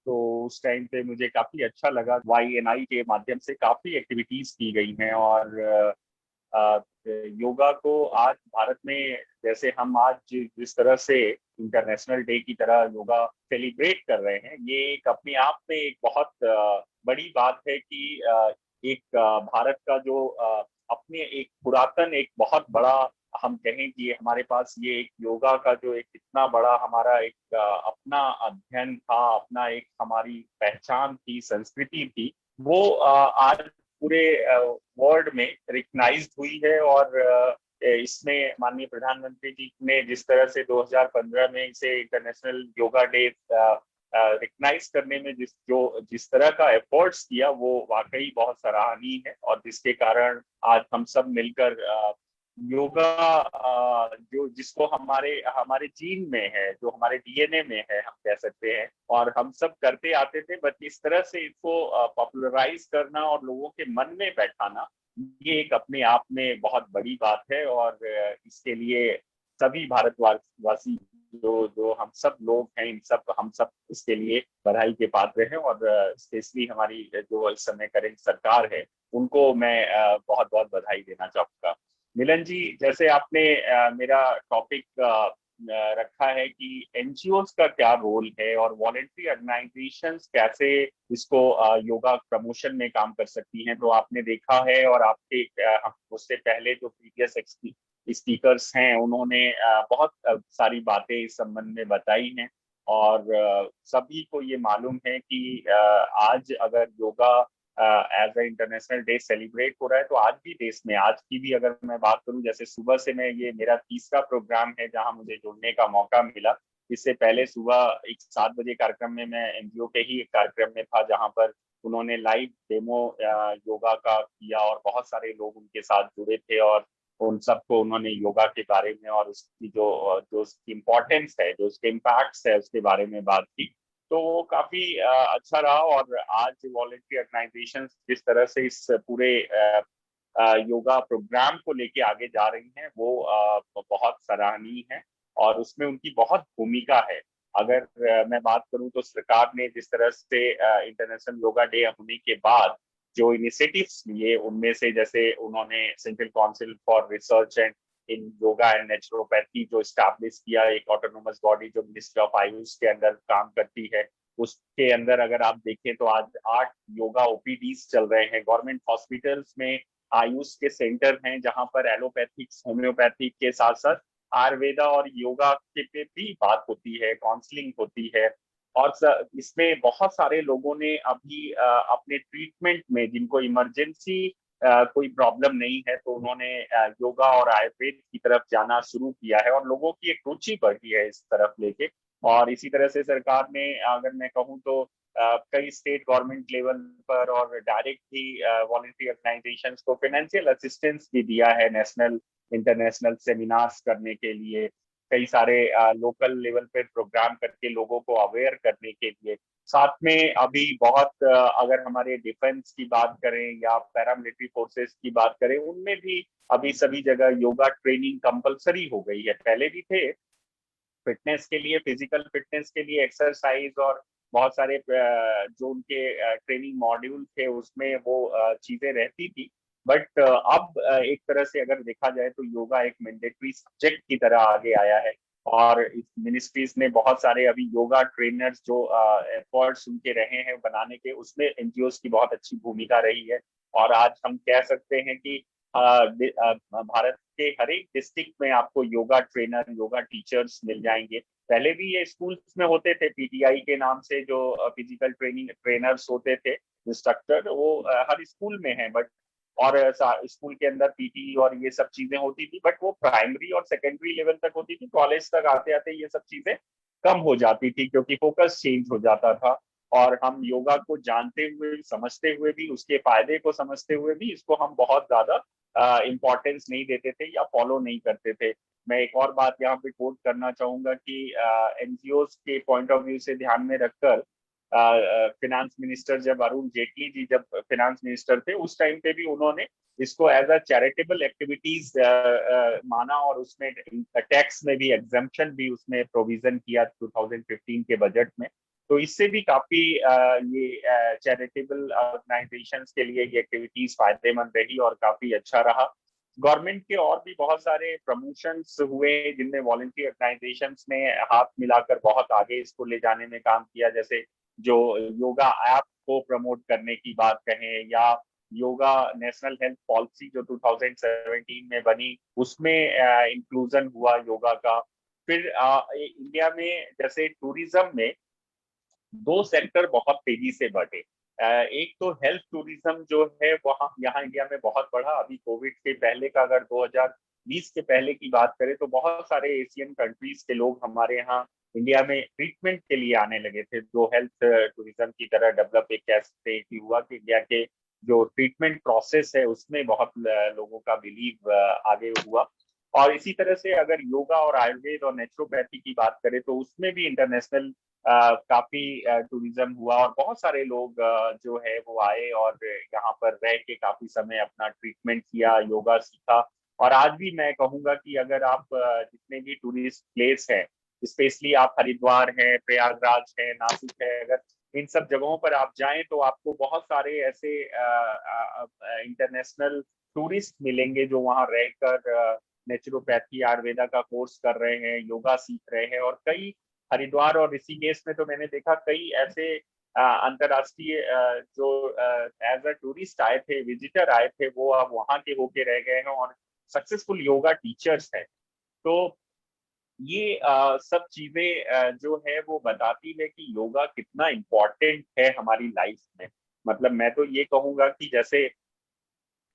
तो उस टाइम पे मुझे काफी अच्छा लगा. YNI के माध्यम से काफी एक्टिविटीज की गई हैं और योगा को आज भारत में जैसे हम आज जिस तरह से इंटरनेशनल डे की तरह योगा सेलिब्रेट कर रहे हैं, ये एक अपने आप में एक बहुत बड़ी बात है कि एक भारत का जो अपने एक पुरातन एक बहुत बड़ा हम कहें कि हमारे पास ये एक योगा का जो एक इतना बड़ा हमारा एक अपना अध्ययन था, अपना एक हमारी पहचान थी, संस्कृति थी, वो आज पूरे वर्ल्ड में रिकग्नाइज्ड हुई है और इसमें माननीय प्रधानमंत्री जी ने जिस तरह से 2015 में इसे इंटरनेशनल योगा डे रिकग्नाइज करने में जिस तरह का एफर्ट्स किया वो वाकई बहुत सराहनीय है, और जिसके कारण आज हम सब मिलकर योगा जो जिसको हमारे हमारे जीन में है, जो हमारे डीएनए में है हम कह सकते हैं, और हम सब करते आते थे, बट इस तरह से इसको पॉपुलराइज करना और लोगों के मन में बैठाना, ये एक अपने आप में बहुत बड़ी बात है। और इसके लिए सभी भारतवासी जो जो हम सब लोग हैं, हम सब इसके लिए बधाई के पात्र हैं, और स्पेशली हमारी जो इस समय करेंट सरकार है उनको मैं बहुत बहुत बधाई देना चाहूंगा। मिलन जी, जैसे आपने मेरा टॉपिक रखा है कि एनजीओज का क्या रोल है और वॉलेंट्री ऑर्गेनाइजेशंस कैसे इसको योगा प्रमोशन में काम कर सकती हैं, तो आपने देखा है, और आपके उससे पहले जो प्रीवियस स्पीकर्स हैं उन्होंने बहुत सारी बातें इस संबंध में बताई हैं, और सभी को ये मालूम है कि आज अगर yoga as a international day celebrate हो रहा है, तो आज भी देश में, आज की भी अगर मैं बात करूं, जैसे सुबह से मैं, ये मेरा तीसरा प्रोग्राम है जहां मुझे जुड़ने का मौका मिला। इससे पहले सुबह एक 7 बजे कार्यक्रम में मैं एनजीओ के ही एक कार्यक्रम में था जहां पर उन्होंने लाइव डेमो योगा का किया, और बहुत सारे लोग उनके साथ जुड़े थे, और उन सबको उन्होंने योगा के बारे में और उसकी जो उसकी इम्पोर्टेंस है, जो उसके इम्पैक्ट्स है, उसके बारे में बात की। तो वो काफी अच्छा रहा, और आज वॉलेंट्री ऑर्गेनाइजेशन जिस तरह से इस पूरे योगा प्रोग्राम को लेके आगे जा रही हैं वो बहुत सराहनीय है, और उसमें उनकी बहुत भूमिका है। अगर मैं बात करूं तो सरकार ने जिस तरह से इंटरनेशनल योगा डे होने के बाद जो इनिशिएटिव्स लिए, उनमें से जैसे उन्होंने central council for research and in yoga and naturopathy जो स्टैब्लिश किया, एक ऑटोनोमस बॉडी जो मिनिस्ट्री ऑफ आयुष के अंदर काम करती है, उसके अंदर अगर आप देखें तो आज 8 योगा ओपीडीज चल रहे हैं। गवर्नमेंट हॉस्पिटल्स में आयुष के सेंटर हैं जहां पर एलोपैथिक्स, होम्योपैथिक के साथ साथ आयुर्वेदा और योगा के पे भी बात होती है, काउंसलिंग होती है। और इसमें बहुत सारे लोगों ने अभी अपने ट्रीटमेंट में, जिनको इमरजेंसी कोई प्रॉब्लम नहीं है, तो उन्होंने योगा और आयुर्वेद की तरफ जाना शुरू किया है, और लोगों की एक रुचि बढ़ी है इस तरफ लेके। और इसी तरह से सरकार ने, अगर मैं कहूँ तो कई स्टेट गवर्नमेंट लेवल पर और डायरेक्ट भी वॉलंटरी ऑर्गेनाइजेशंस को फाइनेंशियल असिस्टेंस भी दिया है, नेशनल इंटरनेशनल सेमिनार्स करने के लिए, कई सारे लोकल लेवल पे प्रोग्राम करके लोगों को अवेयर करने के लिए। साथ में अभी बहुत अगर हमारे डिफेंस की बात करें या पैरामिलिट्री फोर्सेस की बात करें, उनमें भी अभी सभी जगह योगा ट्रेनिंग कंपलसरी हो गई है। पहले भी थे, फिटनेस के लिए, फिजिकल फिटनेस के लिए एक्सरसाइज और बहुत सारे जो उनके ट्रेनिंग मॉड्यूल थे उसमें वो चीजें रहती थी, बट अब एक तरह से अगर देखा जाए तो योगा एक मैंडेटरी सब्जेक्ट की तरह आगे आया है, और मिनिस्ट्रीज ने बहुत सारे अभी योगा ट्रेनर्स जो एफर्ट्स उनके रहे हैं बनाने के, उसमें एनजीओ की बहुत अच्छी भूमिका रही है। और आज हम कह सकते हैं कि भारत के हर एक डिस्ट्रिक्ट में आपको योगा ट्रेनर, योगा टीचर्स मिल जाएंगे। पहले भी ये स्कूल्स में होते थे, पीटीआई के नाम से जो फिजिकल ट्रेनिंग ट्रेनर्स होते थे, इंस्ट्रक्टर, वो हर स्कूल में है, बट और स्कूल के अंदर पीटी और ये सब चीजें होती थी, बट वो प्राइमरी और सेकेंडरी लेवल तक होती थी। कॉलेज तक आते आते ये सब चीजें कम हो जाती थी, क्योंकि फोकस चेंज हो जाता था, और हम योगा को जानते हुए, समझते हुए भी, उसके फायदे को समझते हुए भी इसको हम बहुत ज्यादा इम्पोर्टेंस नहीं देते थे या फॉलो नहीं करते थे। मैं एक और बात यहाँ पे कोट करना चाहूंगा कि एनजीओ के पॉइंट ऑफ व्यू से ध्यान में रखकर फिनांस मिनिस्टर जब अरुण जेटली जी जब फिनांस मिनिस्टर थे, उस टाइम पे भी उन्होंने इसको एज अ चैरिटेबल एक्टिविटीज माना, और उसमें टैक्स में भी एग्जम्पशन भी उसमें प्रोविजन किया 2015 के बजट में। तो इससे भी काफी ये चैरिटेबल ऑर्गेनाइजेशंस के लिए ये एक्टिविटीज फायदेमंद रही और काफी अच्छा रहा। गवर्नमेंट के और भी बहुत सारे प्रमोशंस हुए जिनमें वॉलंटरी ऑर्गेनाइजेशंस ने हाथ मिलाकर बहुत आगे इसको ले जाने में काम किया, जैसे जो योगा ऐप को प्रमोट करने की बात कहें, या योगा नेशनल हेल्थ पॉलिसी जो 2017 में बनी, उसमें इंक्लूजन हुआ योगा का। फिर इंडिया में जैसे टूरिज्म में 2 सेक्टर बहुत तेजी से बढ़े। एक तो हेल्थ टूरिज्म जो है वहाँ यहाँ इंडिया में बहुत बढ़ा। अभी कोविड के पहले का अगर 20 के पहले की बात करें तो बहुत सारे एशियन कंट्रीज के लोग हमारे यहाँ इंडिया में ट्रीटमेंट के लिए आने लगे थे, जो हेल्थ टूरिज्म की तरह डेवलप एक कैसे कि हुआ कि इंडिया के जो ट्रीटमेंट प्रोसेस है उसमें बहुत लोगों का बिलीव आगे हुआ। और इसी तरह से अगर योगा और आयुर्वेद और नेचुरोपैथी की बात करें तो उसमें भी इंटरनेशनल काफी टूरिज्म हुआ और बहुत सारे लोग जो है वो आए और यहाँ पर रह के काफी समय अपना ट्रीटमेंट किया, योगा सीखा। और आज भी मैं कहूंगा कि अगर आप जितने भी टूरिस्ट प्लेस हैं, स्पेशली आप हरिद्वार है, प्रयागराज है, नासिक है, अगर इन सब जगहों पर आप जाएं तो आपको बहुत सारे ऐसे इंटरनेशनल टूरिस्ट मिलेंगे जो वहां रहकर नेचुरोपैथी आयुर्वेदा का कोर्स कर रहे हैं, योगा सीख रहे हैं। और कई हरिद्वार और ऋषिकेश में तो मैंने देखा कई ऐसे अंतरराष्ट्रीय जो एज अ टूरिस्ट आए थे, विजिटर आए थे, वो अब वहां के होके रह गए हैं और सक्सेसफुल योगा टीचर्स हैं। तो ये सब चीजें जो है वो बताती है कि योगा कितना इम्पोर्टेंट है हमारी लाइफ में। मतलब मैं तो ये कहूंगा कि जैसे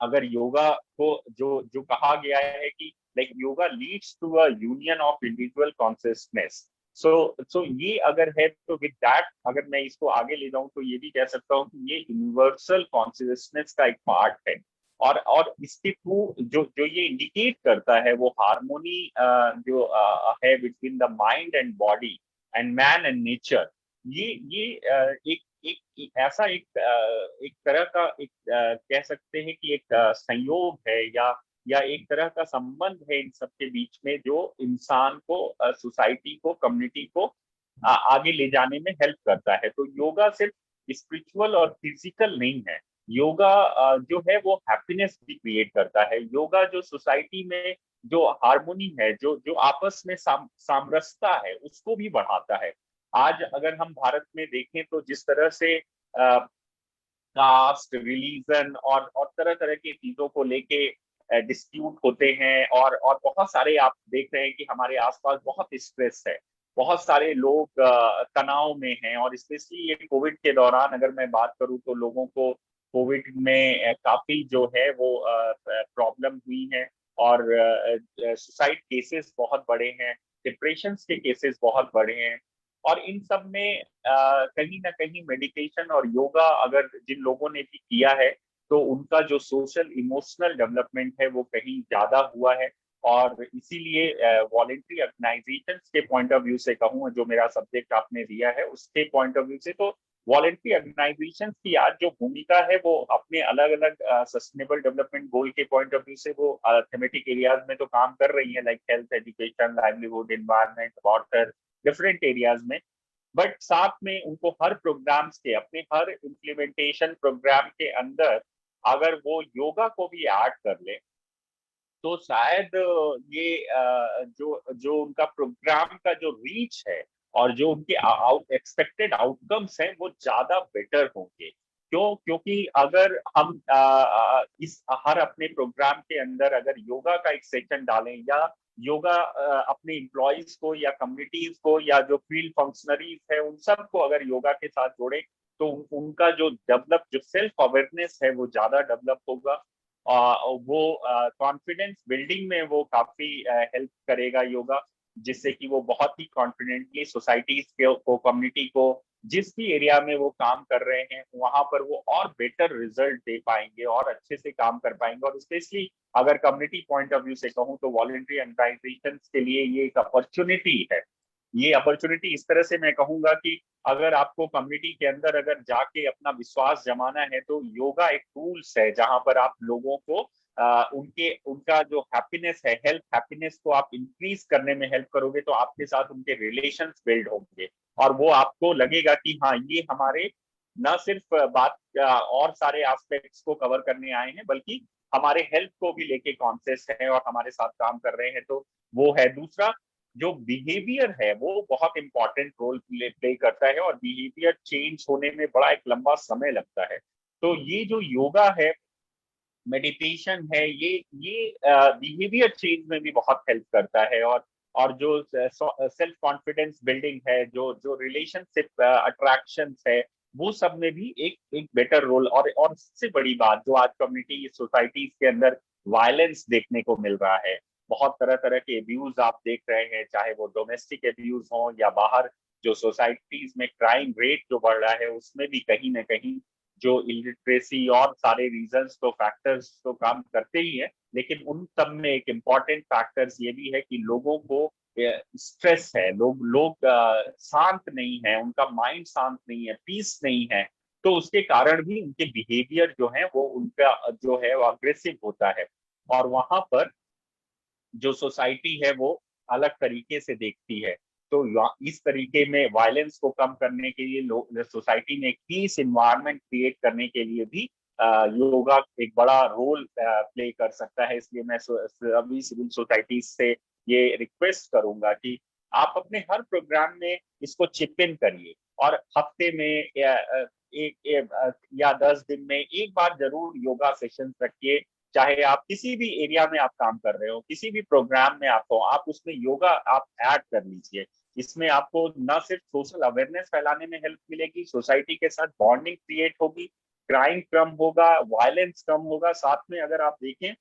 अगर योगा को जो जो कहा गया है कि like yoga leads to a union of individual consciousness. So ये अगर है तो विद दैट अगर मैं इसको आगे ले जाऊं तो ये भी कह सकता हूँ कि ये यूनिवर्सल कॉन्शियसनेस का एक पार्ट है। और इसके थ्रू जो जो ये इंडिकेट करता है वो हार्मोनी जो है between the mind and body and man and nature. ये एक ऐसा एक तरह का एक कह सकते हैं कि एक संयोग है या एक तरह का संबंध है इन सबके बीच में जो इंसान को, सोसाइटी को, कम्युनिटी को आगे ले जाने में हेल्प करता है। तो योगा सिर्फ स्पिरिचुअल और फिजिकल नहीं है, योगा जो है वो हैप्पीनेस भी क्रिएट करता है। योगा जो सोसाइटी में जो हार्मोनी है, जो जो आपस में सामरसता है, उसको भी बढ़ाता है। आज अगर हम भारत में देखें तो जिस तरह से कास्ट, रिलीजन और तरह तरह की चीजों को लेके डिस्प्यूट होते हैं और बहुत सारे आप देख रहे हैं कि हमारे आसपास बहुत स्ट्रेस है, बहुत सारे लोग तनाव में हैं। और स्पेशली ये कोविड के दौरान अगर मैं बात करूं तो लोगों को कोविड में काफी जो है वो प्रॉब्लम हुई है और सुसाइड केसेस बहुत बढ़े हैं, डिप्रेशन के केसेस बहुत बढ़े हैं। और इन सब में कहीं ना कहीं मेडिटेशन और योगा अगर जिन लोगों ने भी किया है तो उनका जो सोशल इमोशनल डेवलपमेंट है वो कहीं ज्यादा हुआ है। और इसीलिए वॉलेंट्री ऑर्गेनाइजेशंस के पॉइंट ऑफ व्यू से कहूँ, जो मेरा सब्जेक्ट आपने दिया है उसके पॉइंट ऑफ व्यू से, तो वॉलेंट्री ऑर्गेनाइजेशंस की आज जो भूमिका है वो अपने अलग अलग सस्टेनेबल डेवलपमेंट गोल के पॉइंट ऑफ व्यू से वो थेमेटिक एरियाज में तो काम कर रही है, like health, education, livelihood, environment, water, different areas में। बट साथ में उनको हर प्रोग्राम्स के, अपने हर इम्प्लीमेंटेशन प्रोग्राम के अंदर अगर वो योगा को भी ऐड कर ले तो शायद ये जो जो उनका प्रोग्राम का जो रीच है और जो उनके एक्सपेक्टेड आउटकम्स हैं वो ज्यादा बेटर होंगे। क्योंकि अगर हम इस हर अपने प्रोग्राम के अंदर अगर योगा का एक सेक्शन डालें या योगा अपने एम्प्लॉयज को या कम्युनिटीज को या जो फील्ड फंक्शनरीज है उन सबको अगर योगा के साथ जोड़े तो उनका जो सेल्फ अवेयरनेस है वो ज्यादा डेवलप होगा। वो कॉन्फिडेंस बिल्डिंग में वो काफी हेल्प करेगा योगा, जिससे कि वो बहुत ही कॉन्फिडेंटली सोसाइटीज को, कम्युनिटी को, जिस भी एरिया में वो काम कर रहे हैं वहां पर वो और बेटर रिजल्ट दे पाएंगे और अच्छे से काम कर पाएंगे। और स्पेशली अगर कम्युनिटी पॉइंट ऑफ व्यू से कहूँ तो वॉलंटरी ऑर्गेनाइजेशन के लिए ये एक अपॉर्चुनिटी है। ये अपॉर्चुनिटी इस तरह से मैं कहूंगा कि अगर आपको कम्युनिटी के अंदर अगर जाके अपना विश्वास जमाना है तो योगा एक टूल्स है जहां पर आप लोगों को उनका जो हैप्पीनेस है, हेल्थ हैप्पीनेस को आप इंक्रीज करने में हेल्प करोगे तो आपके साथ उनके रिलेशंस बिल्ड होंगे और वो आपको लगेगा कि हाँ ये हमारे न सिर्फ बात और सारे एस्पेक्ट्स को कवर करने आए हैं बल्कि हमारे हेल्थ को भी लेके कॉन्शियस है और हमारे साथ काम कर रहे हैं। तो वो है। दूसरा जो बिहेवियर है वो बहुत इंपॉर्टेंट रोल प्ले करता है और बिहेवियर चेंज होने में बड़ा एक लंबा समय लगता है। तो ये जो योगा है, मेडिटेशन है, ये बिहेवियर चेंज में भी बहुत हेल्प करता है। और जो सेल्फ कॉन्फिडेंस बिल्डिंग है, जो जो रिलेशनशिप अट्रैक्शन है, वो सब में भी एक बेटर रोल। और सबसे बड़ी बात जो आज कम्युनिटी सोसाइटीज के अंदर वायलेंस देखने को मिल रहा है, बहुत तरह तरह के एब्यूज आप देख रहे हैं, चाहे वो डोमेस्टिक एब्यूज हो या बाहर जो सोसाइटीज में क्राइम रेट जो बढ़ रहा है, उसमें भी कहीं ना कहीं जो इलिटरेसी और सारे रीजंस तो फैक्टर्स तो काम करते ही है, लेकिन उन सब में एक इम्पॉर्टेंट फैक्टर्स ये भी है कि लोगों को स्ट्रेस है, लोग शांत नहीं है, उनका माइंड शांत नहीं है, पीस नहीं है। तो उसके कारण भी उनके बिहेवियर जो है वो उनका जो है वो अग्रेसिव होता है, और वहां पर जो सोसाइटी है वो अलग तरीके से देखती है। तो इस तरीके में वायलेंस को कम करने के लिए सोसाइटी में एक पीस इन्वायरमेंट क्रिएट करने के लिए भी योगा एक बड़ा रोल प्ले कर सकता है। इसलिए मैं सभी सिविल सोसाइटी से ये रिक्वेस्ट करूंगा कि आप अपने हर प्रोग्राम में इसको चिप इन करिए, और हफ्ते में या 10 दिन में एक बार जरूर योगा सेशन रखिए। चाहे आप किसी भी एरिया में आप काम कर रहे हो, किसी भी प्रोग्राम में आप हो, आप उसमें योगा आप ऐड कर लीजिए। इसमें आपको न सिर्फ सोशल अवेयरनेस फैलाने में हेल्प मिलेगी, सोसाइटी के साथ बॉन्डिंग क्रिएट होगी, क्राइम कम होगा, वायलेंस कम होगा। साथ में अगर आप देखें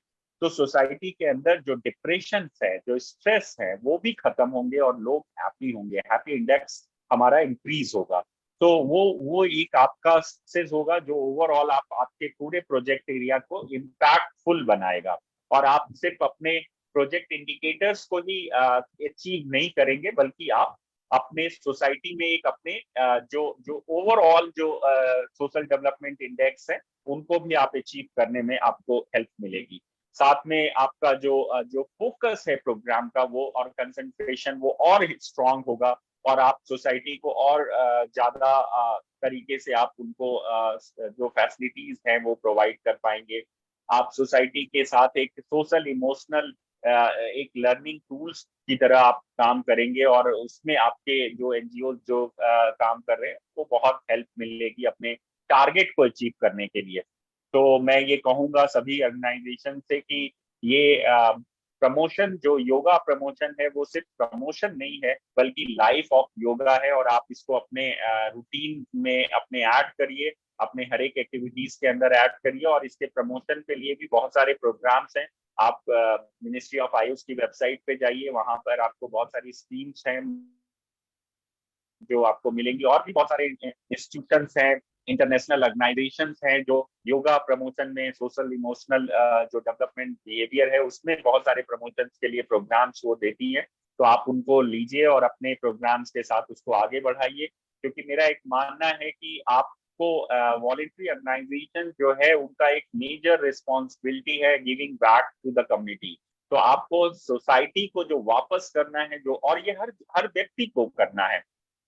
तो सोसाइटी के अंदर जो डिप्रेशन है, जो स्ट्रेस है, वो भी खत्म होंगे और लोग हैप्पी होंगे, हैप्पी इंडेक्स हमारा इंक्रीज होगा। तो वो एक आपका सक्सेस होगा जो ओवरऑल आपके पूरे प्रोजेक्ट एरिया को इम्पैक्टफुल बनाएगा। और आप सिर्फ अपने प्रोजेक्ट इंडिकेटर्स को ही अचीव नहीं करेंगे, बल्कि आप अपने सोसाइटी में एक अपने जो ओवरऑल जो सोशल डेवलपमेंट इंडेक्स है, उनको भी आप अचीव करने में आपको हेल्प मिलेगी। साथ में आपका जो फोकस है प्रोग्राम का, वो और कंसंट्रेशन वो और स्ट्रांग होगा, और आप सोसाइटी को और ज्यादा तरीके से आप उनको जो फैसिलिटीज हैं वो प्रोवाइड कर पाएंगे। आप सोसाइटी के साथ एक सोशल इमोशनल एक लर्निंग टूल्स की तरह आप काम करेंगे, और उसमें आपके जो एनजीओ जो काम कर रहे हैं वो बहुत हेल्प मिलेगी अपने टारगेट को अचीव करने के लिए। तो मैं ये कहूंगा सभी ऑर्गेनाइजेशन से कि ये प्रमोशन जो योगा प्रमोशन है वो सिर्फ प्रमोशन नहीं है, बल्कि लाइफ ऑफ योगा है। और आप इसको अपने रूटीन में अपने ऐड करिए, अपने हर एक एक्टिविटीज के अंदर ऐड करिए। और इसके प्रमोशन के लिए भी बहुत सारे प्रोग्राम्स हैं। आप मिनिस्ट्री ऑफ आयुष की वेबसाइट पे जाइए, वहां पर आपको बहुत सारी स्कीम्स हैं जो आपको मिलेंगी, और भी बहुत सारे इंस्टीट्यूशंस हैं, इंटरनेशनल ऑर्गेनाइजेशंस हैं जो योगा प्रमोशन में सोशल इमोशनल जो डेवलपमेंट बिहेवियर है उसमें बहुत सारे प्रमोशंस के लिए प्रोग्राम्स वो देती हैं। तो आप उनको लीजिए और अपने प्रोग्राम्स के साथ उसको आगे बढ़ाइए, क्योंकि मेरा एक मानना है कि आपको वॉलंटरी ऑर्गेनाइजेशन जो है उनका एक मेजर रिस्पॉन्सिबिलिटी है giving back to the community. तो आपको सोसाइटी को जो वापस करना है, जो और ये हर व्यक्ति को करना है,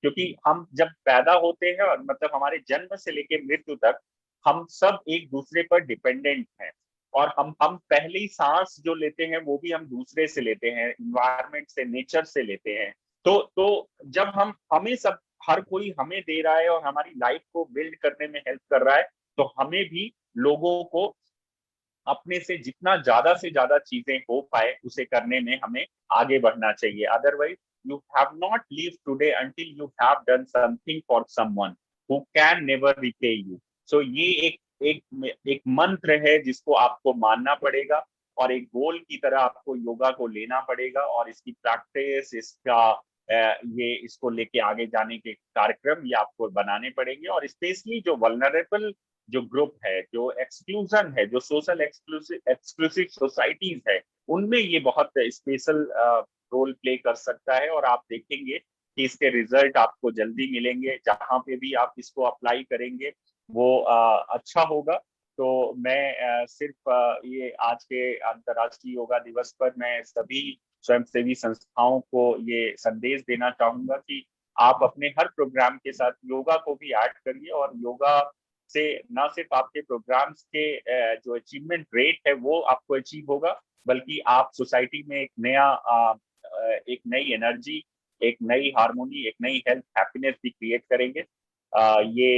क्योंकि हम जब पैदा होते हैं और मतलब हमारे जन्म से लेकर मृत्यु तक हम सब एक दूसरे पर डिपेंडेंट हैं। और हम पहली सांस जो लेते हैं वो भी हम दूसरे से लेते हैं, इन्वायरमेंट से, नेचर से लेते हैं। तो जब हम हमें सब हर कोई हमें दे रहा है और हमारी लाइफ को बिल्ड करने में हेल्प कर रहा है, तो हमें भी लोगों को अपने से जितना ज्यादा से ज्यादा चीजें हो पाए उसे करने में हमें आगे बढ़ना चाहिए। Otherwise you have not lived today until you have done something for someone who can never repay you. So ये एक मंत्र है जिसको आपको मानना पड़ेगा, और एक गोल की तरह आपको योगा को लेना पड़ेगा, और इसकी प्रैक्टिस, इसको लेके आगे जाने के कार्यक्रम ये आपको बनाने पड़ेंगे। और स्पेशली जो वल्नरेबल जो ग्रुप है, जो एक्सक्लूजन है, जो सोशल एक्सक्लूसिव सोसाइटीज है, उनमें ये बहुत स्पेशल रोल प्ले कर सकता है। और आप देखेंगे कि इसके रिजल्ट आपको जल्दी मिलेंगे, जहां पे भी आप इसको अप्लाई करेंगे वो अच्छा होगा। तो मैं सिर्फ ये आज के अंतर्राष्ट्रीय योगा दिवस पर मैं सभी स्वयंसेवी संस्थाओं को ये संदेश देना चाहूंगा कि आप अपने हर प्रोग्राम के साथ योगा को भी ऐड करिए, और योगा से न सिर्फ आपके प्रोग्राम्स के जो अचीवमेंट रेट है वो आपको अचीव होगा, बल्कि आप सोसाइटी में एक नई एनर्जी, एक नई हार्मोनी, एक नई हेल्थ, हैप्पीनेस भी क्रिएट करेंगे। ये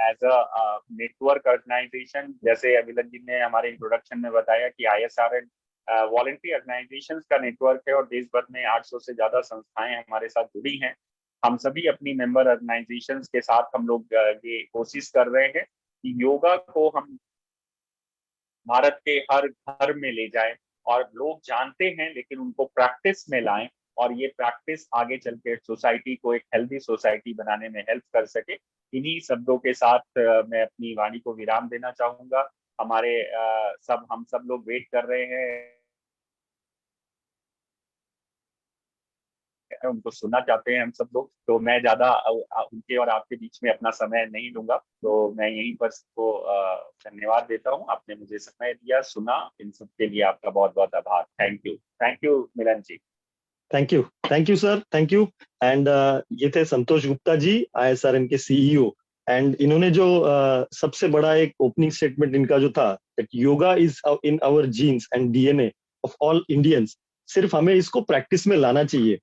एज अ नेटवर्क ऑर्गेनाइजेशन, जैसे अभिलन जी ने हमारे इंट्रोडक्शन में बताया कि ISRN वॉलंटरी ऑर्गेनाइजेशन का नेटवर्क है, और देश भर में 800 से ज्यादा संस्थाएं हमारे साथ जुड़ी हैं। हम सभी अपनी मेंबर ऑर्गेनाइजेशन के साथ हम लोग ये कोशिश कर रहे हैं कि योगा को हम भारत के हर घर में ले जाएं, और लोग जानते हैं लेकिन उनको प्रैक्टिस में लाएं और ये प्रैक्टिस आगे चल के सोसाइटी को एक हेल्दी सोसाइटी बनाने में हेल्प कर सके। इन्हीं शब्दों के साथ मैं अपनी वाणी को विराम देना चाहूंगा। हमारे हम सब लोग वेट कर रहे हैं, उनको सुनना चाहते हैं हम सब लोग, तो मैं ज्यादा उनके और आपके बीच में अपना समय नहीं लूंगा। तो मैं यहीं पर सबको धन्यवाद देता हूँ, आपने मुझे समय दिया, सुना, इन सब के लिए आपका बहुत बहुत आभार। Thank you Milan ji. Thank you sir, thank you. And ये थे संतोष गुप्ता जी, ISRN के CEO। एंड इन्होंने जो सबसे बड़ा एक ओपनिंग स्टेटमेंट इनका जो था, that yoga is in our genes and DNA of all Indians, सिर्फ हमें इसको प्रैक्टिस में लाना चाहिए।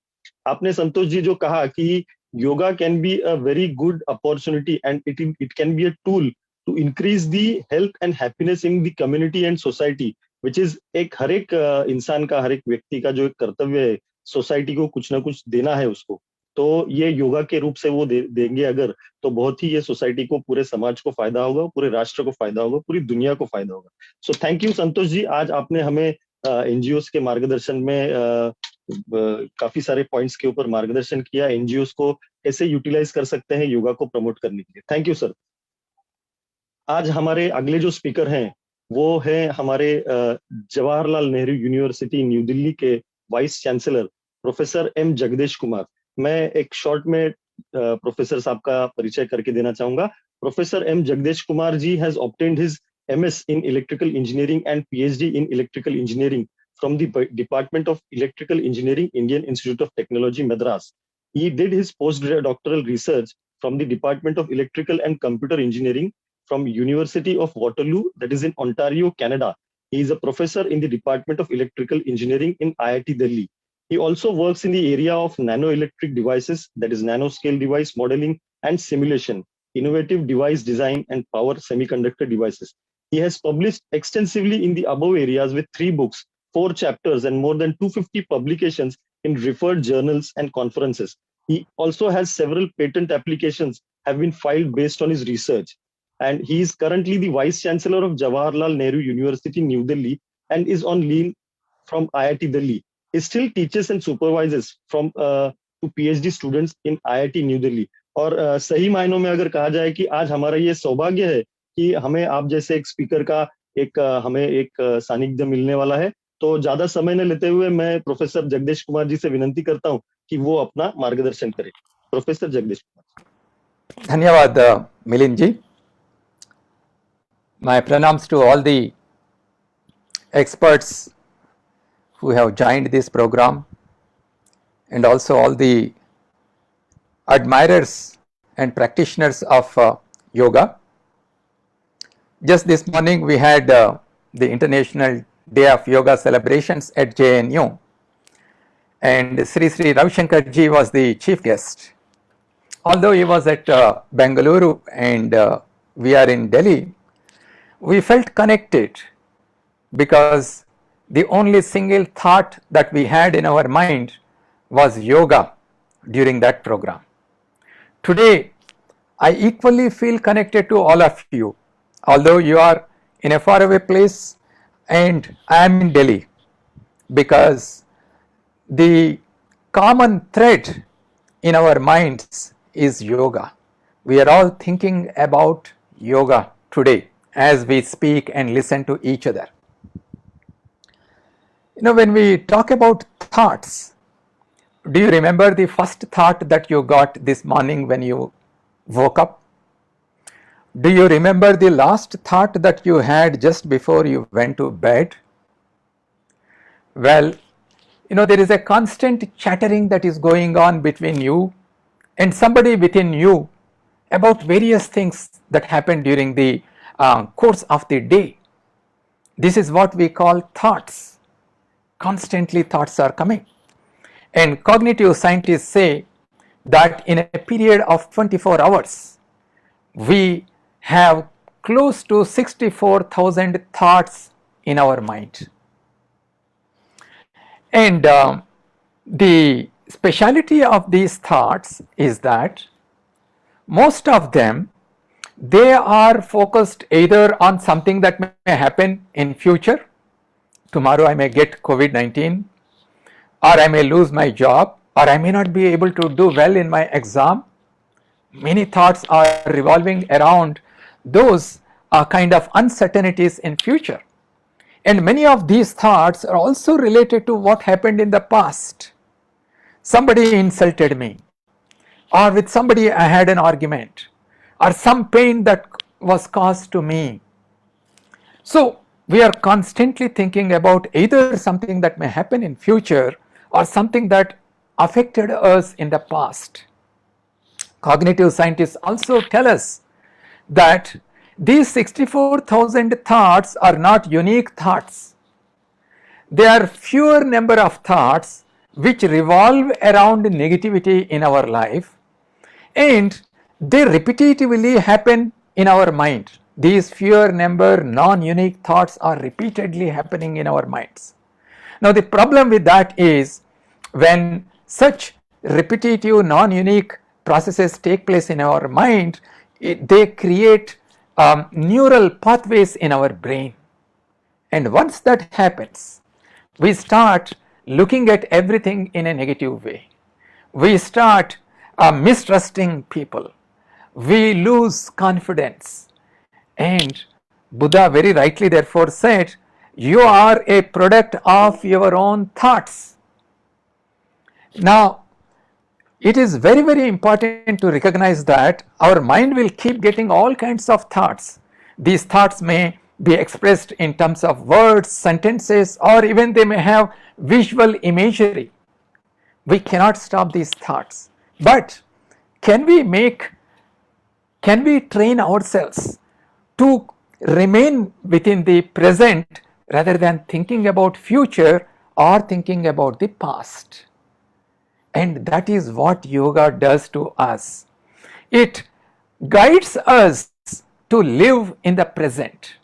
आपने संतोष जी जो कहा कि yoga can be a very good opportunity and it can be a tool to increase the health and happiness in the community and society, which is एक हर एक इंसान का, हर एक व्यक्ति का जो एक कर्तव्य है, सोसाइटी को कुछ ना कुछ देना है उसको। तो ये योगा के रूप से वो देंगे अगर, तो बहुत ही ये सोसाइटी को, पूरे समाज को फायदा होगा, पूरे राष्ट्र को फायदा होगा, पूरी दुनिया को फायदा होगा। सो थैंक यू संतोष जी, आज आपने हमें NGOs के मार्गदर्शन में काफी सारे पॉइंट्स के ऊपर मार्गदर्शन किया, NGOs को कैसे यूटिलाइज कर सकते हैं योगा को प्रमोट करने के लिए। Thank you sir. आज हमारे अगले जो स्पीकर हैं वो है हमारे जवाहरलाल नेहरू यूनिवर्सिटी न्यू दिल्ली के vice chancellor professor M Jagdesh Kumar. मैं एक शॉर्ट में प्रोफेसर साहब का परिचय करके देना चाहूंगा। Professor M Jagdesh Kumar ji has obtained his MS in electrical engineering and PhD in electrical engineering from the Department of Electrical Engineering, Indian Institute of Technology, Madras. He did his postdoctoral research from the Department of Electrical and Computer Engineering from University of Waterloo, that is in Ontario, Canada. He is a professor in the Department of Electrical Engineering in IIT Delhi. He also works in the area of nanoelectric devices, that is nanoscale device modeling and simulation, innovative device design and power semiconductor devices. He has published extensively in the above areas with 3 books, 4 chapters, and more than 250 publications in referred journals and conferences. He also has several patent applications have been filed based on his research. And he is currently the Vice Chancellor of Jawaharlal Nehru University, New Delhi, and is on leave from IIT Delhi. He still teaches and supervises from to PhD students in IIT New Delhi. और सही मायनों में अगर कहा जाए कि आज हमारा ये सौभाग्य है कि हमें आप जैसे एक स्पीकर का हमें एक सानिध्य मिलने वाला है। तो ज्यादा समय न लेते हुए मैं प्रोफेसर जगदेश कुमार जी से विनती करता हूं कि वो अपना मार्गदर्शन करें। प्रोफेसर जगदेश कुमार। धन्यवाद मिलिंद जी। My pranams to all the experts who have joined this program and also all the admirers and practitioners of yoga. Just this morning we had the International Day of Yoga celebrations at JNU, and Sri Ravi Shankar ji was the chief guest. Although he was at Bengaluru and we are in Delhi, we felt connected because the only single thought that we had in our mind was yoga during that program. Today, I equally feel connected to all of you, although you are in a faraway place and I am in Delhi, because the common thread in our minds is yoga. We are all thinking about yoga today as we speak and listen to each other. You know, when we talk about thoughts, do you remember the first thought that you got this morning when you woke up? Do you remember the last thought that you had just before you went to bed? Well, you know, there is a constant chattering that is going on between you and somebody within you about various things that happen during the course of the day. This is what we call thoughts. Constantly thoughts are coming. And cognitive scientists say that in a period of 24 hours, we have close to 64,000 thoughts in our mind. And the speciality of these thoughts is that most of them, they are focused either on something that may happen in future, tomorrow I may get COVID-19, or I may lose my job, or I may not be able to do well in my exam. Many thoughts are revolving around those kind of uncertainties in future. And many of these thoughts are also related to what happened in the past. Somebody insulted me, or with somebody I had an argument, or some pain that was caused to me. So we are constantly thinking about either something that may happen in future or something that affected us in the past. Cognitive scientists also tell us that these 64,000 thoughts are not unique thoughts. There are fewer number of thoughts which revolve around negativity in our life, and they repetitively happen in our mind. These fewer number non-unique thoughts are repeatedly happening in our minds. Now the problem with that is, when such repetitive non-unique processes take place in our mind, they create neural pathways in our brain, and once that happens, we start looking at everything in a negative way. We start mistrusting people, we lose confidence, and Buddha very rightly therefore said, you are a product of your own thoughts. Now it is very, very important to recognize that our mind will keep getting all kinds of thoughts. These thoughts may be expressed in terms of words, sentences, or even they may have visual imagery. We cannot stop these thoughts. But can we train ourselves to remain within the present rather than thinking about future or thinking about the past? And that is what yoga does to us. It guides us to live in the present.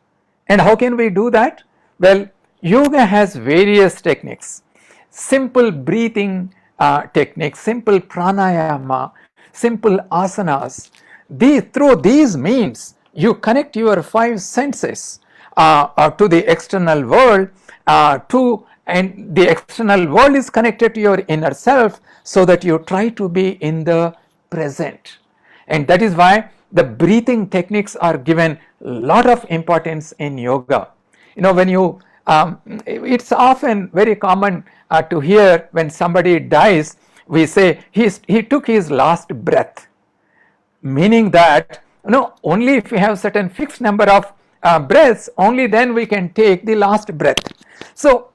And how can we do that? Well, yoga has various techniques. Simple breathing techniques, simple pranayama, simple asanas. Through these means, you connect your five senses to the external world, and the external world is connected to your inner self, so that you try to be in the present. And that is why the breathing techniques are given a lot of importance in yoga. You know, when you it's often very common to hear when somebody dies, we say he took his last breath, meaning that only if we have certain fixed number of breaths, only then we can take the last breath. So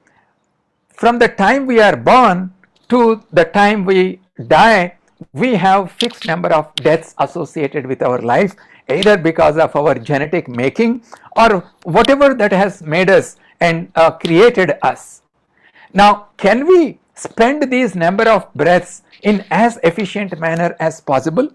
from the time we are born to the time we die, we have fixed number of deaths associated with our life, either because of our genetic making or whatever that has made us and created us. Now, can we spend these number of breaths in as efficient manner as possible?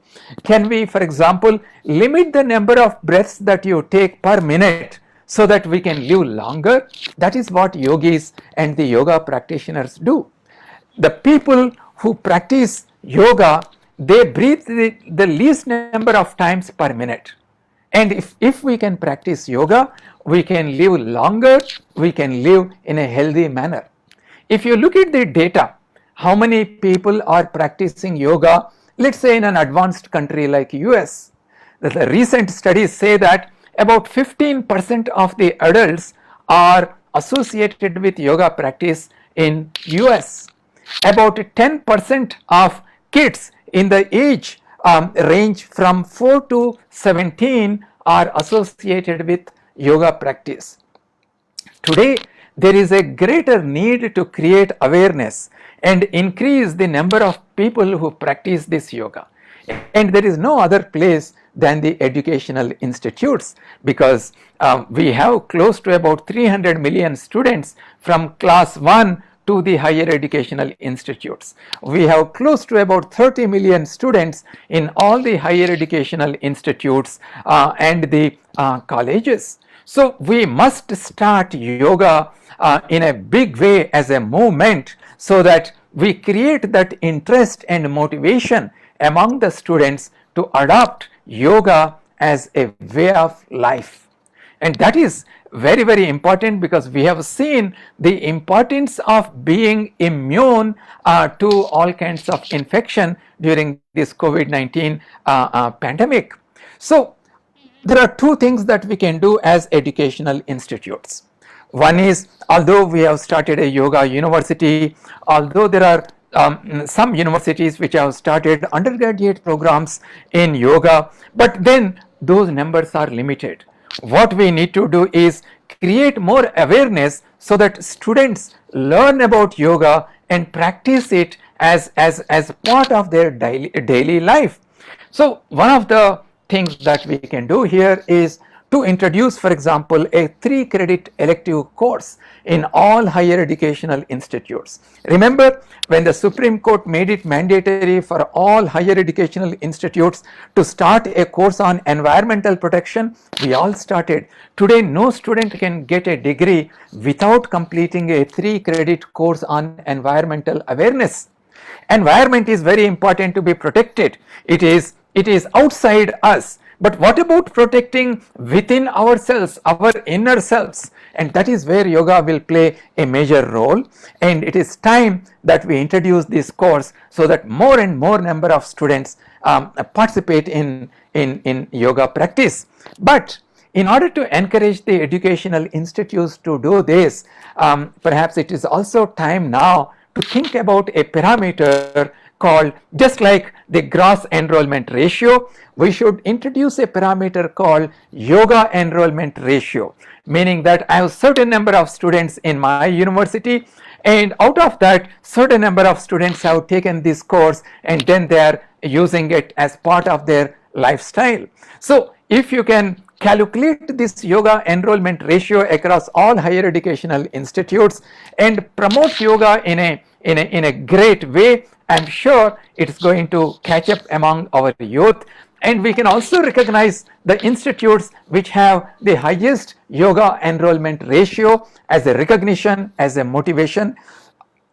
Can we, for example, limit the number of breaths that you take per minute so that we can live longer? That is what yogis and the yoga practitioners do. The people who practice yoga, they breathe the least number of times per minute. And if we can practice yoga, we can live longer, we can live in a healthy manner. If you look at the data, how many people are practicing yoga, let's say in an advanced country like US, the recent studies say that about 15% of the adults are associated with yoga practice in US. About 10% of kids in the age range from 4 to 17 are associated with yoga practice. Today, there is a greater need to create awareness and increase the number of people who practice this yoga. And there is no other place than the educational institutes, because we have close to about 300 million students from class 1 to the higher educational institutes. We have close to about 30 million students in all the higher educational institutes and the colleges. So we must start yoga in a big way as a movement, so that we create that interest and motivation among the students to adopt yoga as a way of life. And that is very, very important, because we have seen the importance of being immune to all kinds of infection during this COVID-19 pandemic. So there are two things that we can do as educational institutes. One is, although we have started a yoga university, although there are some universities which have started undergraduate programs in yoga, but then those numbers are limited. What we need to do is create more awareness so that students learn about yoga and practice it as part of their daily life. So one of the things that we can do here is to introduce, for example, a 3-credit elective course in all higher educational institutes. Remember, when the Supreme Court made it mandatory for all higher educational institutes to start a course on environmental protection, we all started. Today, no student can get a degree without completing a 3-credit course on environmental awareness. Environment is very important to be protected. It is outside us. But what about protecting within ourselves, our inner selves? And that is where yoga will play a major role. And it is time that we introduce this course so that more and more number of students participate in yoga practice. But in order to encourage the educational institutes to do this, perhaps it is also time now to think about a parameter called, just like the gross enrollment ratio, we should introduce a parameter called yoga enrollment ratio, meaning that I have certain number of students in my university, and out of that certain number of students have taken this course and then they are using it as part of their lifestyle. So if you can calculate this yoga enrollment ratio across all higher educational institutes and promote yoga in a great way, I'm sure it's going to catch up among our youth. And we can also recognize the institutes which have the highest yoga enrollment ratio as a recognition, as a motivation.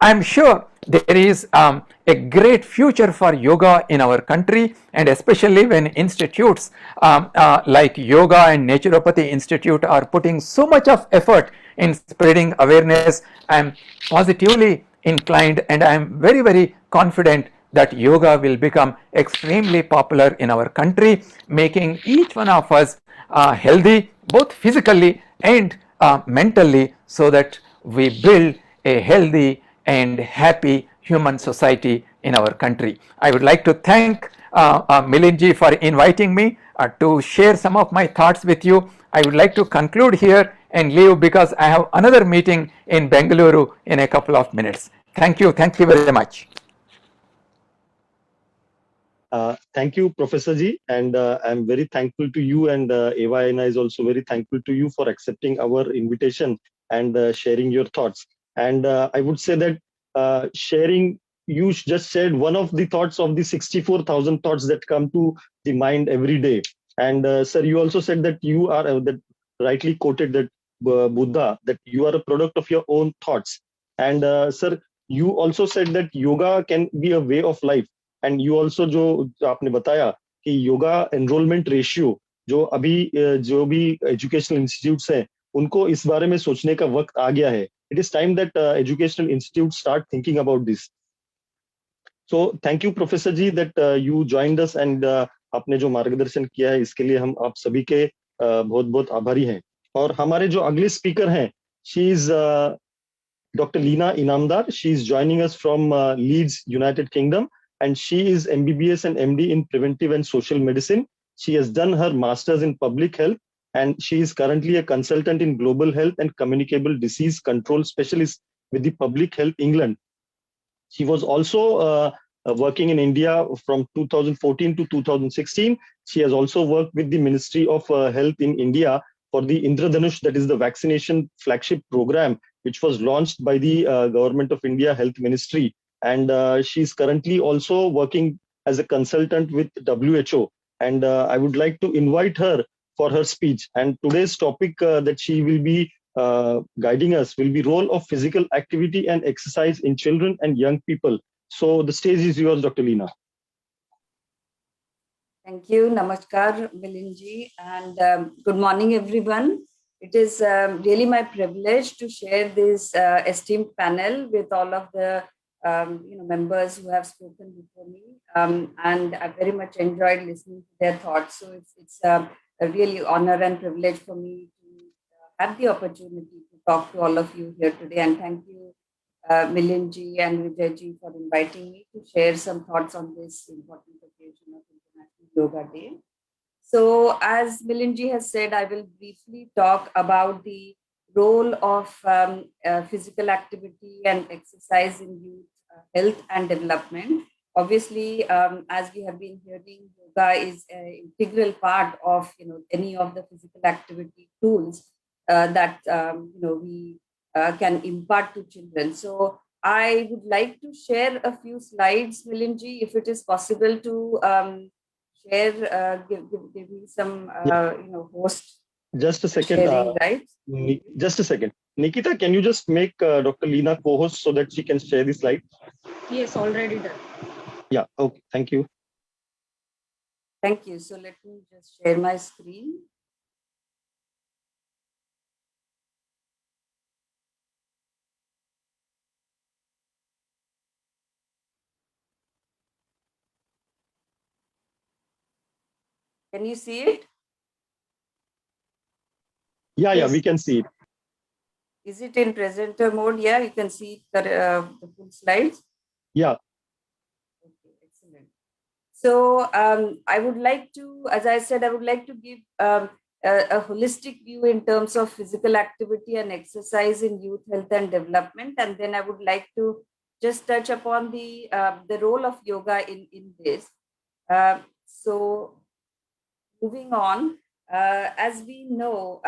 I'm sure there is a great future for yoga in our country, and especially when institutes like Yoga and Naturopathy Institute are putting so much of effort in spreading awareness. I'm positively inclined and I am very, very confident that yoga will become extremely popular in our country, making each one of us healthy, both physically and mentally, so that we build a healthy and happy human society in our country. I would like to thank Milinji for inviting me to share some of my thoughts with you. I would like to conclude here and leave because I have another meeting in Bengaluru in a couple of minutes. Thank you very much. Thank you, Professor Ji, and I'm very thankful to you, and AYNI is also very thankful to you for accepting our invitation and sharing your thoughts. And I would say that sharing, you just shared one of the thoughts of the 64,000 thoughts that come to the mind every day. And sir, you also said that you are, that rightly quoted that Buddha, that you are a product of your own thoughts. And sir, you also said that yoga can be a way of life. And you also जो आपने बताया कि yoga enrolment ratio जो भी educational institutes हैं उनको इस बारे में सोचने का वक्त आ गया है. It is time that educational institutes start thinking about this. So thank you, Professor Ji, that you joined us and आपने जो मार्गदर्शन किया है इसके लिए हम आप सभी के बहुत बहुत आभारी हैं. और हमारे जो अगले स्पीकर हैं, she is Dr. Leena Inamdar. She is joining us from Leeds, United Kingdom. And she is MBBS and MD in Preventive and Social Medicine. She has done her Masters in Public Health, and she is currently a consultant in Global Health and Communicable Disease Control Specialist with the Public Health England. She was also working in India from 2014 to 2016. She has also worked with the Ministry of Health in India for the Indradhanush, that is the vaccination flagship program, which was launched by the Government of India Health Ministry. And she's currently also working as a consultant with WHO. And I would like to invite her for her speech. And today's topic that she will be guiding us will be role of physical activity and exercise in children and young people. So the stage is yours, Dr. Leena. Thank you. Namaskar, Milinji, and good morning, everyone. It is really my privilege to share this esteemed panel with all of the members who have spoken before me, and I very much enjoyed listening to their thoughts. So it's a really honor and privilege for me to have the opportunity to talk to all of you here today. And thank you, Milind ji and Vijay ji, for inviting me to share some thoughts on this important occasion of International Yoga Day. So as Milind ji has said, I will briefly talk about the role of physical activity and exercise in youth health and development. Obviously, as we have been hearing, yoga is an integral part of any of the physical activity tools that we can impart to children. So I would like to share a few slides, Milind ji, if it is possible to share, give me some host. Just a second. Sharing, right? Just a second. Nikita, can you just make Dr. Leena co-host so that she can share the slide? Yes, already done. Yeah, okay, thank you. Thank you. So let me just share my screen. Can you see it? Yeah, Yes. yeah, we can see it. Is it in presenter mode? Yeah, you can see the full slides. Yeah. Okay, excellent. So I would like to, as I said, I would like to give a holistic view in terms of physical activity and exercise in youth health and development, and then I would like to just touch upon the role of yoga in this. So moving on, as we know,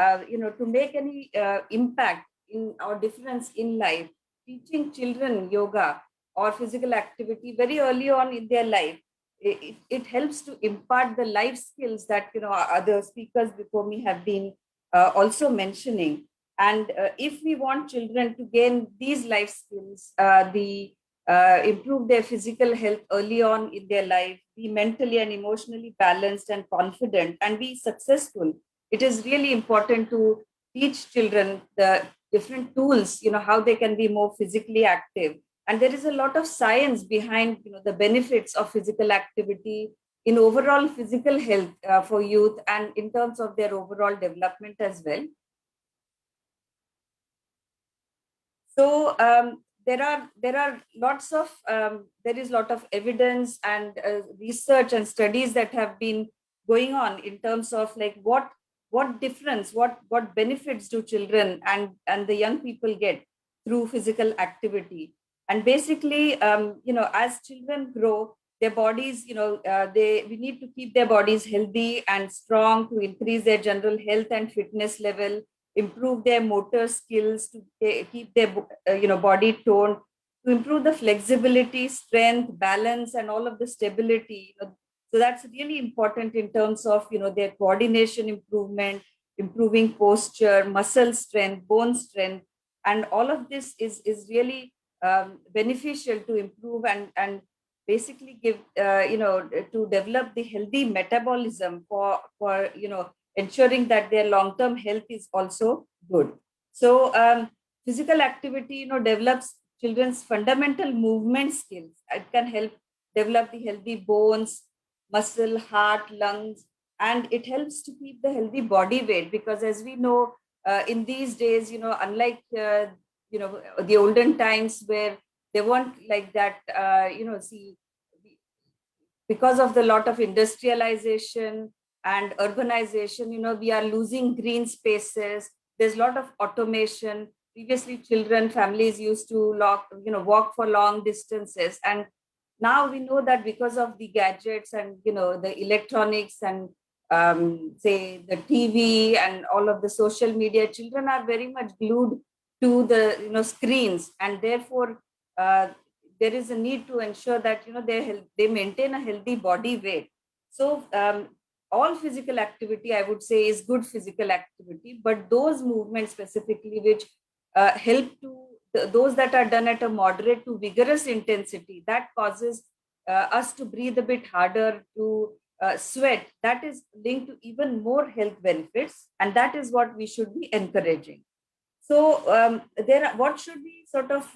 to make any impact in or difference in life, teaching children yoga or physical activity very early on in their life, it helps to impart the life skills that other speakers before me have been also mentioning. And if we want children to gain these life skills, improve their physical health early on in their life, be mentally and emotionally balanced and confident, and be successful, it is really important to teach children the different tools, how they can be more physically active. And there is a lot of science behind the benefits of physical activity in overall physical health for youth and in terms of their overall development as well. So there are lots of there is a lot of evidence and research and studies that have been going on in terms of like what difference, what benefits do children and the young people get through physical activity. And basically, as children grow, their bodies, we need to keep their bodies healthy and strong to increase their general health and fitness level, improve their motor skills, to keep their body toned, to improve the flexibility, strength, balance, and all of the stability. So that's really important in terms of their coordination improvement, improving posture, muscle strength, bone strength, and all of this is really beneficial to improve and basically give to develop the healthy metabolism for ensuring that their long-term health is also good. So physical activity, develops children's fundamental movement skills. It can help develop the healthy bones, muscle, heart, lungs, and it helps to keep the healthy body weight, because as we know, in these days, unlike the olden times where they weren't like that, because of the lot of industrialization and urbanization, we are losing green spaces. There's a lot of automation. Previously, families used to walk for long distances. And now we know that because of the gadgets and, the electronics and say the TV and all of the social media, children are very much glued to the, screens. And therefore, there is a need to ensure that, they maintain a healthy body weight. So all physical activity, I would say, is good physical activity, but those movements specifically which help to those that are done at a moderate to vigorous intensity, that causes us to breathe a bit harder, to sweat, that is linked to even more health benefits, and that is what we should be encouraging. So what should we sort of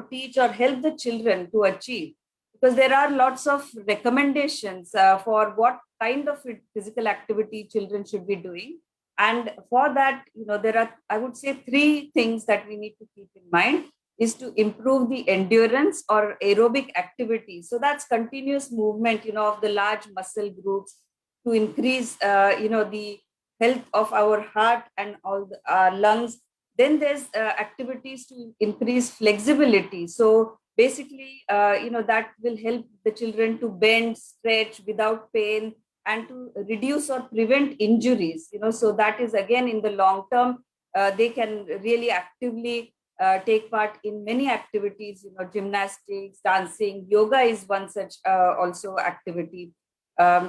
teach or help the children to achieve? Because there are lots of recommendations for what kind of physical activity children should be doing. And for that, there are, I would say, 3 things that we need to keep in mind is to improve the endurance or aerobic activity. So that's continuous movement, of the large muscle groups to increase, the health of our heart and all our lungs. Then there's activities to increase flexibility. So basically, that will help the children to bend, stretch without pain, and to reduce or prevent injuries. So that is again in the long term, they can really actively take part in many activities. Gymnastics, dancing, yoga is one such also activity.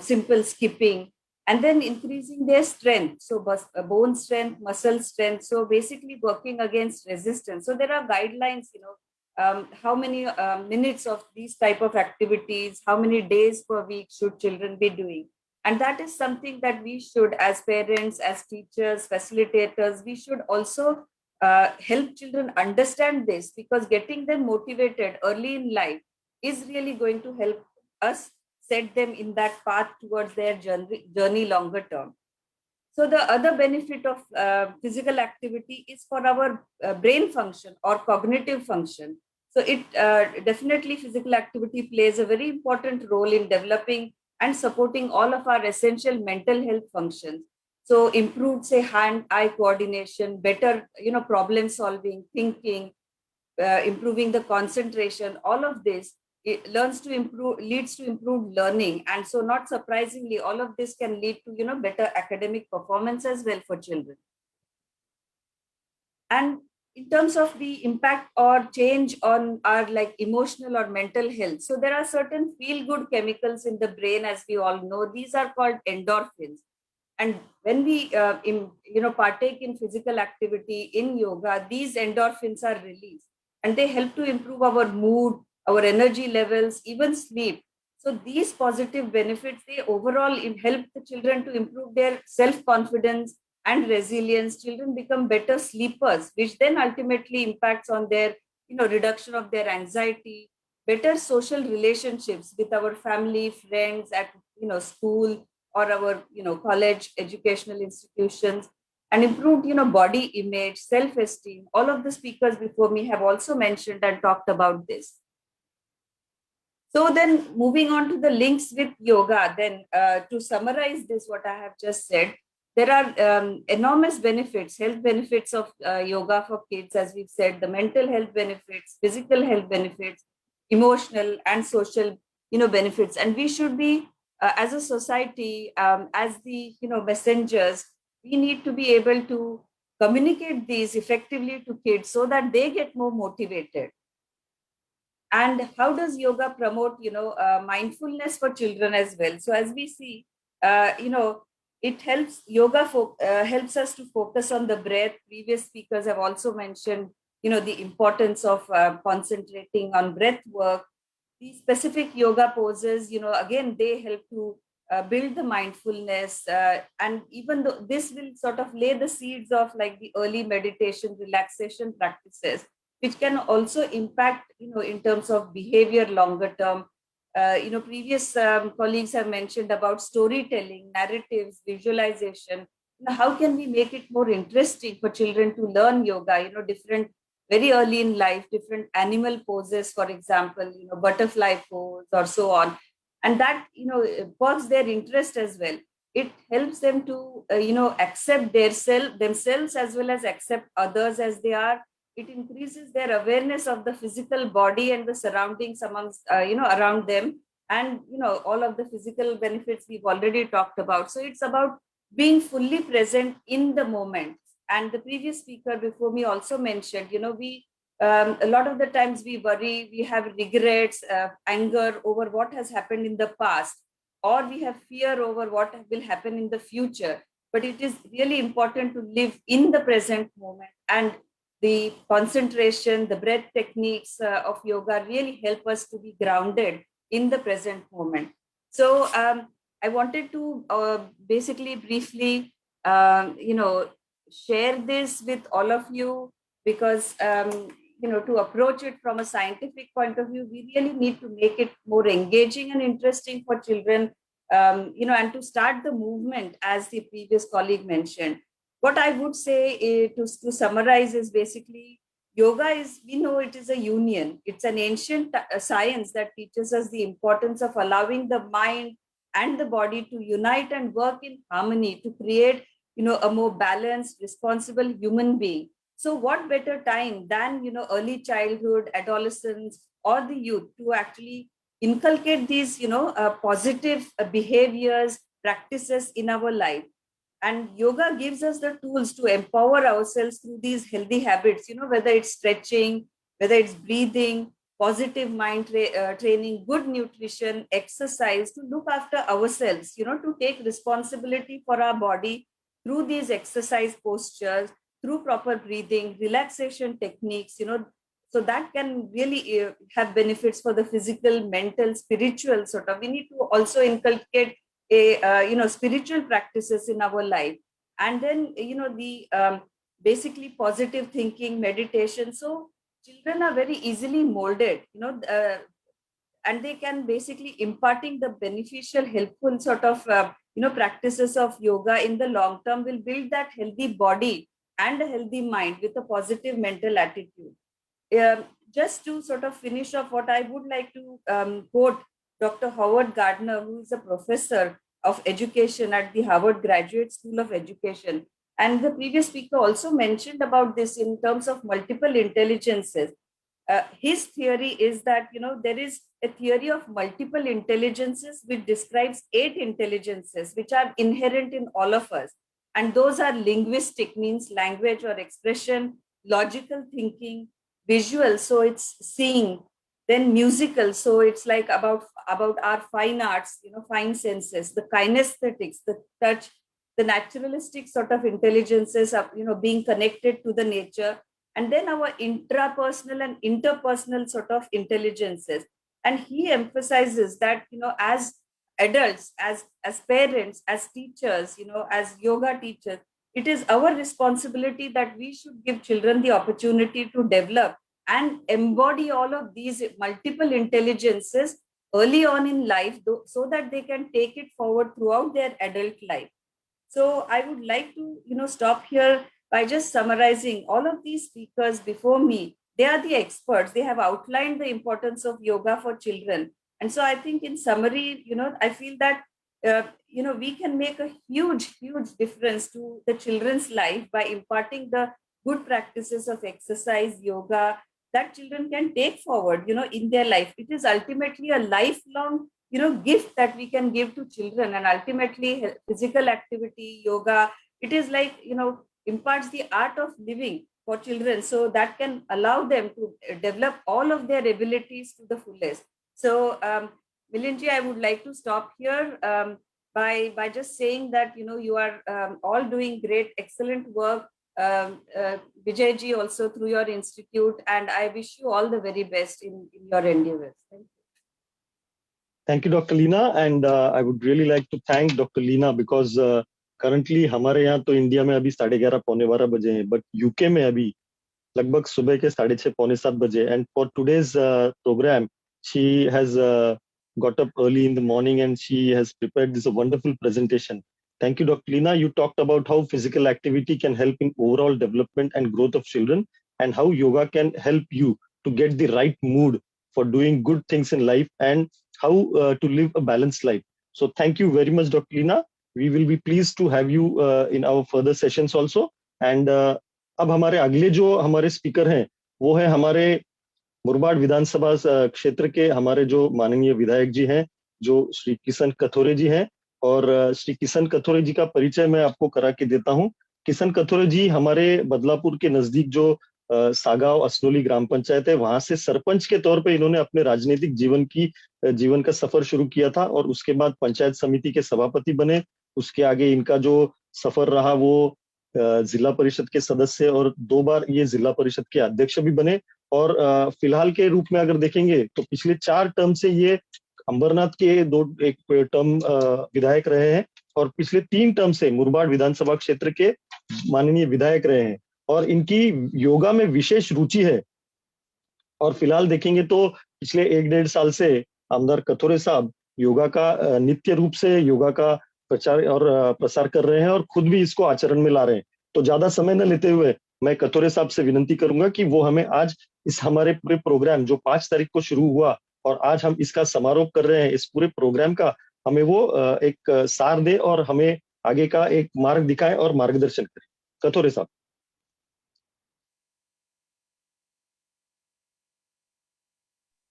Simple skipping. And then increasing their strength, so bone strength, muscle strength, so basically working against resistance. So there are guidelines, how many minutes of these type of activities, how many days per week should children be doing. And that is something that we should, as parents, as teachers, facilitators, we should also help children understand this, because getting them motivated early in life is really going to help us set them in that path towards their journey longer term. So the other benefit of physical activity is for our brain function or cognitive function. So it definitely, physical activity plays a very important role in developing and supporting all of our essential mental health functions. So improved, say, hand-eye coordination, better, problem solving, thinking, improving the concentration, all of this, it leads to improved learning. And so not surprisingly, all of this can lead to, better academic performance as well for children. And in terms of the impact or change on our emotional or mental health, so there are certain feel-good chemicals in the brain, as we all know. These are called endorphins. And when we partake in physical activity, in yoga, these endorphins are released, and they help to improve our mood, our energy levels, even sleep. So these positive benefits, they overall help the children to improve their self-confidence and resilience. Children become better sleepers, which then ultimately impacts on their, reduction of their anxiety, better social relationships with our family, friends, at, school, or our, college, educational institutions, and improved, body image, self-esteem. All of the speakers before me have also mentioned and talked about this. So then moving on to the links with yoga, then to summarize this, what I have just said, there are enormous benefits, health benefits of yoga for kids, as we've said, the mental health benefits, physical health benefits, emotional and social, benefits. And we should be, as a society, as the, messengers, we need to be able to communicate these effectively to kids so that they get more motivated. And how does yoga promote, mindfulness for children as well? So as we see, it helps, yoga helps us to focus on the breath. Previous speakers have also mentioned, the importance of concentrating on breath work. These specific yoga poses, again, they help to build the mindfulness. And even though this will sort of lay the seeds of the early meditation, relaxation practices, which can also impact, in terms of behavior longer term. Previous colleagues have mentioned about storytelling, narratives, visualization. How can we make it more interesting for children to learn yoga? Different, very early in life, different animal poses, for example, butterfly pose or so on, and that perks their interest as well. It helps them to accept themselves as well as accept others as they are. It increases their awareness of the physical body and the surroundings amongst, around them. And, all of the physical benefits we've already talked about. So it's about being fully present in the moment. And the previous speaker before me also mentioned, we, a lot of the times we worry, we have regrets, anger over what has happened in the past, or we have fear over what will happen in the future. But it is really important to live in the present moment, and the concentration, the breath techniques of yoga really help us to be grounded in the present moment. So I wanted to basically briefly, share this with all of you because, to approach it from a scientific point of view, we really need to make it more engaging and interesting for children, and to start the movement, as the previous colleague mentioned. What I would say to summarize is basically, yoga is, we know it is a union. It's an ancient science that teaches us the importance of allowing the mind and the body to unite and work in harmony to create, a more balanced, responsible human being. So what better time than, early childhood, adolescence, or the youth to actually inculcate these, positive behaviors, practices in our life. And yoga gives us the tools to empower ourselves through these healthy habits, whether it's stretching, whether it's breathing, positive mind training, good nutrition, exercise, to look after ourselves, to take responsibility for our body through these exercise postures, through proper breathing, relaxation techniques, so that can really have benefits for the physical, mental, spiritual sort of. We need to also inculcate spiritual practices in our life, and then the basically positive thinking, meditation. So children are very easily molded, and they can basically imparting the beneficial, helpful sort of practices of yoga in the long term will build that healthy body and a healthy mind with a positive mental attitude. Just to sort of finish off, what I would like to quote Dr. Howard Gardner, who is a professor of education at the Harvard Graduate School of Education. And the previous speaker also mentioned about this in terms of multiple intelligences. His theory is that, there is a theory of multiple intelligences which describes 8 intelligences which are inherent in all of us. And those are linguistic, means language or expression, logical thinking, visual, so it's seeing, then musical, so it's like about our fine arts, fine senses, the kinesthetics, the touch, the naturalistic sort of intelligences of, being connected to the nature, and then our intrapersonal and interpersonal sort of intelligences. And he emphasizes that, as adults, as parents, as teachers, as yoga teachers, it is our responsibility that we should give children the opportunity to develop and embody all of these multiple intelligences early on in life, so that they can take it forward throughout their adult life. So I would like to, stop here by just summarizing all of these speakers before me. They are the experts. They have outlined the importance of yoga for children. And so I think in summary, I feel that, we can make a huge, huge difference to the children's life by imparting the good practices of exercise, yoga, that children can take forward, in their life. It is ultimately a lifelong, gift that we can give to children. And ultimately physical activity, yoga, it is like, imparts the art of living for children, so that can allow them to develop all of their abilities to the fullest. So Milinji, I would like to stop here by just saying that, you are all doing great, excellent work. Vijayji also through your institute, and I wish you all the very best in your endeavors. Thank you. Thank you, Dr. Leena, and I would really like to thank Dr. Leena because currently हमारे यहाँ तो India में अभी 11:30 पौने 12 बजे हैं, but UK में अभी लगभग सुबह के 6:30 पौने 7 बजे. And for today's program, she has got up early in the morning and she has prepared this wonderful presentation. Thank you, Dr. Leena. You talked about how physical activity can help in overall development and growth of children, and how yoga can help you to get the right mood for doing good things in life, and how to live a balanced life. So thank you very much, Dr. Leena. We will be pleased to have you in our further sessions also. And अब हमारे अगले जो हमारे speaker हैं वो है हमारे मुरबाड विधानसभा क्षेत्र के हमारे जो माननीय विधायक जी हैं, जो श्री किशन कथोरे जी हैं. और श्री किशन कथोरे जी का परिचय मैं आपको करा के देता हूं. किशन कथोरे जी हमारे बदलापुर के नजदीक जो सागांव असनोली ग्राम पंचायत है, वहां से सरपंच के तौर पे इन्होंने अपने राजनीतिक जीवन का सफर शुरू किया था, और उसके बाद पंचायत समिति के सभापति बने. उसके आगे इनका जो सफर रहा वो जिला परिषद के सदस्य, और 2 बार ये जिला परिषद के अध्यक्ष भी बने. और फिलहाल के रूप में अगर देखेंगे तो पिछले 4 टर्म से ये अंबरनाथ के एक टर्म विधायक रहे हैं और पिछले 3 टर्म से मुरबाड विधानसभा क्षेत्र के माननीय विधायक रहे हैं और इनकी योगा में विशेष रुचि है। और फिलहाल देखेंगे तो पिछले 1-1.5 साल से आमदार कथोरे साहब योगा का नित्य रूप से योगा का प्रचार और प्रसार कर रहे हैं और खुद भी इसको आचरण में ला रहे हैं। तो ज्यादा समय न लेते हुए मैं कथोरे साहब से विनंती करूंगा कि वो हमें आज इस हमारे पूरे प्रोग्राम जो 5 तारीख को शुरू हुआ और आज हम इसका समारोह कर रहे हैं, इस पूरे प्रोग्राम का हमें वो एक सार दे और हमें आगे का एक मार्ग दिखाए और मार्गदर्शन करें। कथोरे साहब।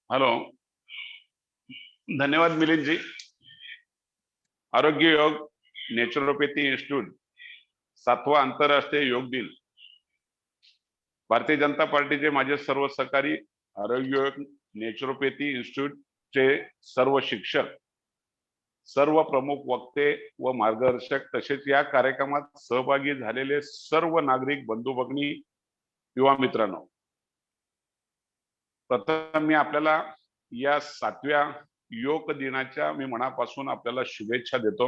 हेलो, धन्यवाद मिलिंद जी। आरोग्य योग नेचुरोपॅथी इंस्टिट्यूट 7वा आंतरराष्ट्रीय योग दिन। भारतीय जनता पार्टीचे माझे सर्व सहकारी, आरोग्य योग नेचुरोपॅथी इंस्टिट्यूटचे सर्व शिक्षक, सर्व प्रमुख वक्ते व मार्गदर्शक तसेच या कार्यक्रमात सहभागी झालेले सर्व नागरिक बंधू भगिनी, युवा मित्रांनो, प्रथम मी आपल्याला या 7व्या योग दिनाच्या मी मनापासून आपल्याला शुभेच्छा देतो।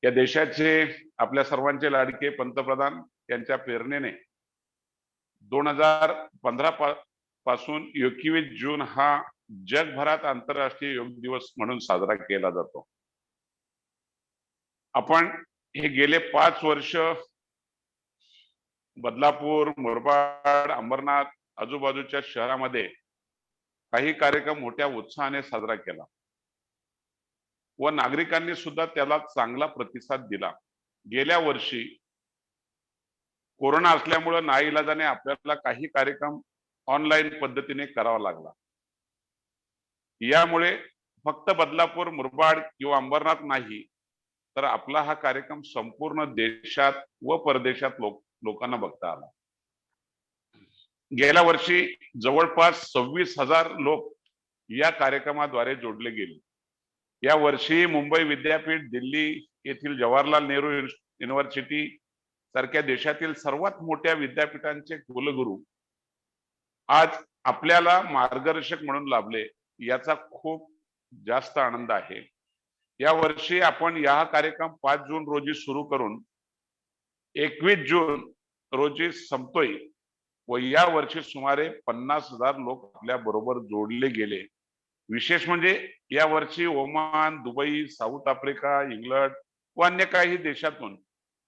या देशाचे आपल्या सर्वांचे लाडके पंतप्रधान यांच्या प्रेरणेने 2015 पासून 21 जून हा जगभरात आंतरराष्ट्रीय योग दिवस म्हणून साजरा केला जातो। आपण हे गेले 5 वर्ष बदलापूर, मुरबाड, अंबरनाथ आजूबाजूच्या शहरामध्ये काही कार्यक्रम मोठ्या उत्साहाने साजरा केला व नागरिकांनी सुद्धा त्याला चांगला प्रतिसाद दिला। गेल्या वर्षी कोरोना असल्यामुळे नाईलाजाने आपल्याला काही कार्यक्रम ऑनलाईन पद्धतीने करावा लागला। यामुळे फक्त बदलापूर, मुरबाड किंवा अंबरनाथ नाही तर आपला हा कार्यक्रम संपूर्ण देशात व परदेशात लोकांना बघता आला। गेल्या वर्षी जवळपास 26,000 लोक या कार्यक्रमाद्वारे जोडले गेले। या वर्षी मुंबई विद्यापीठ, दिल्ली येथील जवाहरलाल नेहरू युनिव्हर्सिटी सारख्या देशातील सर्वात मोठ्या विद्यापीठांचे कुलगुरू आज आपल्याला मार्गदर्शक म्हणून लाभले, याचा खूप जास्त आनंद आहे। या वर्षी आपण हा कार्यक्रम 5 जून रोजी सुरू करून 21 जून रोजी संपतोय व या वर्षी सुमारे 50,000 लोक आपल्या बरोबर जोडले गेले। विशेष म्हणजे या वर्षी Oman, Dubai, south Africa, England व अन्य काही देशातून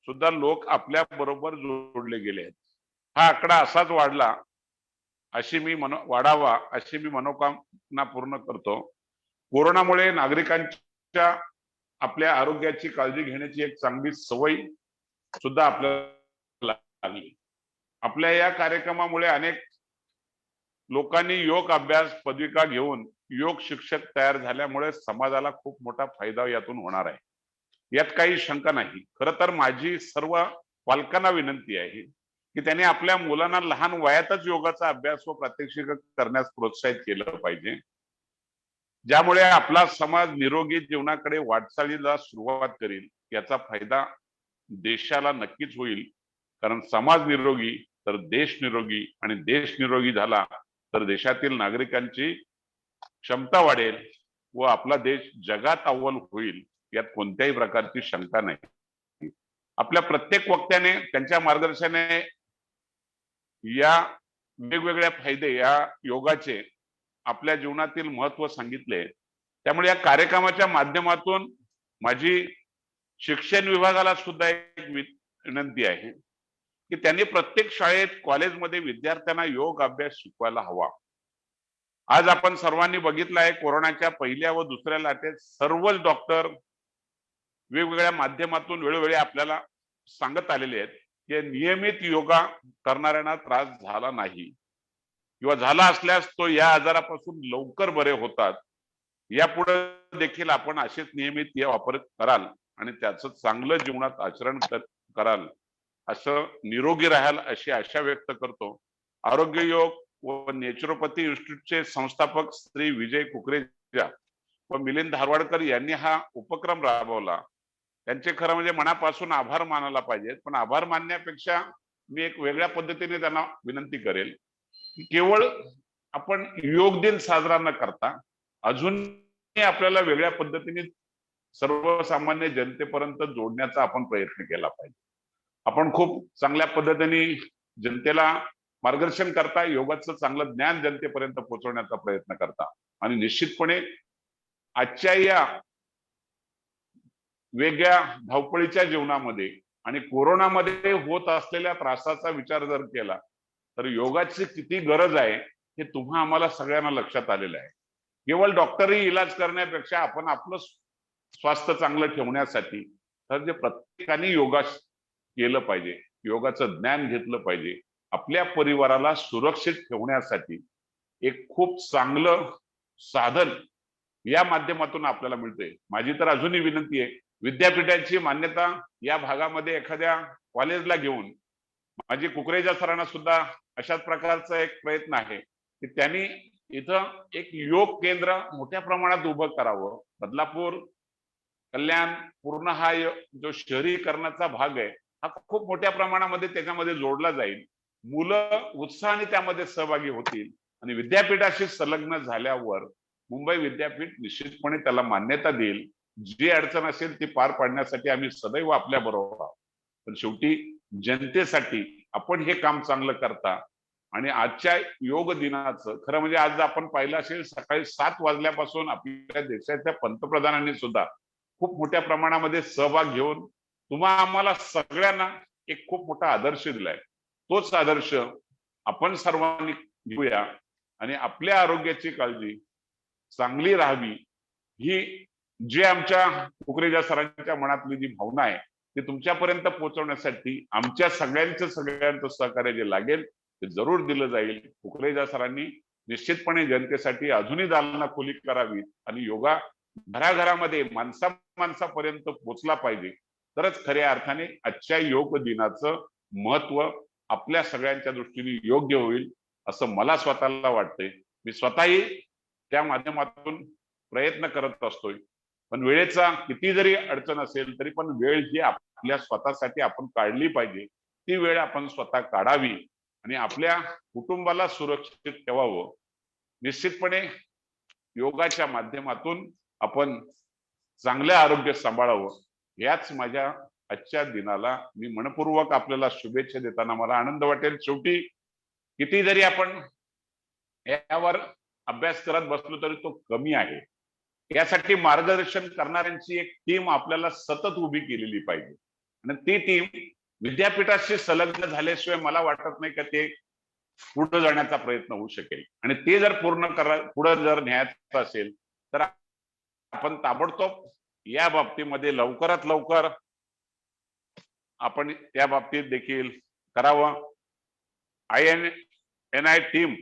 सुद्धा लोक आपल्या बरोबर जोडले गेले आहेत। हा आकडा असाच वाढावा अशी मी मनोकामना पूर्ण करतो। कोरोनामुळे नागरिकांच्या आपल्या आरोग्याची काळजी घेण्याची एक चांगली सवय सुद्धा आपल्याला लागली। आपल्या या कार्यक्रमामुळे अनेक लोकांनी योग अभ्यास पदविका घेऊन योग शिक्षक तयार झाल्यामुळे समाजाला खूप मोठा फायदा यातून होणार आहे, यात काही शंका नाही। खरं तर माझी सर्व पालकांना विनंती आहे की त्यांनी आपल्या मुलांना लहान वयातच योगाचा अभ्यास व प्रात्यक्षिक करण्यास प्रोत्साहित केलं पाहिजे, ज्यामुळे आपला समाज निरोगी जीवनाकडे वाटचालीला सुरुवात करेल। याचा फायदा देशाला नक्कीच होईल, कारण समाज निरोगी तर देश निरोगी आणि देश निरोगी झाला तर देशातील नागरिकांची क्षमता वाढेल व आपला देश जगात अव्वल होईल, यात कोणत्याही प्रकारची शंका नाही। आपल्या प्रत्येक वक्त्याने त्यांच्या मार्गदर्शनाने या वेगवेगळ्या फायदे या योगाचे आपल्या जीवनातील महत्व सांगितले। त्यामुळे या कार्यक्रमाच्या माध्यमातून माझी शिक्षण विभागाला सुद्धा एक विनंती आहे की त्यांनी प्रत्येक शाळेत, कॉलेजमध्ये विद्यार्थ्यांना योग अभ्यास शिकवायला हवा। आज आपण सर्वांनी बघितलं आहे, कोरोनाच्या पहिल्या व दुसऱ्या लाटेत सर्वच डॉक्टर वेगवेगळ्या माध्यमातून वेळोवेळी आपल्याला सांगत आलेले आहेत की नियमित योगा करणाऱ्यांना त्रास झाला नाही किंवा झाला असल्यास तो या आजारापासून लवकर बरे होतात। यापुढे देखील आपण असेच नियमित वापर कराल आणि त्याचं चांगलं जीवनात आचरण कराल असं निरोगी राहाल अशी आशा व्यक्त करतो। आरोग्य योग व नेचुरोपॅथी इन्स्टिट्यूटचे संस्थापक श्री विजय कुकरेजा व मिलिंद धारवाडकर यांनी हा उपक्रम राबवला, त्यांचे खरं म्हणजे मनापासून आभार मानायला पाहिजेत। पण आभार मानण्यापेक्षा मी एक वेगळ्या पद्धतीने त्यांना विनंती करेल की केवळ आपण योग दिन साजरा न करता अजून आपल्याला वेगळ्या पद्धतीने सर्वसामान्य जनतेपर्यंत जोडण्याचा आपण प्रयत्न केला पाहिजे. आपण खूप चांगल्या पद्धतीने जनतेला मार्गदर्शन करता, योगाचं चांगलं ज्ञान जनतेपर्यंत पोहोचवण्याचा प्रयत्न करता आणि निश्चितपणे आजच्या या वेगळ्या धावपळीच्या जीवनामध्ये आणि कोरोनामध्ये होत असलेल्या त्रासाचा विचार जर केला तर योगाची किती गरज आहे हे तुम्हा आम्हाला सगळ्यांना लक्षात आलेलं आहे. केवळ डॉक्टरही इलाज करण्यापेक्षा आपण आपलं स्वास्थ्य चांगलं ठेवण्यासाठी तर जे प्रत्येकाने योगा केलं पाहिजे, योगाचं ज्ञान घेतलं पाहिजे, आपल्या परिवाराला सुरक्षित ठेवण्यासाठी एक खूप चांगलं साधन या माध्यमातून आपल्याला मिळते. माझी तर अजूनही विनंती आहे, विद्यापीठाची मान्यता या भागामध्ये एखाद्या कॉलेजला घेऊन, माझी कुकरेजा सरांना सुद्धा अशाच प्रकारचा एक प्रयत्न आहे की त्यांनी इथं एक योग केंद्र मोठ्या प्रमाणात उभं करावं. बदलापूर, कल्याण, पूर्ण हा जो शहरीकरणाचा भाग आहे हा खूप मोठ्या प्रमाणामध्ये त्याच्यामध्ये जोडला जाईल. मुलं उत्साहाने त्यामध्ये सहभागी होतील आणि विद्यापीठाशी संलग्न झाल्यावर मुंबई विद्यापीठ निश्चितपणे त्याला मान्यता देईल. जी अडचण असेल ती पार पाडण्यासाठी आम्ही सदैव आपल्या बरोबर आहोत. पण शेवटी जनतेसाठी आपण हे काम चांगलं करता आणि आजच्या योग दिनाचं खरं म्हणजे आज आपण पाहिलं असेल सकाळी 7 वाजल्यापासून आपल्या देशाच्या पंतप्रधानांनी सुद्धा खूप मोठ्या प्रमाणामध्ये सहभाग घेऊन तुम्हा आम्हाला सगळ्यांना एक खूप मोठा आदर्श दिलाय. तोच आदर्श आपण सर्वांनी घेऊया आणि आपल्या आरोग्याची काळजी चांगली राहावी ही जी आमच्या कुकरेजा सरांच्या मनातली जी भावना आहे ती तुमच्यापर्यंत पोहोचवण्यासाठी आमच्या सगळ्यांचं सहकार्य जे लागेल ते जरूर दिलं जाईल. कुकरेजा सरांनी निश्चितपणे जनतेसाठी अजूनही दालना खुली करावी आणि योगा घराघरामध्ये माणसापर्यंत पोहोचला पाहिजे. तरच खऱ्या अर्थाने आजच्या योग दिनाचं महत्व आपल्या सगळ्यांच्या दृष्टीने योग्य होईल असं मला स्वतःला वाटतंय. मी स्वतःही त्या माध्यमातून प्रयत्न करत असतोय. पण वेळेचा किती जरी अडचण असेल तरी पण वेळ ही आपल्या स्वतःसाठी आपण काढली पाहिजे. ती वेळ आपण स्वतः काढावी आणि आपल्या कुटुंबाला सुरक्षित ठेवावं. निश्चितपणे योगाच्या माध्यमातून आपण चांगले आरोग्य सांभाळावं. याच माझ्या आजच्या दिनाला मी मनपूर्वक आपल्याला शुभेच्छा देताना मला आनंद वाटेल. शेवटी किती जरी आपण यावर अभ्यास करत बसलो तरी तो कमी आहे. यासाठी मार्गदर्शन करणाऱ्यांची एक टीम आपल्याला सतत उभी केलेली पाहिजे आणि ती टीम विद्यापीठाशी संलग्न झाल्याशिवाय मला वाटत नाही का ते पुढे जाण्याचा प्रयत्न होऊ शकेल. आणि ते जर पुढे जर न्यायचं असेल तर आपण ताबडतोब या बाबतीमध्ये लवकरात लवकर आपण त्या बाबतीत देखील करावं. INI टीम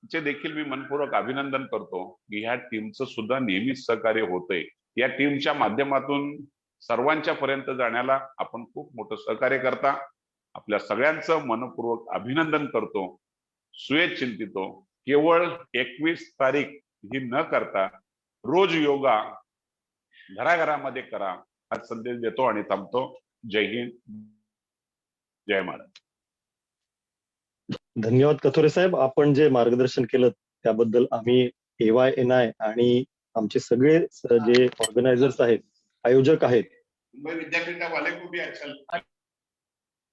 चे देखील मी मनपूर्वक अभिनंदन करतो की ह्या टीमचं सुद्धा नेहमीच सहकार्य होतंय. या टीमच्या माध्यमातून सर्वांच्या पर्यंत जाण्याला आपण खूप मोठं सहकार्य करता. आपल्या सगळ्यांचं मनपूर्वक अभिनंदन करतो. सुयश चिंतितो केवळ 21 तारीख ही न करता रोज योगा घराघरामध्ये करा हा संदेश देतो आणि थांबतो. जय हिंद, जय महाराज. धन्यवाद कथोरे साहेब. आपण जे मार्गदर्शन केलं त्याबद्दल आम्ही AYNI आणि आमचे सगळे जे ऑर्गनायझर्स आहेत, आयोजक आहेत, मुंबई विद्यापीठावाले को भी अच्छा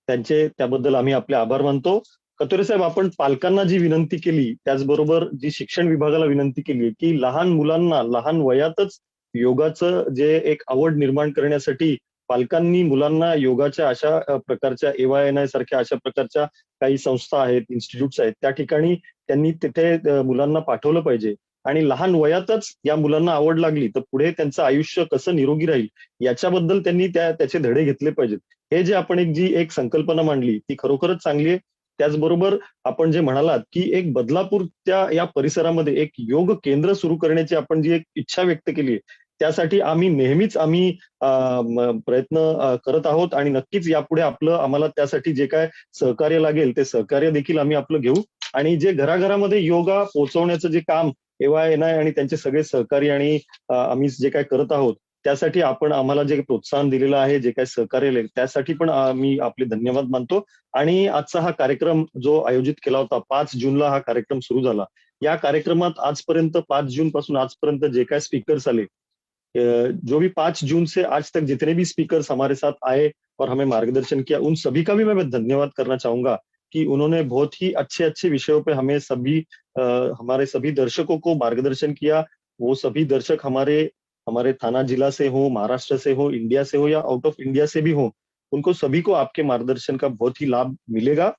त्यांचे त्याबद्दल आम्ही आपले आभार मानतो. कथोरे साहेब, आपण पालकांना जी विनंती केली त्याचबरोबर जी शिक्षण विभागाला विनंती केली की लहान मुलांना लहान वयातच योगाचं जे एक आवड निर्माण करण्यासाठी पालकांनी मुलांना योगाच्या अशा प्रकारच्या AYNI सारख्या अशा प्रकारच्या काही संस्था आहेत, इन्स्टिट्यूट्स आहेत, त्या ठिकाणी त्यांनी तिथे मुलांना पाठवलं पाहिजे आणि लहान वयातच या मुलांना आवड लागली तर पुढे त्यांचं आयुष्य कसं निरोगी राहील याच्याबद्दल त्यांनी त्याचे धडे घेतले पाहिजेत. हे जे आपण जी एक संकल्पना मांडली ती खरोखरच चांगली आहे. त्याचबरोबर आपण जे म्हणालात की एक बदलापूरच्या या परिसरामध्ये एक योग केंद्र सुरू करण्याची आपण जी एक इच्छा व्यक्त केली त्यासाठी आम्ही नेहमीच प्रयत्न करत आहोत आणि नक्कीच यापुढे आम्हाला त्यासाठी जे काय सहकार्य लागेल ते सहकार्य देखील आम्ही आपलं घेऊ आणि जे घराघरामध्ये योगा पोहोचवण्याचं जे काम AYNI आणि त्यांचे सगळे सहकारी आणि आम्ही जे काय करत आहोत त्यासाठी आपण आम्हाला जे प्रोत्साहन दिलेलं आहे, जे काही सहकार्य केले त्यासाठी पण मी आपले धन्यवाद मानतो. आणि आजचा हा कार्यक्रम जो आयोजित केला होता, 5 जूनला हा कार्यक्रम सुरू झाला. या कार्यक्रमात आजपर्यंत 5 जून पासून आजपर्यंत जे काही स्पीकर्स आले, जो भी 5 जून से आज तक जितने भी स्पीकर्स हमारे साथ आए और हमें मार्गदर्शन किया, उन सभी का भी मैं धन्यवाद करना चाहूंगा कि उन्होंने बहुत ही अच्छे अच्छे विषयों पे हमें सभी हमारे सभी दर्शकों को मार्गदर्शन किया। वो सभी दर्शक हमारे थाना जिला से हो, महाराष्ट्र से हो, इंडिया से हो या आउट ऑफ इंडिया से भी हो, उनको सभी को आपके मार्गदर्शन का बहुत ही लाभ मिलेगा।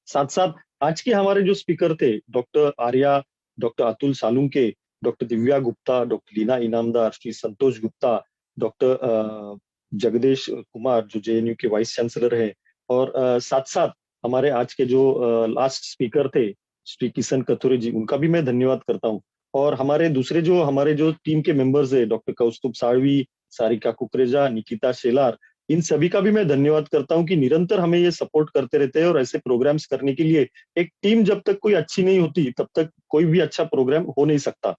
साथ साथ आज के हमारे जो स्पीकर थे, doctor Arya, doctor Atul Salunke, doctor Divya Gupta, doctor Leena Inamdar, Shri Santosh Gupta, doctor Jagdesh Kumar जो जेएनयू के वाइस चांसलर है, और साथ साथ हमारे आज के जो लास्ट स्पीकर थे श्री किशन कथोरे जी, उनका भी मैं धन्यवाद करता हूँ। और हमारे जो टीम के मेंबर्स है, डॉक्टर कौस्तुभ साळवी, सारिका कुकरेजा, निकिता शेलार, इन सभी का भी मैं धन्यवाद करता हूँ कि निरंतर हमें ये सपोर्ट करते रहते हैं। और ऐसे प्रोग्राम्स करने के लिए एक टीम जब तक कोई अच्छी नहीं होती तब तक कोई भी अच्छा प्रोग्राम हो नहीं सकता।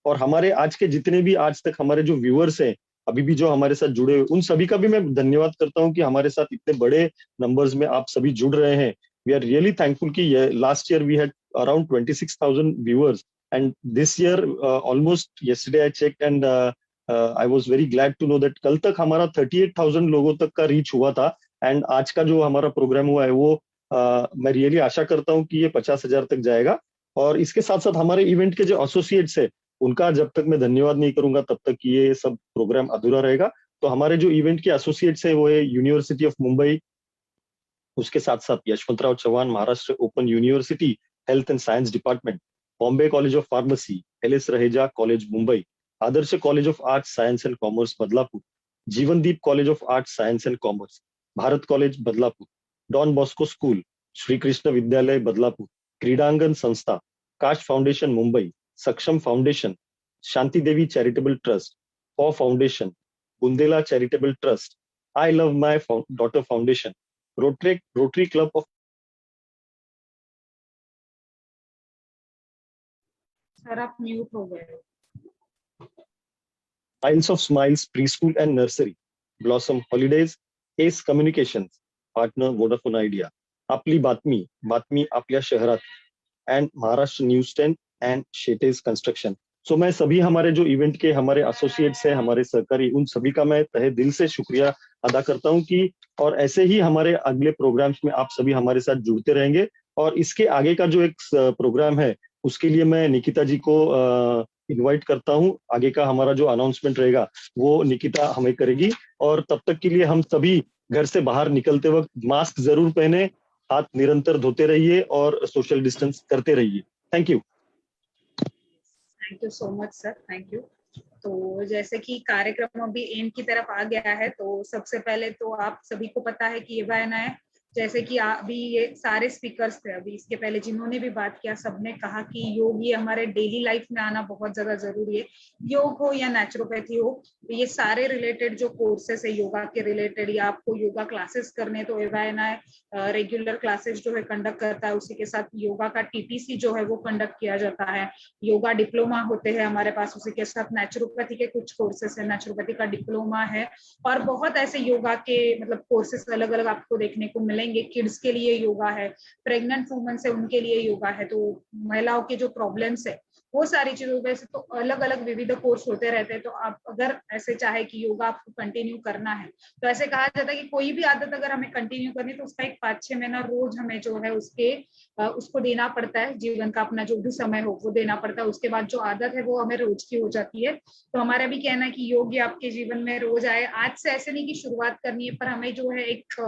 और हमारे आज के जितने भी आज तक हमारे जो व्यूअर्स हैं, अभी भी जो हमारे साथ जुड़े हुए, उन सभी का भी मैं धन्यवाद करता हूँ कि हमारे साथ इतने बड़े नंबर्स में आप सभी जुड़ रहे हैं। वी आर रियली थैंकफुल कि last year we had around 26,000 viewers and this year almost yesterday I checked and I was very glad to know that कल तक हमारा 38,000 लोगों तक का रीच हुआ था। एंड आज का जो हमारा प्रोग्राम हुआ है वो मैं रियली आशा करता हूँ कि ये 50,000 तक जाएगा। और इसके साथ साथ हमारे इवेंट के जो एसोसिएट्स है, उनका जब तक मैं धन्यवाद नहीं करूंगा तब तक ये सब प्रोग्राम अधूरा रहेगा। तो हमारे जो इवेंट के एसोसिएट्स है वो है यूनिवर्सिटी ऑफ मुंबई, उसके साथ साथ Yashwantrao Chavan Maharashtra open university health and science department, Bombay college of Pharmacy, L S. Raheja College Mumbai, Adarsh College of Arts Science and Commerce Badlapur, Jeevandeep college of Arts Science and Commerce, Bharat College Badlapur, Don Bosco school, Shri Krishna Vidyalaya Badlapur, Kridangan Sanstha, Kash Foundation Mumbai, Saksham foundation, Shanti Devi Charitable Trust, Paw Foundation, Bundela charitable Trust, I Love My Daughter Foundation, Rotary Club of sir आप mute हो गए। Isles of Smiles Preschool and Nursery, Blossom Holidays, Ace Communications, Partner Vodafone Idea, आपली बातमी आपल्या शहरात, and Maharashtra news 10 and शेटेज construction. So मैं सभी हमारे जो इवेंट के हमारे एसोसिएट्स हैं, हमारे सहकारी, उन सभी का मैं तहे दिल से शुक्रिया अदा करता हूं कि और ऐसे ही हमारे अगले प्रोग्राम्स में आप सभी हमारे साथ जुड़ते रहेंगे। और इसके आगे का जो एक प्रोग्राम है उसके लिए मैं निकिता जी को इनवाइट करता हूं। आगे का हमारा जो अनाउंसमेंट रहेगा वो निकिता हमें करेगी। और तब तक के लिए हम सभी घर से बाहर निकलते वक्त मास्क जरूर पहने, हाथ निरंतर धोते रहिए और सोशल डिस्टेंस करते रहिए। Thank you. Thank you so much sir, thank you. तो जैसे कि कार्यक्रम अभी एंड की तरफ आ गया है, तो सबसे पहले तो आप सभी को पता है कि EYNI, जैसे कि अभी ये सारे स्पीकर्स थे अभी इसके पहले जिन्होंने भी बात किया, सबने कहा कि योग ये हमारे डेली लाइफ में आना बहुत ज्यादा जरूरी है। योग हो या नेचुरोपैथी हो, तो ये सारे रिलेटेड जो कोर्सेस है योगा के रिलेटेड, या आपको योगा क्लासेस करने, तो EYNI रेगुलर क्लासेस जो है कंडक्ट करता है। उसी के साथ योगा का TTC जो है वो कंडक्ट किया जाता है, योगा डिप्लोमा होते हैं हमारे पास। उसी के साथ नेचुरोपैथी के कुछ कोर्सेस है, नेचुरोपैथी का डिप्लोमा है, और बहुत ऐसे योगा के मतलब कोर्सेस अलग अलग आपको देखने को मिलेंगे। किड्स के लिए योगा है, प्रेग्नेंट वुमेन्स है उनके लिए योगा है, तो महिलाओं के जो प्रॉब्लम्स है वो सारी चीजों वैसे तो अलग अलग विविध कोर्स होते रहते हैं। तो आप अगर ऐसे चाहे कि योगा आपको कंटिन्यू करना है, तो ऐसे कहा जाता है कि कोई भी आदत अगर हमें कंटिन्यू करनी है तो उसका एक 5-6 महीना रोज हमें जो है उसको देना पड़ता है, जीवन का अपना जो भी समय हो वो देना पड़ता है। उसके बाद जो आदत है वो हमें रोज की हो जाती है। तो हमारा भी कहना है कि योग आपके जीवन में रोज आए। आज से ऐसे नहीं कि शुरुआत करनी है, पर हमें जो है एक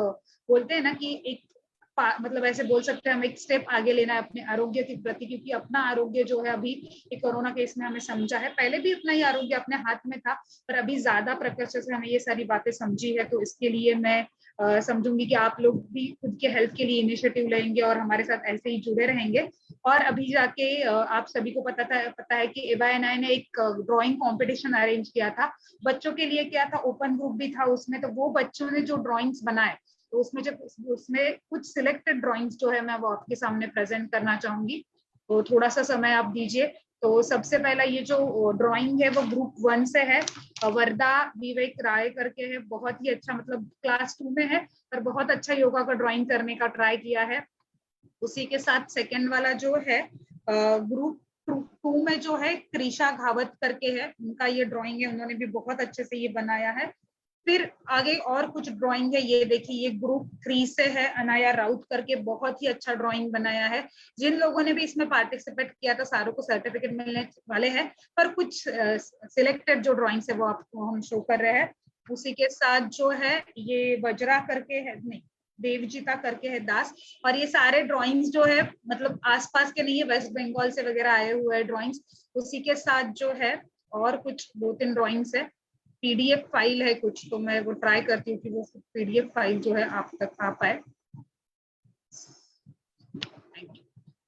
बोलते हैं ना कि एक मतलब ऐसे बोल सकते हैं हम एक स्टेप आगे लेना है अपने आरोग्य के प्रति, क्योंकि अपना आरोग्य जो है अभी कोरोना केस में हमें समझा है, पहले भी अपना ही आरोग्य अपने हाथ में था, पर अभी ज्यादा प्रकर्ष से हमें ये सारी बातें समझी है। तो इसके लिए मैं समझूंगी कि आप लोग भी खुद के हेल्थ के लिए इनिशिएटिव लेंगे और हमारे साथ ऐसे ही जुड़े रहेंगे। और अभी जाके आप सभी को पता है कि EYNI ने एक ड्राइंग कॉम्पिटिशन अरेंज किया था, बच्चों के लिए किया था, ओपन ग्रुप भी था उसमें। तो वो बच्चों ने जो ड्राइंग्स बनाए, तो उसमें कुछ सिलेक्टेड ड्राइंग्स जो है मैं वो आपके सामने प्रेजेंट करना चाहूंगी। तो थोड़ा सा समय आप दीजिए, तो सबसे पहला ये जो ड्राइंग है वो ग्रुप 1 से है, वरदा विवेक राय करके है, बहुत ही अच्छा, मतलब क्लास 2 में है पर बहुत अच्छा योगा का ड्राइंग करने का ट्राई किया है। उसी के साथ सेकंड वाला जो है ग्रुप 2 में जो है कृषा घावत करके है, उनका ये ड्राइंग है, उन्होंने भी बहुत अच्छे से ये बनाया है। फिर आगे और कुछ ड्राइंग है, ये देखिए ये ग्रुप 3 से है, अनाया राउत करके, बहुत ही अच्छा ड्राइंग बनाया है। जिन लोगों ने भी इसमें पार्टिसिपेट किया था सारों को सर्टिफिकेट मिलने वाले हैं, पर कुछ सिलेक्टेड जो ड्राइंग्स है वो आपको हम शो कर रहे हैं। उसी के साथ जो है ये वज्रा करके है, नहीं देवजीता करके है दास, और ये सारे ड्राइंग्स जो है मतलब आसपास के नहीं है, वेस्ट बंगाल से वगैरह आए हुए हैं ड्राइंग्स। उसी के साथ जो है और कुछ 2-3 ड्राइंग्स है, पीडीएफ फाइल है कुछ, तो मैं वो ट्राई करती हूँ कि वो पीडीएफ फाइल जो है आप तक आ पाए।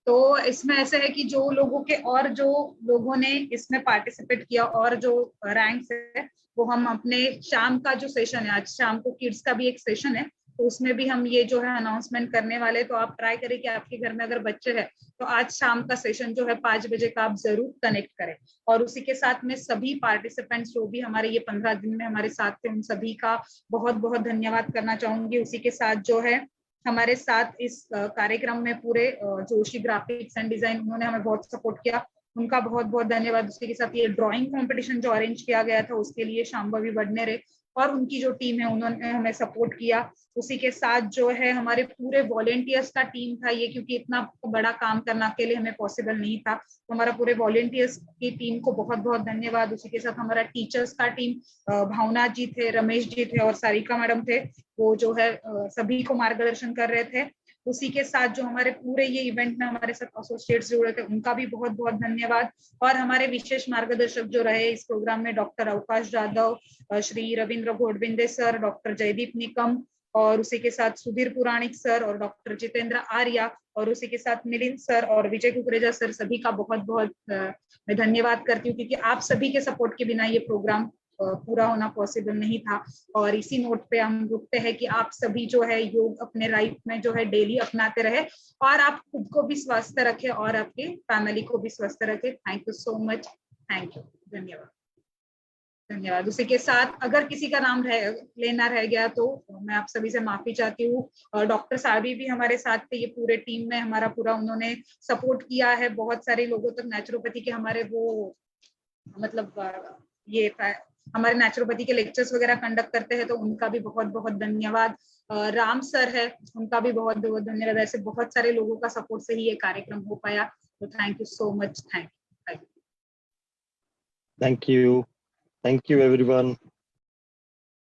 तो इसमें ऐसे है कि जो लोगों के और जो लोगों ने इसमें पार्टिसिपेट किया और जो रैंक्स है वो हम अपने शाम का जो सेशन है, आज शाम को किड्स का भी एक सेशन है, तो उसमें भी हम ये जो है अनाउंसमेंट करने वाले। तो आप ट्राई करें कि आपके घर में अगर बच्चे हैं तो आज शाम का सेशन जो है 5 बजे का आप जरूर कनेक्ट करें। और उसी के साथ में सभी पार्टिसिपेंट्स जो भी हमारे ये 15 दिन में हमारे साथ थे, उन सभी का बहुत बहुत धन्यवाद करना चाहूंगी। उसी के साथ जो है हमारे साथ इस कार्यक्रम में पूरे जोशी ग्राफिक्स एंड डिजाइन, उन्होंने हमें बहुत सपोर्ट किया, उनका बहुत बहुत धन्यवाद। उसी के साथ ये ड्राइंग कंपटीशन जो अरेंज किया गया था उसके लिए शांभवी वडनेरे और उनकी जो टीम है उन्होंने हमें सपोर्ट किया। उसी के साथ जो है हमारे पूरे वॉलेंटियर्स का टीम था ये, क्योंकि इतना बड़ा काम करना अकेले हमें पॉसिबल नहीं था, तो हमारा पूरे वॉलेंटियर्स की टीम को बहुत बहुत धन्यवाद। उसी के साथ हमारा टीचर्स का टीम, भावना जी थे, रमेश जी थे और सारिका मैडम थे, वो जो है सभी को मार्गदर्शन कर रहे थे। उसी के साथ जो हमारे पूरे ये इवेंट में हमारे साथ एसोसिएट्स जुड़े थे, उनका भी बहुत बहुत धन्यवाद। और हमारे विशेष मार्गदर्शक जो रहे इस प्रोग्राम में, डॉक्टर अवकाश जाधव, श्री रविंद्र घोड़बिंदे सर, डॉक्टर जयदीप निकम, और उसी के साथ सुधीर पुराणिक सर और डॉक्टर जितेंद्र आर्या, और उसी के साथ मिलिंद सर और विजय कुकरेजा सर, सभी का बहुत बहुत मैं धन्यवाद करती हूँ, क्योंकि आप सभी के सपोर्ट के बिना ये प्रोग्राम पूरा होना पॉसिबल नहीं था। और इसी नोट पे हम रुकते हैं कि आप सभी जो है योग अपने लाइफ में जो है डेली अपनाते रहे, और आप खुद को भी स्वस्थ रखें और आपके फैमिली को भी स्वस्थ रखें। Thank you so much, thank you, धन्यवाद धन्यवाद। उसी के साथ अगर किसी का नाम लेना रह गया तो मैं आप सभी से माफी चाहती हूँ। डॉक्टर साहबी भी हमारे साथ थे, ये पूरे टीम में हमारा पूरा उन्होंने सपोर्ट किया है, बहुत सारे लोगों तक नेचुरोपैथी के हमारे वो मतलब ये हमारे नेचुरोपैथी के लेक्चर्स वगैरह कंडक्ट करते हैं, तो उनका भी बहुत बहुत धन्यवाद। राम सर है, उनका भी बहुत बहुत धन्यवाद। ऐसे बहुत सारे लोगों का सपोर्ट से ही ये कार्यक्रम हो पाया, तो thank you so much, thank you, thank you everyone.